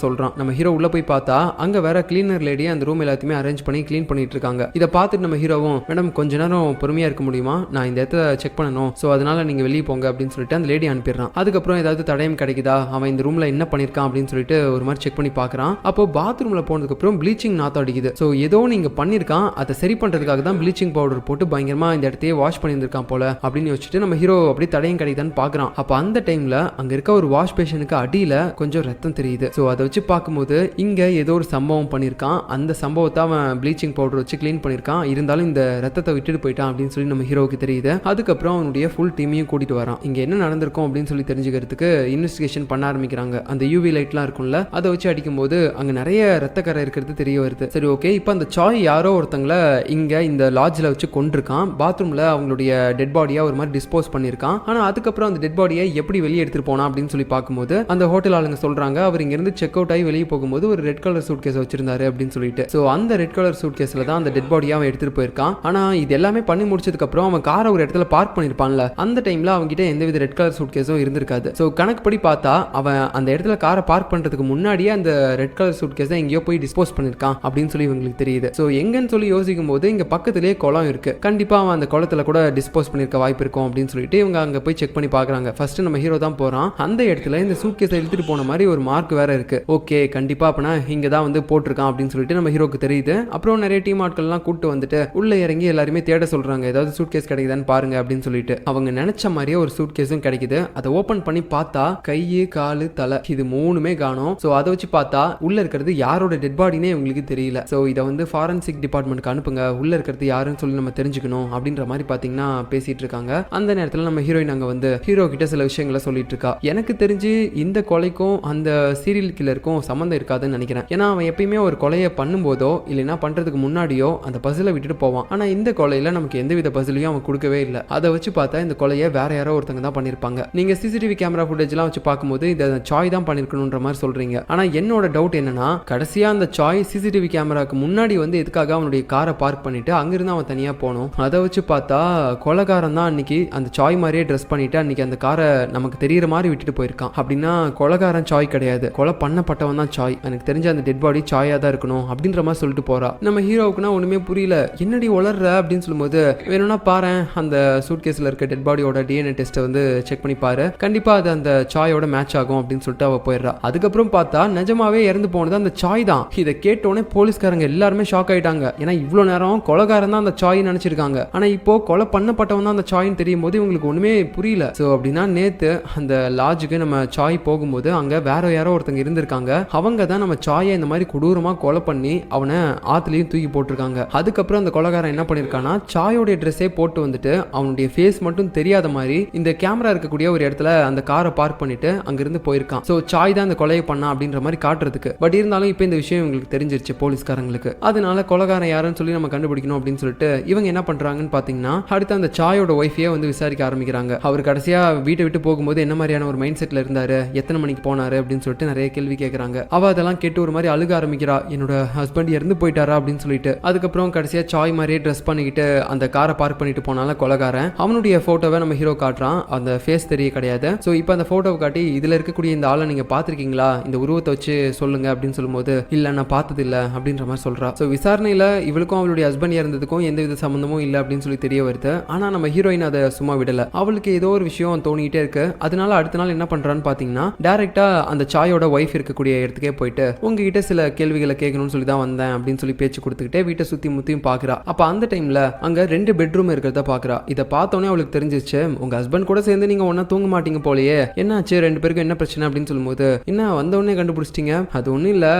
A: சொல்றான். நம்ம ஹீரோ உள்ள போய் பார்த்தா அங்க வேற கிளீனர் லேடி அந்த ரூம் எல்லாத்தையுமே அரேஞ்ச் பண்ணி கிளீன் பண்ணிட்டு இருக்காங்க. இதை பார்த்துட்டு நம்ம ஹீரோவும், மேடம் கொஞ்ச நேரம் பொறுமையா இருக்க முடியுமா, நான் இந்த இடத்த செக் பண்ணணும், சோ அதனால நீங்க வெளியே போங்க அப்படின்னு சொல்லிட்டு அந்த லேடி அனுப்பிடுறான். அதுக்கப்புறம் ஏதாவது தடயம் கிடைக்குதா, அவன் இந்த ரூம்ல என்ன பண்ணிருக்கான் அப்படின்னு சொல்லிட்டு ஒரு மாதிரி செக் பண்ணி பார்க்கறான். அப்போ பாத்ரூம்ல போனதுக்கு அப்புறம் ப்ளீச்சிங் நாத்தம் அடிக்குது. சோ ஏதோ நீங்க பண்ணிருக்கான், அதை சரி பண்றதுக்காக தான் ப்ளீச்சிங் பவுடர் போட்டு பயங்கரமா இந்த இடத்தையே வாஷ் பண்ணியிருக்கான் போல அப்படின்னு யோசிச்சுட்டு நம்ம ஹீரோ அப்படி தடயம் கிடைக்குதான்னு பாக்குறான். அப்ப அந்த டைம்ல அங்க இருக்க ஒரு வாஷ் பேஷனுக்கு அடியில கொஞ்சம் ரத்தம் தெரியுது. சோ அதை வச்சு பார்க்கும்போது இங்க ஏதோ ஒரு சம்பவம் பண்ணிருக்கான். அந்த சம்பவத்தை அவன் ப்ளீச்சிங் பவுடர் வச்சு கிளீன் பண்ணிருக்கான். இருந்தாலும் இந்த ரத்தத்தை விட்டுட்டு போயிட்டான் அப்படின்னு சொல்லி நம்ம ஹீரோவுக்கு தெரியுது. அதுக்கப்புறம் அவனுடைய ஃபுல் டீமையும் கூட்டிட்டு வரான். இங்க என்ன நடந்திருக்கும் அப்படின்னு சொல்லி தெரிஞ்சுக்கிறதுக்கு இன்வெஸ்டிகேஷன் பண்ண ஆரம்பிக்கிறாங்க. அந்த யூவி லைட்லாம் இருக்கும்ல, அதை வச்சு அடிக்கும்போது அங்க நிறைய ரத்தக்கரை இருக்கிறது தெரிய வருது. சரி ஓகே, இப்போ அந்த சாய் யாரோ ஒருத்தங்களை இங்க இந்த லாட்ஜ்ல வச்சு கொண்டிருக்கான். பாத்ரூம்ல அவங்களுடைய டெட் பாடியா ஒரு மாதிரி டிஸ்போஸ் பண்ணிருக்கான். ஆனா அதுக்கப்புறம் அந்த டெட் பாடியை எப்படி வெளியே எடுத்துட்டு போனா அப்படின்னு சொல்லி பார்க்கும்போது அந்த ஹோட்டல் ஆளுங்க சொல்றாங்க, அவர் இங்க இருந்து செக் அவுட் ஆகி வெளியே போகும்போது ஒரு ரெட் கலர் சூட் கேஸ் வச்சிருந்தாரு அப்படின்னு சொல்லிட்டு. சோ அந்த ரெட் கலர் சூட் கேஸ்ல தான் அந்த டெட் பாடியா அவன் எடுத்துட்டு போயிருக்கான். ஆனா இது எல்லாமே பண்ணி முடிச்சதுக்கு அப்புறம் அவன் காரை ஒரு இடத்துல பார்க் பண்ணிருப்பான்ல, அந்த டைம்ல அவங்க கிட்ட எந்தவித ரெட் கலர் சூட் கேஸும் இருந்திருக்காது. சோ கணக்கு படி பார்த்தா அவன் அந்த இடத்துல காரை பார்க் பண்றதுக்கு முன்னாடியே அந்த ரெட் கலர் சூட் கேஸை எங்கேயோ போய் டிஸ்போஸ் பண்ணிருக்கான் அப்படின்னு சொல்லி இவங்களுக்கு தெரியுது. ஸோ எங்கன்னு சொல்லி யோசிக்கும் போது இங்க பக்கத்திலேயே குளம் இருக்கு, கண்டிப்பா அவன் அந்த குளத்துல கூட டிஸ்போஸ் பண்ணிருக்க வாய்ப்பு இருக்கும் அப்படின்னு சொல்லிட்டு இவங்க அங்க போய் செக் பண்ணி பாக்குறாங்க. ஃபர்ஸ்ட் நம்ம ஹீரோ தான் போறான். அந்த இடத்துல இந்த சூட் கேஸை இழுத்துட்டு போன மாதிரி ஒரு மார்க் வேற இருக்கு. ஓகே, கண்டிப்பா அப்பனா இங்க தான் வந்து போட்டிருக்கான் அப்படின்னு சொல்லிட்டு நம்ம ஹீரோக்கு தெரியுது. அப்புறம் நிறைய டீம் ஆட்கள்லாம் கூட்டு வந்துட்டு உள்ள இறங்கி எல்லாருமே தேட சொல்றாங்க, ஏதாவது சூட் கேஸ் கிடைக்குதான்னு பாருங்க அப்படின்னு சொல்லிட்டு. அவங்க நினைச்ச மாதிரியே ஒரு சூட் கேஸும் கிடைக்குது. அதை ஓபன் பண்ணி பார்த்தா கை காலு தலை இது மூணுமே காணோம். சோ அதை வச்சு பார்த்தா உள்ள இருக்கிறது யாரோட டெட் பாடினே உங்களுக்கு தெரியல. சோ இதை வந்து ஃபாரன்சிக் டிபார்ட்மெண்ட்க்கு அனுப்புங்க, உள்ள இருக்கிறது யாருன்னு சொல்லி நம்ம தெரிஞ்சுக்கணும் அப்படின்ற மாதிரி பாத்தீங்கன்னா பேசிட்டு இருக்காங்க. அந்த நேரத்தில் நம்ம ஹீரோயின் அங்க வந்து ஹீரோ கிட்ட சில விஷயங்களை சொல்லிட்டு இருக்கா. எனக்கு தெரிஞ்சு இந்த கொலைக்கும் அந்த சீரியல் கில்லருக்கும் சம்மந்தம் இருக்காதுன்னு நினைக்கிறேன். ஏன்னா அவன் எப்பயுமே ஒரு கொலையை பண்ணும்போதோ இல்லைன்னா பண்றதுக்கு முன்னாடியோ அந்த பசிலை விட்டுட்டு போவான். ஆனா இந்த கொலையில நமக்கு எந்தவித பசிலையும் அவன் கொடுக்கவே இல்லை. அதை வச்சு பார்த்தா இந்த கொலையை வேற யாரோ ஒருத்தங்க தான் பண்ணிருப்பாங்க. நீங்க சிசிடிவி கேமரா ஃபுட்டேஜ் எல்லாம் வச்சு பார்க்கும்போது இதை சாய் தான் பண்ணிருக்கணும்ன்ற மாதிரி சொல்றீங்க. ஆனா என்னோட டவுட் என்னன்னா, கடைசியா அந்த சாய் சிசிடிவி கேமராக்கு முன்னாடி வந்து எதுக்காக அவனுடைய காரை பார்க் பண்ணிட்டு அங்கிருந்து அவன் தனியா போனோம். அதை வச்சு பார்த்தா கொலைகாரன் தான் அன்னைக்கு அந்த சாய் மாதிரியே ட்ரெஸ் பண்ணிட்டு அன்னைக்கு அந்த காரை நமக்கு தெரியற மாதிரி விட்டுட்டு போயிருக்கான். அப்படின்னா கொலைகாரன் சாய் கிடையாது, கொலை பண்ணப்பட்டவன் தான் சாய். எனக்கு தெரிஞ்ச அந்த டெட் பாடி சாயா தான் இருக்கணும் அப்படின்ற மாதிரி சொல்லிட்டு போறா. நம்ம ஹீரோவுக்குன்னா ஒண்ணுமே புரியல, என்னடி உளர்ற அப்படின்னு சொல்லும்போது, வேணும்னா பாரு அந்த சூட் கேஸ்ல இருக்க டெட் பாடியோட டிஎன்ஏ டெஸ்ட்டை வந்து செக் பண்ணி பாரு, கண்டிப்பா அது அந்த சாயோட மேட்ச் ஆகும் அப்படின்னு சொல்லிட்டு அவ போயிடுறா. அதுக்கப்புறம் பார்த்தா நிஜமாவே இறந்து போனது அந்த சாய் தான். இதை கேட்டோடனே போலீஸ்காரங்க எல்லாருமே ஷாக் ஆயிட்டாங்க. ஏன்னா இவ்வளவு நேரம் கொலைகாரன் தான் அந்த சாய் நினைச்சிருக்காங்க. ஆனா இப்போ கொலை பண்ணப்பட்டவன் தான் அந்த சாயின்னு தெரியும் போது இவங்களுக்கு ஒண்ணுமே புரியல. சோ அப்படின்னா நேத்து அந்த லாட்ஜுக்கு நம்ம சாய் போகும்போது அங்க வேற யாரோ ஒருத்தங்க இருந்திருக்காங்க. அவங்க தான் நம்ம சாயை இந்த மாதிரி கொடூரமா கொலை பண்ணி அவனை ஆத்துலயும் தூக்கி போட்டிருக்காங்க. அதுக்கப்புறம் அந்த கொலைகாரன் என்ன பண்ணிருக்கானா, சாயோடைய ட்ரெஸ்ஸே போட்டு வந்துட்டு அவனுடைய ஃபேஸ் மட்டும் தெரியாத மாதிரி இந்த கேமரா இருக்கக்கூடிய ஒரு இடத்துல அந்த காரை பார்க் பண்ணிட்டு அங்கிருந்து போயிருக்கான். சோ சாய் தான் அந்த கொலையை பண்ணா அப்படின்ற மாதிரி காட்டுறதுக்கு. பட் இருந்தாலும் இப்போ இந்த விஷயம் இவங்களுக்கு தெரிஞ்சிருச்சு போலீஸ்காரங்களுக்கு. அதனால கொலைகாரன் யாருன்னு சொல்லி நம்ம கண்டுபிடிக்கணும் அப்படின்னு சொல்லிட்டு இவங்க என்ன பண்றாங்கன்னு பாத்தீங்கன்னா, அடுத்து அந்த சாயோட ஒய்ஃபையே வந்து விசாரிக்க ஆரம்பிக்கிறாங்க. அவர் கடைசியா வீட்டை விட்டு போகும்போது என்ன மாதிரியான ஒரு மைண்ட் செட்ல இருந்தாரு, எத்தனை மணிக்கு போனாரு அப்படின்னு சொல்லிட்டு நிறைய கேள்வி கேட்கறாங்க. அவ அதெல்லாம் கேட்டு ஒரு மாதிரி அழுக ஆரம்பிக்கிறா, என்னோட ஹஸ்பண்ட் இறந்து போயிட்டாரா அப்படின்னு சொல்லிட்டு. அதுக்கப்புறம் கடைசியா சாய் மாதிரியே ட்ரெஸ் பண்ணிக்கிட்டு அந்த காரை பார்க் பண்ணிட்டு போனால கொலைகாரன் அவனுடைய போட்டோவை நம்ம ஹீரோ காட்டுறான். அந்த ஃபேஸ் தெரிய கிடையாது. ஸோ இப்போ அந்த போட்டோவை காட்டி இதுல இருக்கக்கூடிய இந்த ஆளை நீங்க பாத்திருக்கீங்களா, இந்த உருவத்தை வச்சு சொல்லுங்க அப்படின்னு சொல்லும்போது, இல்ல நான் பார்த்தது இல்ல அப்படின்ற மாதிரி சொல்றா. ஸோ விசாரணையில இவளுக்கும் அவளுடைய ஹஸ்பண்ட் இறந்ததுக்கும் எந்தவித சம்பந்தமும் இல்லை அப்படின்னு சொல்லி தெரிய வருது. ஆனா நம்ம ஹீரோயின் அதை சும்மா விடல. அவளுக்கு ஏதோ ஒரு விஷயம் தோணிக்கிட்டே இருக்கு. அதனால அடுத்த நாள் என்ன பண்றான்னு பாத்தீங்கன்னா, டைரக்டா அந்த சாயோட ஒய்ஃப் இருக்கக்கூடிய இடத்துக்கே போயிட்டு உங்ககிட்ட சில கேள்விகளை கேட்கணும்னு சொல்லி தான் வந்தேன் அப்படின்னு சொல்லி பேச்சு கொடுத்துக்கிட்டே வீட்டை சுத்தி முத்தியும் பாக்குறா. அப்ப அந்த டைம்ல அங்க 2 பெட்ரூம் இருக்கிறத பாக்குறா. இதை பார்த்தோன்னே அவளுக்கு தெரிஞ்சிச்சு, உங்க ஹஸ்பண்ட் கூட சேர்ந்து நீங்க ஒன்னா தூங்க மாட்டீங்க போலயே, என்னாச்சு 2 பேருக்கும் என்ன பிரச்சனை அப்படின்னு சொல்லும்போது, என்ன வந்தவொடனே கண்டுபிடிச்சிட்டீங்க, அது ஒன்றும் இல்லை,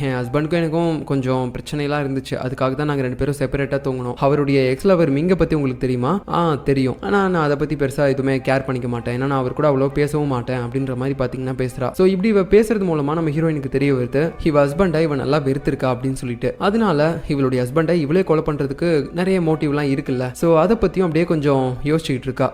A: என் ஹஸ்பண்டுக்கும் எனக்கும் கொஞ்சம் பிரச்சனைலாம் இருந்துச்சு, அதுக்காக தான் நாங்கள் 2 பேரும் செப்பரேட்டாக தூங்கணும். அவருடைய எக்ஸ் லவர் மிங்க பற்றி உங்களுக்கு தெரியுமா? தெரியும், ஆனால் நான் அதை பற்றி பெருசாக எதுவுமே கேர் பண்ணிக்க மாட்டேன், ஏன்னா நான் அவர் கூட அவ்வளோ பேசவும் மாட்டேன் அப்படின்ற மாதிரி பார்த்தீங்கன்னா பேசுகிறா. ஸோ இப்படி இவ பேசுறது மூலமாக நம்ம ஹீரோயினுக்கு தெரிய வருது, இவ ஹஸ்பண்டை இவன் நல்லா வெறுத்திருக்கா அப்படின்னு சொல்லிட்டு. அதனால இவளுடைய ஹஸ்பண்டை இவளே கொலை பண்ணுறதுக்கு நிறைய மோட்டிவ்லாம் இருக்குல்ல. ஸோ அதை பற்றியும் அப்படியே கொஞ்சம் யோசிச்சுக்கிட்டு இருக்கா.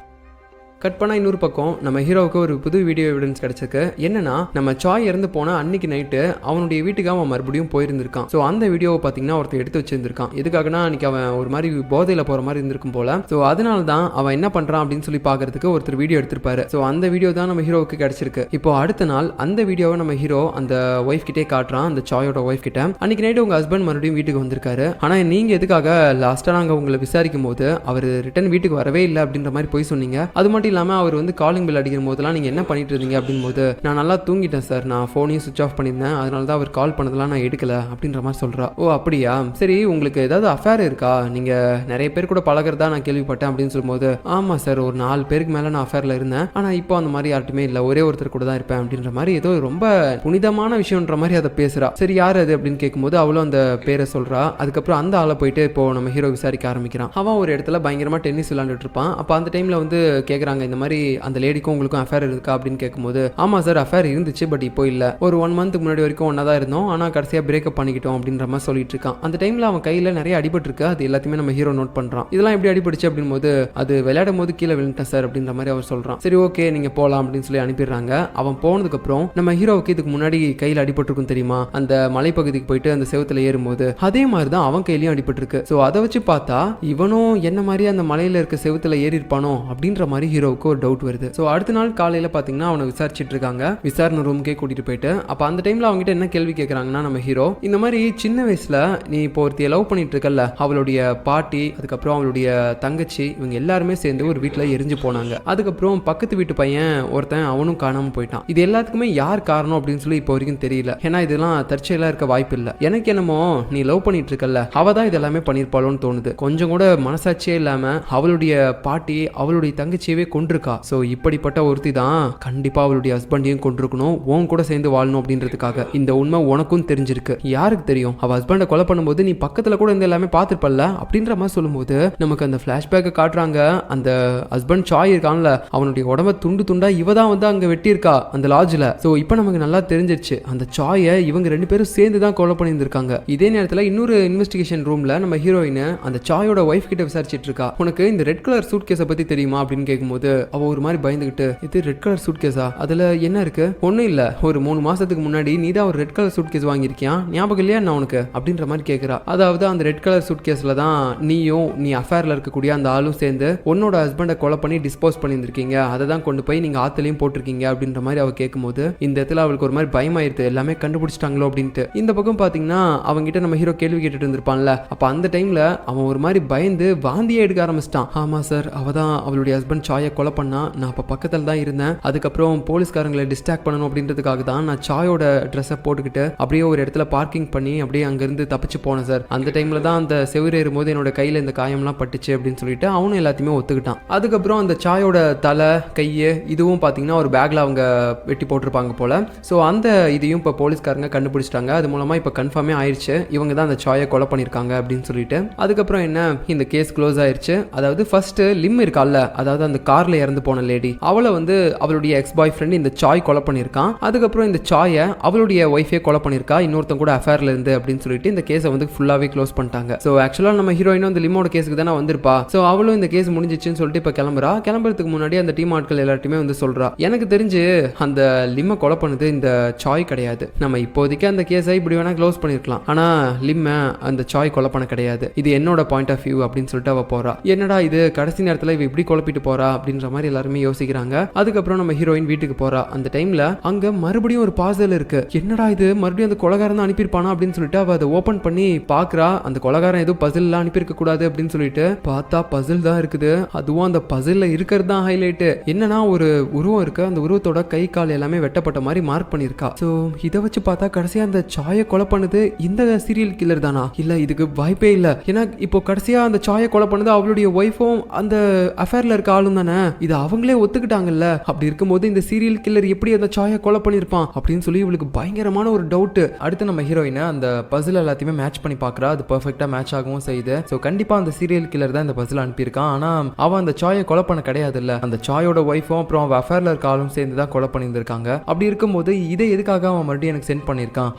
A: கட் பண்ணா இன்னொரு பக்கம் நம்ம ஹீரோவுக்கு ஒரு புது வீடியோ எவிடன்ஸ் கிடைச்சிருக்கு. என்னன்னா, நம்ம சாய் இறந்து போன அன்னைக்கு நைட்டு அவனுடைய வீட்டுக்கு அவன் மறுபடியும் போயிருந்திருக்கான். ஸோ அந்த வீடியோவை பார்த்தீங்கன்னா ஒருத்தர் எடுத்து வச்சிருந்திருக்கான். எதுக்காகனா அன்னைக்கு அவன் ஒரு மாதிரி போதையில போற மாதிரி இருந்திருக்கும் போல. ஸோ அதனால தான் அவன் என்ன பண்றான் அப்படின்னு சொல்லி பார்க்கறதுக்கு ஒருத்தர் வீடியோ எடுத்திருப்பாரு. ஸோ அந்த வீடியோ தான் நம்ம ஹீரோவுக்கு கிடைச்சிருக்கு. இப்போ அடுத்த நாள் அந்த வீடியோவை நம்ம ஹீரோ அந்த ஒய்ஃப் கிட்டே காட்டுறான், அந்த சாயோட ஒய்ஃப் கிட்ட. அன்னைக்கு நைட்டு உங்க ஹஸ்பண்ட் மறுபடியும் வீட்டுக்கு வந்திருக்காரு, ஆனா நீங்க எதுக்காக லாஸ்டா நாங்க உங்களை விசாரிக்கும் போது அவர் ரிட்டர்ன் வீட்டுக்கு வரவே இல்லை அப்படின்ற மாதிரி போய் சொன்னீங்க. அது மட்டும் இல்லாம அவர் வந்து காலிங் பில் அடிக்கும் போதெல்லாம் நீங்க என்ன பண்ணிட்டு இருந்தீங்க அப்படின் போது, நான் நல்லா தூங்கிட்டேன் சார், நான் போனையும் சுவிச் ஆஃப் பண்ணியிருந்தேன், அதனால தான் அவர் கால் பண்ணதெல்லாம் நான் எடுக்கல அப்படின்ற மாதிரி சொல்றா. ஓ அப்படியா, சரி உங்களுக்கு ஏதாவது அஃபேர் இருக்கா, நீங்க நிறைய பேர் கூட பழகிறதா நான் கேள்விப்பட்டேன் அப்படின்னு சொல்லும்போது, ஆமா சார் ஒரு 4 பேருக்கு மேல நான் அஃபேர்ல இருந்தேன், ஆனா இப்போ அந்த மாதிரி யார்ட்டுமே இல்லை, ஒரே ஒருத்தர் கூட தான் இருப்பேன் அப்படின்ற மாதிரி ஏதோ ரொம்ப புனிதமான விஷயம்ன்ற மாதிரி அதை பேசுறா. சரி யார் அது அப்படின்னு கேட்கும்போது அவளும் அந்த பேரை சொல்றா. அதுக்கப்புறம் அந்த ஆளை போயிட்டு இப்போ நம்ம ஹீரோ விசாரிக்க ஆரம்பிக்கிறான். அவன் ஒரு இடத்துல பயங்கரமா டென்னிஸ் விளையாண்டுட்டு இருப்பான். அப்ப அந்த டைம்ல வந்து கேக்குறாங்க, இந்த மாதிரி அந்த லேடிக்கும் உங்களுக்கும் அஃபேர் இருக்கா அப்படின்னு கேட்கும்போது, ஆமா சார் அஃபேர் இருந்துச்சு, பட் இப்போ இல்ல, ஒரு 1 மந்த் முன்னாடி வரைக்கும் ஒன்னா தான் இருந்தோம், ஆனா கடைசியா பிரேக்கப் பண்ணிக்கிட்டோம் அப்படின்ற மாதிரி சொல்லிட்டு இருக்கான். அந்த டைம்ல அவன் கையில நிறைய அடிபட்டு இருக்கு, அது எல்லாத்தையுமே நம்ம ஹீரோ நோட் பண்றான். இதெல்லாம் எப்படி அடிபட்டுச்சு அப்படின் போது, அது விளையாடும் போது கீழே விழுந்துட்டேன் சார் அப்படின்ற மாதிரி அவர் சொல்றான். சரி ஓகே நீங்க போலாம் அப்படின்னு சொல்லி அனுப்பிடுறாங்க. அவன் போனதுக்கு அப்புறம் நம்ம ஹீரோவுக்கு இதுக்கு முன்னாடி கையில அடிபட்டிருக்கும் தெரியுமா, அந்த மலைப்பகுதிக்கு போயிட்டு அந்த செவத்துல ஏறும்போது அதே மாதிரி தான் அவன் கையிலயும் அடிபட்டிருக்கு. சோ அதை வச்சு பார்த்தா இவனும் என்ன மாதிரி அந்த மலையில இருக்க செவத்துல ஏறி இருப்பானோ அப்படின்ற மாதிரி ஹீரோ ஹீரோவுக்கு ஒரு டவுட் வருது. ஸோ அடுத்த நாள் காலையில் பார்த்தீங்கன்னா அவனை விசாரிச்சுட்டு இருக்காங்க. விசாரணை ரூமுக்கே கூட்டிட்டு போயிட்டு அப்போ அந்த டைம்ல அவங்ககிட்ட என்ன கேள்வி கேட்குறாங்கன்னா, நம்ம ஹீரோ இந்த மாதிரி சின்ன வயசுல நீ இப்போ ஒருத்தைய லவ் பண்ணிட்டு இருக்கல, அவளுடைய பாட்டி அதுக்கப்புறம் அவளுடைய தங்கச்சி இவங்க எல்லாருமே சேர்ந்து ஒரு வீட்டில் எரிஞ்சு போனாங்க. அதுக்கப்புறம் பக்கத்து வீட்டு பையன் ஒருத்தன் அவனும் காணாம போயிட்டான். இது எல்லாத்துக்குமே யார் காரணம் அப்படின்னு சொல்லி இப்போ வரைக்கும் தெரியல. ஏன்னா இதெல்லாம் தற்செயலா இருக்க வாய்ப்பு இல்லை. எனக்கு என்னமோ நீ லவ் பண்ணிட்டு இருக்கல அவ தான் இதெல்லாமே பண்ணிருப்பாளோன்னு தோணுது. கொஞ்சம் கூட மனசாட்சியே இல்லாம அவளுடைய பாட்டி அவளுடைய தங்கச்சியவே கொண்டிருக்கா. ஸோ இப்படிப்பட்ட ஒருத்தி தான் கண்டிப்பா அவளுடைய ஹஸ்பண்டையும் கொண்டிருக்கணும், உன் கூட சேர்ந்து வாழணும் அப்படின்றதுக்காக. இந்த உண்மை உனக்கும் தெரிஞ்சிருக்கு, யாருக்கு தெரியும்? அவ ஹஸ்பண்டை கொலை பண்ணும்போது நீ பக்கத்துல கூட இந்த எல்லாமே பார்த்துருப்பல்ல அப்படின்ற மாதிரி சொல்லும்போது நமக்கு அந்த பிளாஷ்பேக்கை காட்டுறாங்க. அந்த ஹஸ்பண்ட் சாய் இருக்கான்ல அவனுடைய உடம்ப துண்டு துண்டா இவ தான் வந்து அங்க வெட்டியிருக்கா அந்த லாட்ஜில். ஸோ இப்போ நமக்கு நல்லா தெரிஞ்சிருச்சு அந்த சாயை இவங்க ரெண்டு பேரும் சேர்ந்து தான் கொலை பண்ணியிருந்திருக்காங்க. இதே நேரத்தில் இன்னொரு இன்வெஸ்டிகேஷன் ரூம்ல நம்ம ஹீரோயின் அந்த சாயோட ஒய்ஃப் கிட்ட விசாரிச்சிட்டு இருக்கா. உனக்கு இந்த ரெட் கலர் சூட் கேஸை பத்தி தெரியுமா அப்படின்னு கேட்கும்போது அவ ஒரு மாதிரி பயந்துகிட்டு, இது ரெட் கலர் சூட் கேஸா, அதுல என்ன இருக்கு? ஒன்னும் இல்ல, ஒரு 3 மாசத்துக்கு முன்னாடி நீ தான் ஒரு ரெட் கலர் சூட் கேஸ் வாங்கியிருக்கியா, ஞாபகம் இல்லையா நான் உனக்கு அப்படின்ற மாதிரி கேட்கிறா. அதாவது அந்த ரெட் கலர் சூட் கேஸ்ல தான் நீ அஃபேர்ல இருக்கக்கூடிய அந்த ஆளும் சேர்ந்து உன்னோட ஹஸ்பண்டை கொலை பண்ணி டிஸ்போஸ் பண்ணியிருந்திருக்கீங்க, அதை தான் கொண்டு போய் நீங்க ஆத்துலயும் போட்டிருக்கீங்க அப்படின்ற மாதிரி அவ கேட்கும்போது இந்த இடத்துல அவளுக்கு ஒரு மாதிரி பயமாயிருது, எல்லாமே கண்டுபிடிச்சிட்டாங்களோ அப்படின்ட்டு. இந்த பக்கம் பாத்தீங்கன்னா அவங்ககிட்ட நம்ம ஹீரோ கேள்வி கேட்டுட்டு இருந்திருப்பான்ல, அப்ப அந்த டைம்ல அவன் ஒரு மாதிரி பயந்து வாந்தியே எடுக்க ஆரம்பிச்சிட்டான். ஆமா சார், அவதான் அவளுடைய ஹஸ்பண்ட் சாயை கொலை பண்ணா, நான் அப்ப பக்கத்துல தான் இருந்தேன். அதுக்கப்புறம் போலீஸ்காரங்களை டிஸ்ட்ராக்ட் பண்ணணும் அப்படின்றதுக்காக தான் நான் சாயோட ட்ரெஸ்ஸை போட்டுக்கிட்டு அப்படியே ஒரு இடத்துல பார்க்கிங் பண்ணி அப்படியே அங்கிருந்து தப்பிச்சு போனேன் சார். அந்த டைம்ல தான் அந்த செவுரு ஏறும்போது என்னோட கையில இந்த காயம்லாம் பட்டுச்சு அப்படின்னு சொல்லிட்டு அவனும் எல்லாத்தையுமே ஒத்துக்கிட்டான். அதுக்கப்புறம் அந்த சாயோட தலை கையை இதுவும் பாத்தீங்கன்னா ஒரு பேக்ல அவங்க வெட்டி போட்டிருப்பாங்க போல. ஸோ அந்த இதையும் இப்போ போலீஸ்காரங்க கண்டுபிடிச்சிட்டாங்க. அது மூலமா இப்போ கன்ஃபார்மே ஆயிடுச்சு இவங்க தான் அந்த சாயை கொலை பண்ணியிருக்காங்க அப்படின்னு சொல்லிட்டு. அதுக்கப்புறம் என்ன, இந்த கேஸ் க்ளோஸ் ஆயிடுச்சு. அதாவது ஃபர்ஸ்ட் லிம் இருக்கால, அதாவது அந்த கார்ல இறந்து போன லேடி, அவளை வந்து அவளுடைய எக்ஸ் பாய் ஃப்ரெண்ட் இந்த சாய் கொலை பண்ணியிருக்கான். அதுக்கப்புறம் இந்த சாயை அவளுடைய ஒய்ஃபே கொலை பண்ணியிருக்கா இன்னொருத்தன் கூட அஃபேர்ல இருந்து அப்படின்னு சொல்லிட்டு இந்த கேஸை வந்து ஃபுல்லாவே க்ளோஸ் பண்ணிட்டாங்க. ஸோ ஆக்சுவலாக நம்ம ஹீரோயினும் இந்த லிம்மோட கேஸுக்கு தானே வந்திருப்பா. ஸோ அவளும் இந்த கேஸ் முடிஞ்சிச்சுன்னு சொல்லிட்டு இப்போ கிளம்புறதுக்கு முன்னாடி அந்த டீம் ஆட்கள் எல்லாத்தையுமே வந்து சொல்றா, எனக்கு தெரிஞ்சு அந்த லிம்மை கொலை பண்ணது இந்த சாய் கிடையாது, நம்ம இப்போதைக்கு அந்த கேஸை இப்படி வேணா க்ளோஸ் பண்ணிருக்கலாம், ஆனா லிம்மை அந்த சாய் கொலை பண்ண கிடையாது, இது என்னோட பாயிண்ட் ஆஃப் வியூ அப்படின்னு சொல்லிட்டு அவ போறா. என்னடா இது கடைசி நேரத்தில் இவ இப்படி குழப்பிட்டு போறா அப்படின்ற மாதிரி எல்லாருமே யோசிக்கிறாங்க. அதுக்கப்புறம் நம்ம ஹீரோயின் வீட்டுக்கு போறா. அந்த டைம்ல அங்க மறுபடியும் ஒரு பார்சல் இருக்கு. என்னடா இது, மறுபடியும் அந்த கொலைகாரன் தான் அனுப்பியிருப்பானா அப்படின்னு சொல்லிட்டு அவ அதை ஓபன் பண்ணி பாக்குறா. அந்த கொலைகாரன் ஏதோ பசில் எல்லாம் அனுப்பியிருக்க கூடாது அப்படின்னு சொல்லிட்டு பார்த்தா பசில் தான் இருக்குது. அதுவும் அந்த பசில்ல இருக்கிறது தான் ஹைலைட். என்னன்னா ஒரு உருவம் இருக்கு, அந்த உருவத்தோட கை கால் எல்லாமே வெட்டப்பட்ட மாதிரி மார்க் பண்ணிருக்கா. சோ இதை வச்சு பார்த்தா கடைசியா அந்த சாயை கொலை பண்ணது இந்த சீரியல் கில்லர் தானா? இல்ல, இதுக்கு வாய்ப்பே இல்ல. ஏன்னா இப்போ கடைசியா அந்த சாயை கொலை பண்ணது அவளுடைய ஒய்ஃபும் அந்த அஃபேர்ல இருக்க ஆளும் தானே, இது அவங்களே ஒத்துக்கிட்டாங்கல்ல. அப்படி இருக்கும்போது இந்த சீரியல் கில்லர் எப்படி அந்த சாயை கொலை பண்ணிருப்பான் அப்படின்னு சொல்லி இவளுக்கு பயங்கரமான ஒரு டவுட். அடுத்து நம்ம ஹீரோயினை அந்த பசில் எல்லாத்தையுமே மேட்ச் பண்ணி பாக்குறா. அது பெர்ஃபெக்ட்டா மேட்ச் ஆகவும் செய்யுது. சோ கண்டிப்பா அந்த சீரியல் கில்லர் தான் இந்த பசில் அனுப்பியிருக்கான். ஆனா அவன் அந்த சாயை கொலை பண்ண கிடையாது இல்ல, அந்த சாயோட ஒய்ஃபும் அப்புறம் அவ அஃபேர்ல இருக்க ஆளும் சேர்ந்து தான் கொலை பண்ணியிருந்திருக்காங்க. அப்படி இருக்கும்போது இதை எதுக்காக அவன் மறுபடியும் எனக்கு சென்ட் பண்ணியிருக்கான்,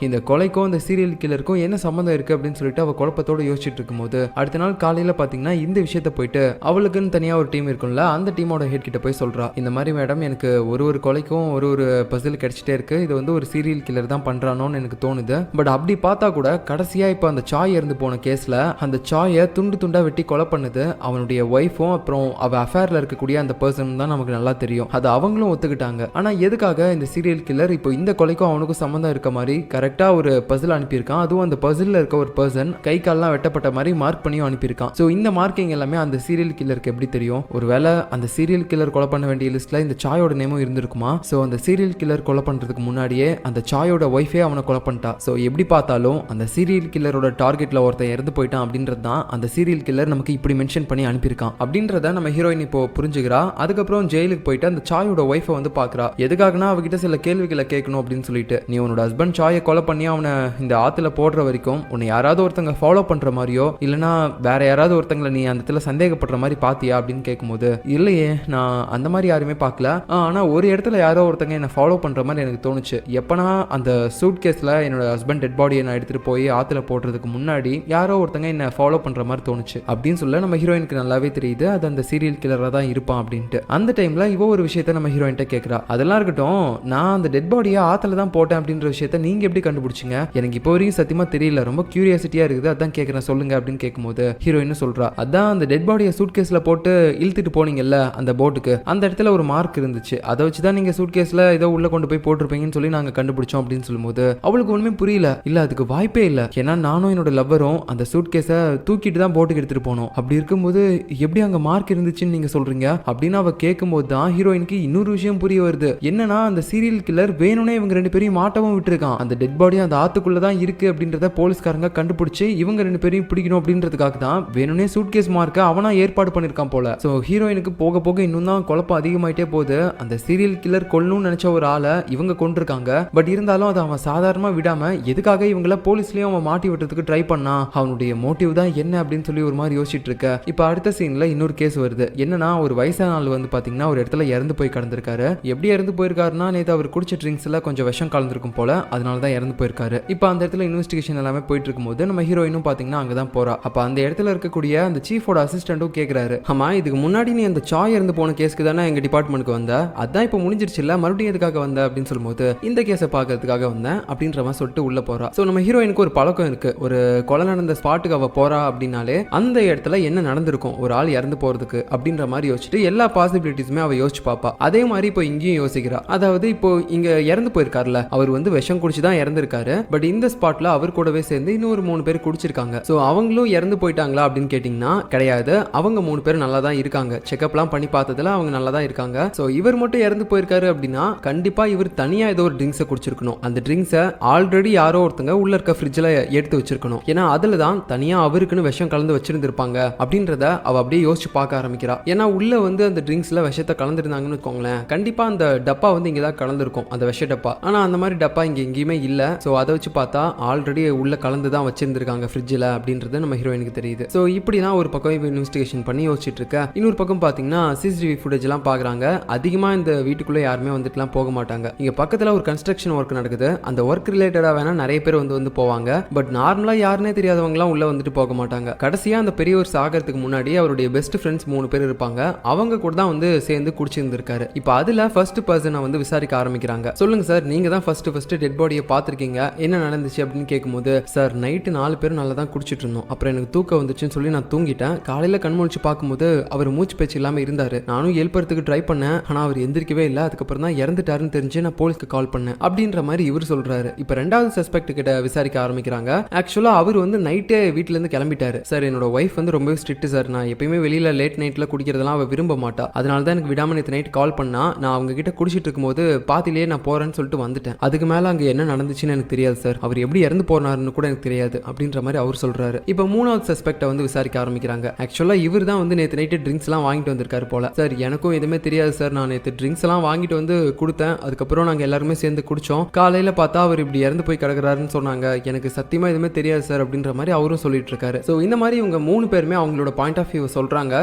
A: இந்த கொலைக்கும் இந்த சீரியல் கில்லருக்கும் என்ன சம்பந்தம் இருக்கு அப்படின்னு சொல்லிட்டு அவ குழப்பத்தோட யோசிச்சுட்டு இருக்கும்போது அடுத்த நாள் காலையில பாத்தீங்கன்னா இந்த விஷயத்த போயிட்டு அவளுக்குன்னு தனியா ஒரு டீம் இருக்கும்ல, அந்த டீமோட ஹெட் கிட்ட போய் சொல்றா, இந்த மாதிரி மேடம் எனக்கு ஒரு கொலைக்கும் ஒரு பசில் கிடைச்சிட்டே இருக்கு, இது வந்து ஒரு சீரியல் கில்லர் தான் பண்றானோன்னு எனக்கு தோணுது. பட் அப்படி பார்த்தா கூட கடைசியா இப்ப அந்த சாய் இறந்து போன கேஸ்ல அந்த சாயை துண்டு துண்டா வெட்டி கொலை பண்ணது அவனுடைய ஒய்ஃபும் அப்புறம் அவ அஃபேர்ல இருக்கக்கூடிய அந்த பர்சன் தான் நமக்கு நல்லா தெரியும். அது அவங்களும் ஒத்துக்கிட்டாங்க. ஆனா எதுக்காக இந்த சீரியல் கில்லர் இப்போ இந்த கொலைக்கும் அவனுக்கும் சம்பந்தம் இருக்க மாதிரி கரெக்டா ஒரு பசில் அனுப்பியிருக்கான். அதுவும் அந்த பசில்ல இருக்க ஒரு பர்சன் கை கால்லாம் வெட்டப்பட்ட மாதிரி மார்க் பண்ணியும் அனுப்பியிருக்கான். சோ இந்த மார்க்கிங் எல்லாமே அந்த சீரியல் கில்லருக்கு எப்படி தெரியும்? ஒருவேளை அந்த சீரியல் கில்லர் கொலை பண்ண வேண்டிய லிஸ்ட்ல இந்த சாயோட நேமும் இருந்திருக்குமா? சோ அந்த சீரியல் கில்லர் கொலை பண்றதுக்கு முன்னாடியே அந்த சாயோட ஒய்ஃபே அவனை கொலை பண்ணிட்டா. சோ எப்படி பார்த்தாலும் அந்த சீரியல் கில்லரோட டார்கெட்ல ஒருத்தன் இறந்து போயிட்டான் அப்படின்றது தான் அந்த சீரியல் கில்லர் நமக்கு இப்படி மென்ஷன் பண்ணி அனுப்பியிருக்கான் அப்படின்றத நம்ம ஹீரோயின் இப்போ புரிஞ்சுக்கிறா. அதுக்கப்புறம் ஜெயிலுக்கு போயிட்டு அந்த சாயோட ஒய்ஃபை வந்து பாக்குறா. எதுக்காகனா அவகிட்ட சில கேள்விகளை கேட்கணும் அப்படின்னு சொல்லிட்டு, நீ உன்னோட ஹஸ்பண்ட் சாயை கொலை பண்ணி அவனை இந்த ஆத்துல போடுற வரைக்கும் உன்னை யாராவது ஒருத்தங்க ஃபாலோ பண்ற மாதிரியோ இல்லைன்னா வேற யாராவது ஒருத்தங்களை நீ அந்த இடத்துல சந்தேகப்படுற மாதிரி பாத்தியா அப்படின்னு கேட்கும்போது, இல்லையே நான் அந்த மாதிரி யாருமே பார்க்கல, ஆனா ஒரு இடத்துல யாரோ ஒருத்தங்க என்ன ஃபாலோ பண்ற மாதிரி எனக்கு தோணுச்சு. எப்பனா அந்த சூட் கேஸ்ல என்னோட ஹஸ்பண்ட் டெட் பாடியை நான் எடுத்துட்டு போய் ஆத்துல போடுறதுக்கு முன்னாடி யாரோ ஒருத்தங்க என்ன ஃபாலோ பண்ற மாதிரி தோணுச்சு அப்படின்னு சொல்ல நம்ம ஹீரோயினுக்கு நல்லாவே தெரியுது அது அந்த சீரியல் கில்லரா தான் இருப்பான் அப்படின்ட்டு. அந்த டைம்ல இவ ஒரு விஷயத்த நம்ம ஹீரோயின்ட்ட கேட்கறா, அதெல்லாம் இருக்கட்டும், நான் அந்த டெட் பாடியை ஆத்துல தான் போட்டேன் அப்படின்ற விஷயத்த நீங்க எப்படி கண்டுபிடிச்சிங்க? எனக்கு இப்போ வரைக்கும் சத்தியமா தெரியல, ரொம்ப கியூரியாசிட்டியா இருக்குது, அதான் கேட்கறேன் சொல்லுங்க அப்படின்னு கேட்கும்போது ஹீரோயின் சொல்றா, அதான் அந்த டெட் பாடியை சூட் கேஸ்ல போட்டு இழுத்துட்டு போனீங்கல்ல, அந்த போட்டுக்கு அந்த இடத்துல ஒரு மார்க் இருந்துச்சு, அதை வச்சுதான் நீங்க சூட்கேஸ்ல ஏதோ உள்ள கொண்டு போய் போட்டிருப்பீங்கன்னு சொல்லி நாங்க கண்டுபிடிச்சோம் அப்படின்னு சொல்லும்போது அவளுக்கு ஒண்ணுமே புரியல. இல்ல அதுக்கு வாய்ப்பே இல்ல, ஏன்னா நானும் என்னோட லவ்வரும் அந்த சூட்கேஸை தூக்கிட்டு தான் போட்டுக்கு எடுத்துட்டு போனோம். அப்படி இருக்கும்போது எப்படி அங்க மார்க் இருந்துச்சுன்னு நீங்க சொல்றீங்க அப்படின்னு அவ கேட்கும்போது தான் ஹீரோயினுக்கு இன்னொரு விஷயம் புரிய வருது. என்னன்னா அந்த சீரியல் கில்லர் வேணும்னே இவங்க ரெண்டு பேரையும் மாட்டவும் விட்டுருக்கான். அந்த டெட் பாடி அந்த ஆத்துக்குள்ள தான் இருக்கு அப்படின்றத போலீஸ்காரங்க கண்டுபிடிச்சு இவங்க ரெண்டு பேரையும் பிடிக்கணும் அப்படின்றதுக்காக தான் வேணும்னே சூட்கேஸ் மார்க்க அவனா ஏற்பாடு பண்ணிருக்கான் போல. சோ ஹீரோயினுக்கு போக போக இன்னும் தான் குழப்பம் அதிகமாயிட்டே போகுது. அந்த சீரியல் கில்லர் கொல்லணும்னு நினைச்ச ஒரு ஆளை இவங்க கொண்டிருக்காங்க. பட் இருந்தாலும் அதை அவன் சாதாரணமா விடாம எதுக்காக இவங்கள போலீஸ்லயும் அவன் மாட்டி விட்டுறதுக்கு ட்ரை பண்ணா, அவனுடைய மோட்டிவ் தான் என்ன அப்படின்னு சொல்லி ஒரு மாதிரி யோசிச்சுட்டு இருக்க. இப்ப அடுத்த சீன்ல இன்னொரு கேஸ் வருது. என்னன்னா ஒரு வயசான ஆள் வந்து பாத்தீங்கன்னா ஒரு இடத்துல இறந்து போய் கடந்திருக்காரு. எப்படி இறந்து போயிருக்காருன்னா நேத்து அவர் குடிச்ச ட்ரிங்க்ஸ்ல கொஞ்சம் விஷம் கலந்துருக்கும் போல, அதனாலதான் இறந்து போயிருக்காரு. இப்ப அந்த இடத்துல இன்வெஸ்டிகேஷன் எல்லாமே போயிட்டு இருக்கும்போது நம்ம ஹீரோயினும் பாத்தீங்கன்னா அங்கதான் போறா. அப்ப அந்த இடத்துல இருக்கக்கூடிய அந்த சீஃபோட அசிஸ்டன்ட்டும் கேக்குறாரு, ஆமா இதுக்கு முன்னாடி நீ அந்த சாய் இறந்து போன கேஸ்க்கு தானே எங்க டிபார்ட்மெண்ட்க்கு வந்த, அதான் இப்ப முடிஞ்சிருச்சு இல்ல, மறுபடியும் எதுக்காக வந்த அப்படின்னு சொல்லும்போது இந்த கேஸை பாக்குறதுக்காக வந்தேன் அப்படின்ற மாதிரி சொல்லிட்டு உள்ள போறா. சோ நம்ம ஹீரோயினுக்கு ஒரு பழக்கம் இருக்கு, ஒரு கொலை நடந்த ஸ்பாட்டுக்கு அவ போறா அப்படின்னாலே அந்த இடத்துல என்ன நடந்திருக்கும் ஒரு ஆள் இறந்து போறதுக்கு அப்படின்ற மாதிரி யோசிச்சுட்டு எல்லா பாசிபிலிட்டிஸுமே அவ யோசிச்சு பாப்பா. அதே மாதிரி இப்போ இங்கேயும் யோசிக்கிறா. அதாவது இப்போ இங்க இறந்து போயிருக்காருல, அவர் வந்து விஷம் குடிச்சுதான் இறந்திருக்காரு. பட் இந்த ஸ்பாட்ல அவர் கூடவே சேர்ந்து இன்னொரு 3 பேர் குடிச்சிருக்காங்க. சோ அவங்களும் இறந்து போயிட்டாங்களா அப்படின்னு கேட்டீங்கன்னா கிடையாது, அவங்க 3 பேர் நல்லா தான் இருக்காங்க. செக்அப்லாம் பண்ணி பார்த்ததுல அவங்க நல்லா தான் இருக்காங்க. சோ இவர் மட்டும் இறந்து போயிருக்காரு அப்படின்னா கண்டிப்பா இவர் தனியா ஏதோ ஒரு ட்ரிங்க்ஸை குடிச்சிருக்கணும். அந்த ட்ரிங்க்ஸை ஆல்ரெடி யாரோ ஒருத்தங்க உள்ள இருக்க ஃப்ரிட்ஜ்ல எடுத்து வச்சிருக்கணும். ஏன்னா அதுல தான் தனியா அவருக்குன்னு விஷம் கலந்து வச்சிருந்திருப்பாங்க அப்படின்றத அவ அப்படியே யோசிச்சு பார்க்க ஆரம்பிக்கிறா. ஏன்னா உள்ள வந்து அந்த ட்ரிங்க்ஸ்ல விஷத்தை கலந்துருந்தாங்கன்னு வச்சுக்கோங்களேன், கண்டிப்பா அந்த டப்பா வந்து இங்க தான் கலந்துருக்கும், அந்த விஷ டப்பா. ஆனா அந்த மாதிரி டப்பா இங்க எங்கேயுமே இல்ல. சோ அதை வச்சு பார்த்தா ஆல்ரெடி உள்ள கலந்து தான் வச்சிருந்திருக்காங்க ஃப்ரிட்ஜ்ல அப்படின்றது நம்ம ஹீரோயினுக்கு தெரியுது. சோ இப்படி தான் ஒரு பக்கம் இன்வெஸ்டிகேஷன் பண்ணி யோசிச்சுட்டு இருக்க. இன்னொரு பக்கம் பாத்தீங்கன்னா சிசிடிவி ஃபுட்டேஜ் எல்லாம் பாக்குறாங்க. அதிகமா இந்த வீட்டுக்குள்ள யாருமே வந்துட்டுலாம் போக மாட்டாங்க. இங்க பக்கத்துல ஒரு கன்ஸ்ட்ரக்ஷன் ஒர்க் நடக்குது. அந்த ஒர்க் ரிலேட்டடா வேணா நிறைய பேர் வந்து போவாங்க. பட் நார்மலா யாருன்னே தெரியாதவங்க எல்லாம் உள்ள வந்துட்டு போக மாட்டாங்க. கடைசியா அந்த பெரியவர் சாகிறதுக்கு முன்னாடி அவருடைய பெஸ்ட் ஃப்ரெண்ட்ஸ் 3 பேர் இருப்பாங்க. அவங்க கூட தான் வந்து சேர்ந்து குடிச்சிருந்திருக்காரு. இப்போ அதுல ஃபர்ஸ்ட் பர்சனை வந்து விசாரிக்க ஆரம்பிக்கிறாங்க. சொல்லுங்க சார், நீங்க தான் ஃபர்ஸ்ட் டெட் பாடியை பார்த்திருக்கீங்க, என்ன நடந்துச்சு அப்படின்னு கேட்கும்போது, சார் நைட்டு 4 பேரும் நல்லா தான் குடிச்சிட்டு இருந்தோம். அப்புறம் எனக்கு தூக்கம் வந்துச்சுன்னு சொல்லி நான் தூங்கிட்டேன். காலையில கண் முழிச்சு பார்க்கும்போது அவர் மூச்சு பேச்சு இல்லாம இருந்தாரு. நானும் எழுப்புறதுக்கு ட்ரை பண்ணேன், ஆனா அவர் எந்திரிக்கவே இல்லை. அதுக்கப்புறம் தான் இறந்துட்டாருன்னு தெரிஞ்சு நான் போலீஸ்க்கு கால் பண்ணேன் அப்படின்ற மாதிரி இவர் சொல்றாரு. இப்போ ரெண்டாவது சஸ்பெக்ட் கிட்ட விசாரிக்க ஆரம்பிக்கிறாங்க. ஆக்சுவலா அவர் வந்து நைட்டே வீட்டுல இருந்து கிளம்பிட்டாரு. சார் என்னோட ஒய்ஃப் வந்து ரொம்பவே ஸ்ட்ரிக்ட் சார், நான் எப்பயுமே வெளியில லேட் நைட்ல குடிக்கிறதெல்லாம் அவ விரும்ப மாட்டா. அதனால தான் எனக்கு விடாம நேற்று நைட் கால் பண்ணா. நான் அவங்க கிட்ட குடிச்சிட்டு இருக்கும்போது பாத்திலேயே நான் போறேன்னு சொல்லிட்டு வந்துட்டேன். அதுக்கு மேல அங்க என்ன நடந்துச்சுன்னு எனக்கு தெரியாது சார். அவர் எப்படி இறந்து போனாருன்னு கூட எனக்கு தெரியாது அப்படின்ற மாதிரி அவர் சொல்றாரு. இப்போ மூணாவது சஸ்பெக்டை வந்து விசாரிக்க ஆரம்பிக்கிறாங்க. ஆக்சுவலா இவர் தான் வந்து நேற்று நைட்டு ட்ரிங்க்ஸ் எல்லாம் வாங்கிட்டு வந்திருக்காரு போல. சார் எனக்கும் எதுவுமே தெரியாது சார், நான் நேற்று ட்ரிங்க்ஸ் எல்லாம் வாங்கிட்டு வந்து கொடுத்தேன். அதுக்கப்புறம் நாங்க எல்லாருமே சேர்ந்து குடிச்சோம். காலையில பார்த்தா அவர் இப்படி இறந்து போய் கிடக்குறாருன்னு சொன்னாங்க. எனக்கு சத்தியமா எதுவுமே தெரியாது சார் அப்படின்ற மாதிரி அவரும் சொல்லிட்டு இருக்காரு. ஸோ இந்த மாதிரி இவங்க 3 பேருமே அவங்களோட பாயிண்ட் ஆஃப் வியூ சொல்றாங்க.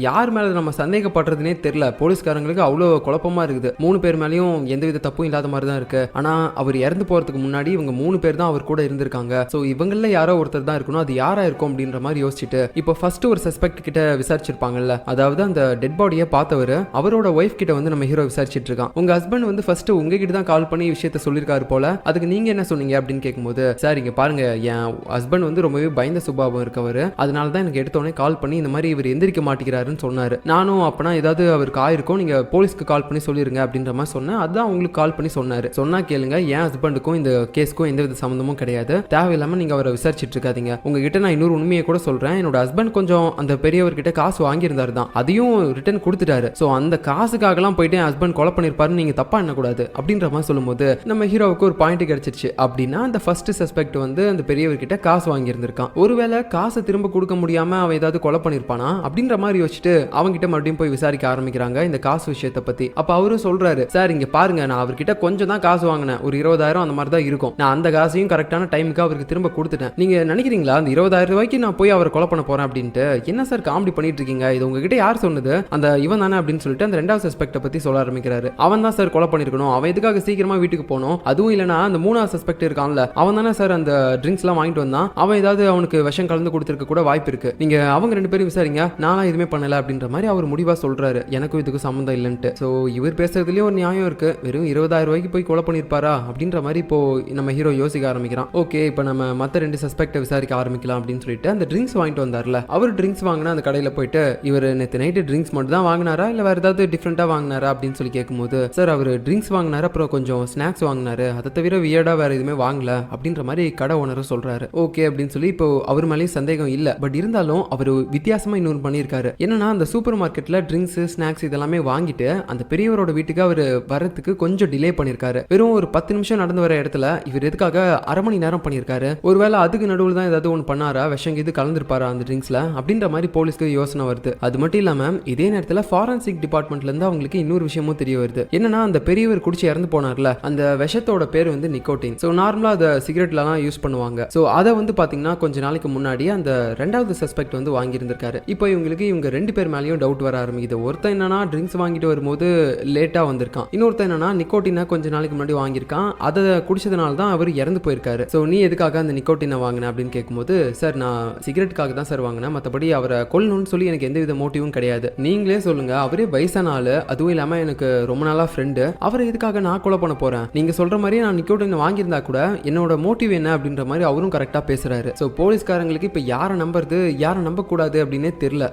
A: யார் மேல நம்ம சந்தேகப்படுறதுனே தெரியல. போலீஸ்காரங்களுக்கு அவ்வளோ குழப்பமா இருக்குது. 3 பேர் மேலேயும் எந்தவித தப்பும் இல்லாத மாதிரி தான் இருக்கு. ஆனா அவர் இறந்து போறதுக்கு முன்னாடி இவங்க 3 பேர் தான் அவர் கூட இருந்திருக்காங்க. ஸோ இவங்கள யாரோ ஒருத்தர் தான் இருக்கணும், அது யாரா இருக்கும் அப்படின்ற மாதிரி யோசிச்சுட்டு இப்போ ஃபர்ஸ்ட் ஒரு சஸ்பெக்ட் கிட்ட விசாரிச்சிருப்பாங்கல்ல, அதாவது அந்த டெட் பாடியை பார்த்தவர் அவரோட ஒய்ஃப் கிட்ட வந்து நம்ம ஹீரோ விசாரிச்சிட்டு இருக்கான். உங்க ஹஸ்பண்ட் வந்து ஃபர்ஸ்ட் உங்ககிட்ட தான் கால் பண்ணி விஷயத்த சொல்லியிருக்காரு போல, அதுக்கு நீங்க என்ன சொன்னீங்க அப்படின்னு கேட்கும்போது, சார் இங்க பாருங்க, என் ஹஸ்பண்ட் வந்து ரொம்பவே பயந்த சுபாவம் இருக்கவர், அதனால தான் எனக்கு எடுத்தோடனே கால் பண்ணி இந்த மாதிரி இவர் எந்திரிக்க மாட்டேங்கிறாருன்னு சொன்னாரு. நானும் அப்பனா ஏதாவது அவருக்கு ஆயிருக்கும், நீங்க போலீஸ்க்கு கால் பண்ணி சொல்லிருங்க அப்படின்ற மாதிரி சொன்னேன். அதான் உங்களுக்கு கால் பண்ணி சொன்னாரு. சொன்னா கேளுங்க, என் ஹஸ்பண்டுக்கும் இந்த கேஸ்க்கும் எந்தவித சம்பந்தமும் கிடையாது. தேவையில்லாம நீங்க அவரை விசாரிச்சிட்டு இருக்காதீங்க. உங்ககிட்ட நான் இன்னொரு உண்மையை கூட சொல்றேன். என்னோட ஹஸ்பண்ட் கொஞ்சம் அந்த பெரியவர்கிட்ட காசு வாங்கியிருந்தாரு தான், அதையும் ரிட்டர்ன் கொடுத்துட்டாரு. சோ அந்த காசுக்காகலாம் போயிட்டு என் ஹஸ்பண்ட் கொலை பண்ணிருப்பாருன்னு நீங்க தப்பா எண்ணக்கூடாது அப்படின்ற மாதிரி சொல்லும்போது நம்ம ஹீரோவுக்கு ஒரு பாயிண்ட் கிடைச்சிருச்சு. அப்படின்னா அந்த ஃபர்ஸ்ட் சஸ்பெக்ட் வந்து அந்த பெரியவர்கிட்ட காசு வாங்கியிருந்திருக்கான். ஒருவேளை காசை திரும்ப கொடுக்க முடியாம அவன் ஏதாவது கொலை பண்ணிருப்பானா அப்படின்ற மாதிரி யோசிச்சுட்டு அவங்கிட்ட மறுபடியும் போய் விசாரிக்க ஆரம்பிக்கிறாங்க இந்த காசு விஷயத்தை பத்தி. அப்ப அவரும் சொல்றாரு, சார் இங்க பாருங்க, நான் அவர்கிட்ட கொஞ்சம் தான் காசு வாங்கினேன், ஒரு 20,000 அந்த மாதிரி தான் இருக்கும். நான் அந்த காசையும் கரெக்டான டைமுக்கு அவருக்கு திரும்ப கொடுத்துட்டேன். நீங்க நினைக்கிறீங்களா அந்த 20,000 ரூபாய்க்கு நான் போய் அவரை கொலை பண்ண போறேன் அப்படின்ட்டு? என்ன சார் காமெடி பண்ணிட்டு இருக்கீங்க? இது உங்ககிட்ட யார் சொன்னது? அந்த இவன் தானே அப்படின்னு சொல்லிட்டு அந்த ரெண்டாவது சஸ்பெக்ட பத்தி சொல்ல ஆரம்பிக்கிறாரு. அவன் தான் சார் கொலை பண்ணிருக்கணும், அவன் எதுக்காக சீக்கிரமா வீட்டுக்கு போனோம்? அதுவும் இல்லனா அந்த மூணாவது சஸ்பெக்ட் இருக்கான்ல, அவன் தானே சார் அந்த ட்ரிங்க்ஸ் எல்லாம் வாங்கிட்டு வந்தான். அவன் ஏதாவது அவனுக்கு விஷம் கலந்து கொடுத்திருக்க கூட வாய்ப்பு இருக்கு. நீங்க அவங்க 2 பேரும் விசாரிங்க, நானா எதுவுமே பண்ணல அப்படின்ற மாதிரி அவர் முடிவா சொல்றாரு. எனக்கும் இதுக்கு சம்மந்தம் இல்லைன்ட்டு. சோ இவர் பேசுறதுலயும் ஒரு நியாயம் இருக்கு. வெறும் 20,000 ரூபாய்க்கு போய் கொலை பண்ணிருப்பாரா அப்படின்ற மாதிரி இப்போ நம்ம ஹீரோ யோசிக்க ஆரம்பிக்கிறான். ஓகே, இப்போ நம்ம மற்ற 2 சஸ்பெக்ட விசாரிக்க ஆரம்பிக்கலாம் அப்படின்னு சொல்லிட்டு அந்த ட்ரிங்க்ஸ் வாங்கிட்டு வந்தார்ல, அவர் ட்ரிங்க்ஸ் வாங்கினா அந்த கடையில போயிட்டு இவர் நேற்று நைட்டு ட்ரிங்க்ஸ் மட்டும் தான் வாங்கினாரா இல்ல வேற ஏதாவது டிஃப்ரெண்டா வாங்கினாரா அப்படின்னு சொல்லி கேட்கும்போது, சார் அவர் ட்ரிங்க்ஸ் வாங்கினாரு, அப்புறம் கொஞ்சம் ஸ்நாக்ஸ் வாங்கினாரு, அதை தவிர வியர்டா வேற எதுவுமே வாங்கல அப்படின்ற மாதிரி கடை ஓனரும் சொல்றாரு. ஓகே அப்படின்னு சொல்லி இப்போ அவர் மேலேயும் சந்தேகம் இல்ல. பட் இருந்தாலும் அவர் வித்தியாசமா இன்னொரு பண்ணியிருக்காரு. என்னன்னா அந்த சூப்பர் மார்க்கெட்ல ட்ரிங்க்ஸ் ஸ்நாக்ஸ் இதெல்லாமே வாங்கிட்டு அந்த பெரியவரோட வீட்டுக்கு அவர் வரதுக்கு கொஞ்சம் டிலே பண்ணிருக்காரு. வெறும் ஒரு 10 நிமிஷம் நடந்து வர இடத்துல இவர் எதுக்காக அரை மணி நேரம் பண்ணியிருக்காரு? ஒருவேளை அதுக்கு நடுவில் தான் ஏதாவது ஒன்று பண்ணாரா, விஷம் இது கலந்துருப்பாரா அந்த ட்ரிங்க்ஸ்ல அப்படின்ற மாதிரி போலீஸ்க்கு யோசனை வருது. அது மட்டும் இல்லாம இதே நேரத்தில் ஃபாரன்சிக் டிபார்ட்மெண்ட்ல இருந்து அவங்களுக்கு இன்னொரு விஷயமும் தெரிய வருது. என்னன்னா அந்த பெரியவர் குடிச்சு இறந்து போனார்ல, அந்த விஷத்தோட பேர் வந்து நிக்கோட்டின். ஸோ நார்மலா அதை சிகரெட்லாம் யூஸ் பண்ணுவாங்க. ஸோ அதை வந்து பாத்தீங்கன்னா கொஞ்ச நாளைக்கு முன்னாடி அந்த ரெண்டாவது சஸ்பெக்ட் வந்து வாங்கியிருந்திருக்காரு. இப்போ இவங்க 2 பேர் மேலேயும் டவுட் வர ஆரம்பிக்குது. ஒருத்தன் என்னன்னா ட்ரிங்க்ஸ் வாங்கிட்டு வரும்போது லேட்டா வந்திருக்கான், இன்னொருத்தன் என்னன்னா நிக்கோட்டினை கொஞ்ச நாளைக்கு முன்னாடி வாங்கியிருக்கான், அதை குடிச்சதுனால தான் அவர் இறந்து போயிருக்காரு. ஸோ நீ எதுக்காக அந்த நிக்கோட்டினை வாங்கின அப்படின்னு கேட்கும்போது, சார் நான் சிகரெட்டுக்காக தான் சார் வாங்கினேன், மற்றபடி அவரை கொல்லணும்னு சொல்லி எனக்கு எந்த வித மோட்டிவும் கிடையாது. நீங்களே சொல்லுங்க, அவரே வயசான ஆளு, அதுவும் இல்லாம எனக்கு ரொம்ப நாளா ஃப்ரெண்டு, அவரை எதுக்காக நான் கொலை பண்ண போறேன்? நீங்க சொல்ற மாதிரியே நான் நிக்கோட்டினை வாங்கியிருந்தா கூட என்னோட மோட்டிவ் என்ன அப்படின்ற மாதிரி அவரும் கரெக்டா பேசுறாரு. ஸோ போலீஸ்காரங்களுக்கு இப்ப யாரை நம்புறது யாரை நம்ப கூடாது அப்படின்னே தெரியல.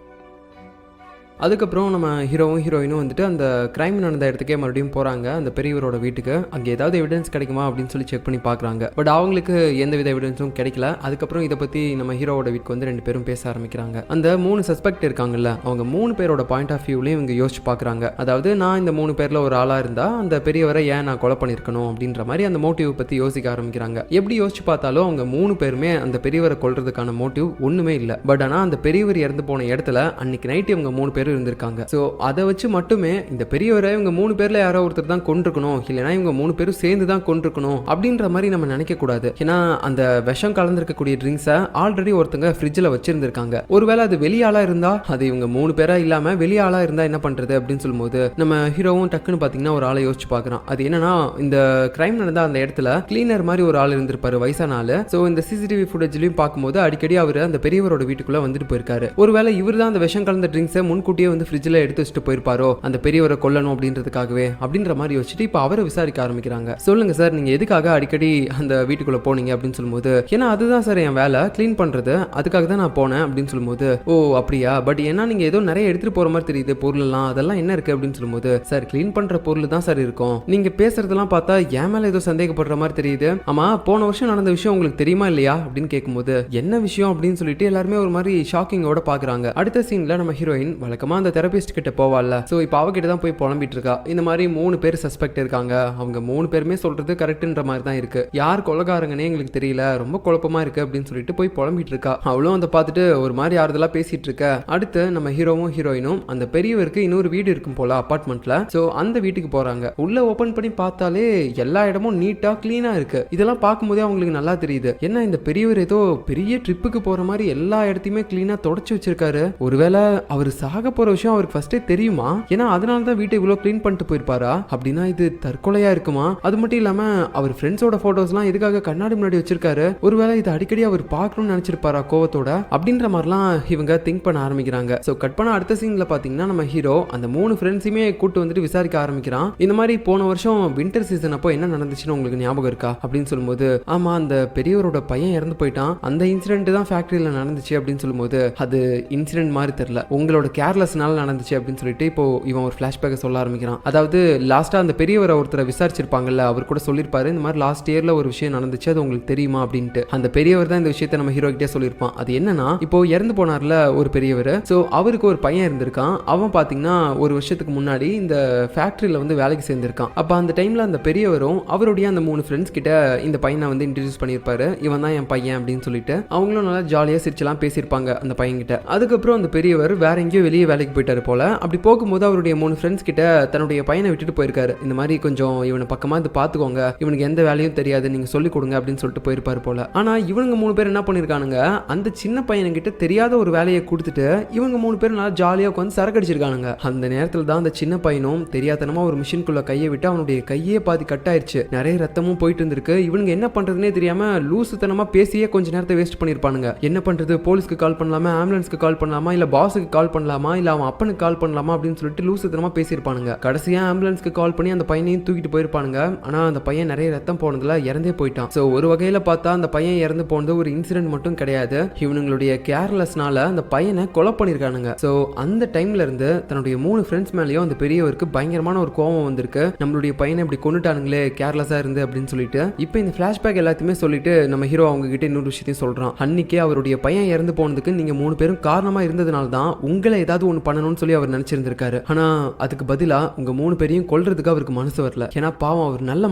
A: அதுக்கப்புறம் நம்ம ஹீரோவும் ஹீரோயினும் வந்துட்டு அந்த கிரைம் நடந்த இடத்துக்கே மறுபடியும் போகிறாங்க, அந்த பெரியவரோட வீட்டுக்கு. அங்கே ஏதாவது எவிடன்ஸ் கிடைக்குமா அப்படின்னு சொல்லி செக் பண்ணி பார்க்குறாங்க. பட் அவங்களுக்கு எந்த வித எவிடன்ஸும் கிடைக்கல. அதுக்கப்புறம் இதை பற்றி நம்ம ஹீரோவோட வீட்டுக்கு வந்து 2 பேரும் பேச ஆரம்பிக்கிறாங்க. அந்த 3 சஸ்பெக்ட் இருக்காங்கல்ல, அவங்க 3 பேரோட பாயிண்ட் ஆஃப் வியூலையும் இவங்க யோசிச்சு பார்க்குறாங்க. அதாவது நான் இந்த 3 பேரில் ஒரு ஆளாக இருந்தால் அந்த பெரியவரை ஏன் நான் கொலை பண்ணியிருக்கணும் அப்படின்ற மாதிரி அந்த மோட்டிவ் பற்றி யோசிக்க ஆரம்பிக்கிறாங்க. எப்படி யோசிச்சு பார்த்தாலும் அவங்க 3 பேருமே அந்த பெரியவரை கொல்றதுக்கான மோட்டிவ் ஒன்றுமே இல்லை. பட் ஆனால் அந்த பெரியவர் இறந்து போன இடத்துல அன்னைக்கு நைட்டு இவங்க 3 பேரும் இருந்திருக்காங்க. ஸோ அதை வச்சு மட்டுமே இந்த பெரியவரை இவங்க 3 பேர்ல யாரோ ஒருத்தர் தான் கொண்டிருக்கணும், இல்லைனா இவங்க 3 பேரும் சேர்ந்து தான் கொண்டிருக்கணும் அப்படின்ற மாதிரி நம்ம நினைக்க கூடாது. ஏன்னா அந்த விஷம் கலந்துருக்கக்கூடிய ட்ரிங்க்ஸை ஆல்ரெடி ஒருத்தங்க ஃப்ரிட்ஜில் வச்சிருந்திருக்காங்க. ஒருவேளை அது வெளியாளா இருந்தா, அது இவங்க 3 பேரா இல்லாம வெளியாளா இருந்தா என்ன பண்றது அப்படின்னு சொல்லும்போது நம்ம ஹீரோவும் டக்குன்னு பாத்தீங்கன்னா ஒரு ஆளை யோசிச்சு பார்க்கறான். அது என்னன்னா, இந்த கிரைம் நடந்த அந்த இடத்துல கிளீனர் மாதிரி ஒரு ஆள் இருந்திருப்பாரு, வயசான ஆளு. ஸோ இந்த சிசிடிவி ஃபுட்டேஜ்லையும் பார்க்கும்போது அடிக்கடி அவர் அந்த பெரியவரோட வீட்டுக்குள்ள வந்துட்டு போயிருக்காரு. ஒருவேளை இவர் தான் அந்த விஷம் கலந்த ட்ரிங்க்ஸை முன்கூட்டியே வந்து ஃப்ரிட்ஜில் எடுத்து வச்சுட்டு போயிருப்பாரோ, அந்த பெரியவரை கொல்லணும் அப்படின்றதுக்காகவே அப்படின்ற மாதிரி யோசிச்சுட்டு இப்போ அவரை விசாரிக்க ஆரம்பிக்கிறாங்க. சொல்லுங்க சார், நீங்க எதுக்காக அடிக்கடி அந்த வீட்டுக்குள்ள போனீங்க அப்படின்னு சொல்லும்போது, ஏன்னா அதுதான் சார் என் வேலை, கிளீன் பண்றது, அதுக்காக தான் நான் போனேன் அப்படின்னு சொல்லும்போது, ஓ அப்படியா, பட் ஏன்னா நீங்க ஏதோ நிறைய எடுத்துட்டு போற மாதிரி தெரியுது பொருள் எல்லாம், அதெல்லாம் என்ன இருக்கு அப்படின்னு சொல்லும்போது, சார் கிளீன் பண்ற பொருள் தான் சார் இருக்கும், நீங்க பேசுறதெல்லாம் பார்த்தா என் மேல ஏதோ சந்தேகப்படுற மாதிரி தெரியுது, ஆமா போன வருஷம் நடந்த விஷயம் உங்களுக்கு தெரியுமா இல்லையா அப்படின்னு கேட்கும்போது, என்ன விஷயம் அப்படின்னு சொல்லிட்டு எல்லாருமே ஒரு மாதிரி ஷாக்கிங்கோட பாக்குறாங்க. அடுத்த சீன்ல நம்ம ஹீரோயின் வழக்கமா அந்த தெரபிஸ்ட் கிட்ட போவாள்ல, சோ இப்போ அவகிட்ட தான் போய் புலம்பிட்டு இருக்கா. இந்த மாதிரி 3 பேர் சஸ்பெக்ட் இருக்காங்க, அவங்க 3 பேருமே சொல்றது கரெக்ட்ன்ற மாதிரி தான் இருக்கு, யார் கொலைகாரங்கனே எங்களுக்கு தெரியல, ரொம்ப குழப்பமா இருக்கு அப்படின்னு சொல்லிட்டு போய் புலம்பிட்டு இருக்கா. அவளும் அதை பார்த்துட்டு ஒரு மாதிரி ஆறுதலா பேசிட்டு இருக்க. அடுத்து நம்ம ஹீரோவும் ஹீரோயினும் அந்த பெரியவருக்கு இன்னொரு வீடு இருக்கும் போல அபார்ட்மெண்ட்ல, சோ அந்த வீட்டுக்கு போறாங்க. உள்ள ஓபன் பண்ணி பார்த்தாலே எல்லா இடமும் நீட்டா கிளீனா இருக்கு. இதெல்லாம் பார்க்கும்போதே அவங்களுக்கு நல்லா தெரியுது, என்ன இந்த பெரியவர் ஏதோ பெரிய ட்ரிப்புக்கு போற மாதிரி எல்லா இடத்தையுமே கிளீனா தொடச்சு வச்சிருக்காரு, ஒருவேளை அவர் சாக போற விஷயம் அவருக்கு ஃபர்ஸ்டே தெரியுமா, ஏன்னா அதனால தான் வீட்டை இவ்வளவு கிளீன் பண்ணிட்டு போயிருப்பாரா, அப்படின்னா இது தற்கொலையா இருக்குமா, அது மட்டும் இல்லாம அவர் ஃப்ரெண்ட்ஸோட போட்டோஸ்லாம் எதுக்காக கண்ணாடி முன்னாடி வச்சிருக்காரு, ஒருவேளை இது அடிக்கடி அவர் பார்க்கணும்னு நினைச்சிருப்பாரா கோவத்தோட, அப்படின்ற மாதிரிலாம் இவங்க திங்க் பண்ண ஆரம்பிக்கிறாங்க. சோ கட் பண்ண அடுத்த சீன்ல பாத்தீங்கன்னா நம்ம ஹீரோ அந்த 3 ஃப்ரெண்ட்ஸுமே கூட்டு வந்துட்டு விசாரிக்க ஆரம்பிக்கிறான். இந்த மாதிரி போன வருஷம் வின்டர் சீசன் அப்போ என்ன நடந்துச்சுன்னு உங்களுக்கு ஞாபகம் இருக்கா அப்படின்னு சொல்லும்போது, ஆமா அந்த பெரியவரோட பையன் இறந்து போயிட்டான், அந்த இன்சிடென்ட் தான் ஃபேக்டரியில நடந்துச்சு அப்படின்னு சொல்லும்போது, அது இன்சிடென்ட் மாதிரி தெரியல, உங்களோட கேர்லெஸ்னால நடந்துச்சு அப்படின்னு சொல்லிட்டு இப்போ இவன் ஒரு ஃபிளாஷ்பேக்கை சொல்ல ஆரம்பிக்கிறான். அதாவது லாஸ்டா அந்த பெரியவரை ஒருத்தரை விசாரிச்சிருப்பாங்கல்ல, அவர் கூட சொல்லியிருப்பாரு இந்த மாதிரி லாஸ்ட் இயர்ல ஒரு விஷயம் நடந்துச்சு, அது உங்களுக்கு தெரியுமா அப்படின்ட்டு. அந்த பெரியவர் தான் இந்த விஷயத்தை நம்ம ஹீரோ கிட்டே சொல்லியிருப்பான். அது என்னன்னா, இப்போ இறந்து போனார்ல ஒரு பெரியவர், சோ அவருக்கு ஒரு பையன் இருந்திருக்கான். அவன் பாத்தீங்கன்னா ஒரு வருஷத்துக்கு முன்னாடி இந்த ஃபேக்டரியில வந்து வேலைக்கு சேர்ந்திருக்கான். அப்ப அந்த டைம்ல அந்த பெரியவரும் அவருடைய அந்த 3 ஃப்ரெண்ட்ஸ் கிட்ட இந்த பையனை வந்து இன்ட்ரடியூஸ் பண்ணியிருப்பாரு, இவன் தான் என் பையன் அப்படின்னு சொல்லிட்டு. அவங்களும் நல்லா ஜாலியா சிரிச்செல்லாம் பேசியிருப்பாங்க அந்த பையன் கிட்ட. அதுக்கப்புறம் அந்த பெரியவர் வேற எங்கேயோ வெளியே வேலைக்கு போயிட்டாரு போல. அப்படி போகும்போது அவருடைய 3 ஃப்ரெண்ட்ஸ் கிட்ட தன்னுடைய பையனை விட்டுட்டு போயிருக்காரு. இந்த மாதிரி கொஞ்சம் இவனை பக்கமா இது பாத்துக்கோங்க, இவனுக்கு எந்த வேலையும் தெரியாது, நீங்க சொல்லிக் கொடுங்க அப்படின்னு சொல்லிட்டு போயிருப்பாரு போல. ஆனா இவங்க 3 பேர் என்ன பண்ணிருக்கானுங்க, அந்த சின்ன பையன்கிட்ட தெரியாத ஒரு வேலையை கொடுத்துட்டு இவங்க 3 பேர் நல்லா ஜாலியா உட்காந்து சரக்கு அடிச்சிருக்கானுங்க. அந்த நேரத்துல தான் அந்த சின்ன பையனும் தெரியாதனமா ஒரு மிஷின்குள்ள கையை விட்டு அவனுடைய கையே பாதி கட் ஆயிடுச்சு, நிறைய ரத்தமும் போயிட்டு இருந்திருக்கு. இவனுங்க என்ன பண்றதுன்னே தெரியாம லூசுத்தனமா பேசியே கொஞ்ச நேரத்தை வேஸ்ட் பண்ணிருப்பானுங்க. என்ன பண்றது, போலீஸ்க்கு கால் பண்ணலாமா, ஆம்புலன்ஸ்க்கு கால் பண்ணலாமா, இல்ல பாஸுக்கு கால் பண்ணலாமா, இல்ல அவன் அப்பனுக்கு கால் பண்ணலாமா அப்படின்னு சொல்லிட்டு லூசுத்தனமா பேசியிருப்பானுங்க. கடைசியா ஆம்புலன்ஸ்க்கு கால் பண்ணி அந்த பையனையும் தூக்கிட்டு போயிருப்பானுங்க. ஆனா அந்த பையன் நிறைய ரத்தம் போனதுல இறந்தே போயிட்டான். சோ ஒரு வகையில பார்த்தா அந்த பையன் இறந்து போனது ஒரு இன்சிடென்ட் மட்டும் கிடையாது, இவனுங்களுடைய கேர்லெஸ்னால அந்த பையனை கொலை பண்ணிருக்கானுங்க. சோ அந்த டைம்ல இருந்து தன்னுடைய 3 ஃப்ரெண்ட்ஸ் மேலயும் அந்த பெரியவருக்கு பயங்கரமான ஒரு கோபம் வந்திருக்கு. நம்மளுடைய பையனை இப்படி கொண்டுட்டானுங்களே கேர்லெஸ்ஸா இருந்து அப்படின்னு சொல்லிட்டு இப்போ இந்த பிளாஷ்பேக் எல்லாத்தையுமே சொல்லிட்டு நம்ம ஹீரோ அவங்க கிட்ட இன்னொரு விஷயத்தையும் சொல்றான். அன்னைக்கே அவருடைய பையன் இறந்து போனதுக்கு நீங்க 3 பேரும் காரணமா இருந்ததுனால தான் உங்களை ஏதாவது ஒன்று பண்ணணும்னு சொல்லி அவர் நினைச்சிருந்திருக்காரு. ஆனா அதுக்கு பதிலா உங்க 3 பேரையும் கொல்றதுக்கு அவருக்கு மனசு வரல. ஏன்னா பாவம் அவர் நல்ல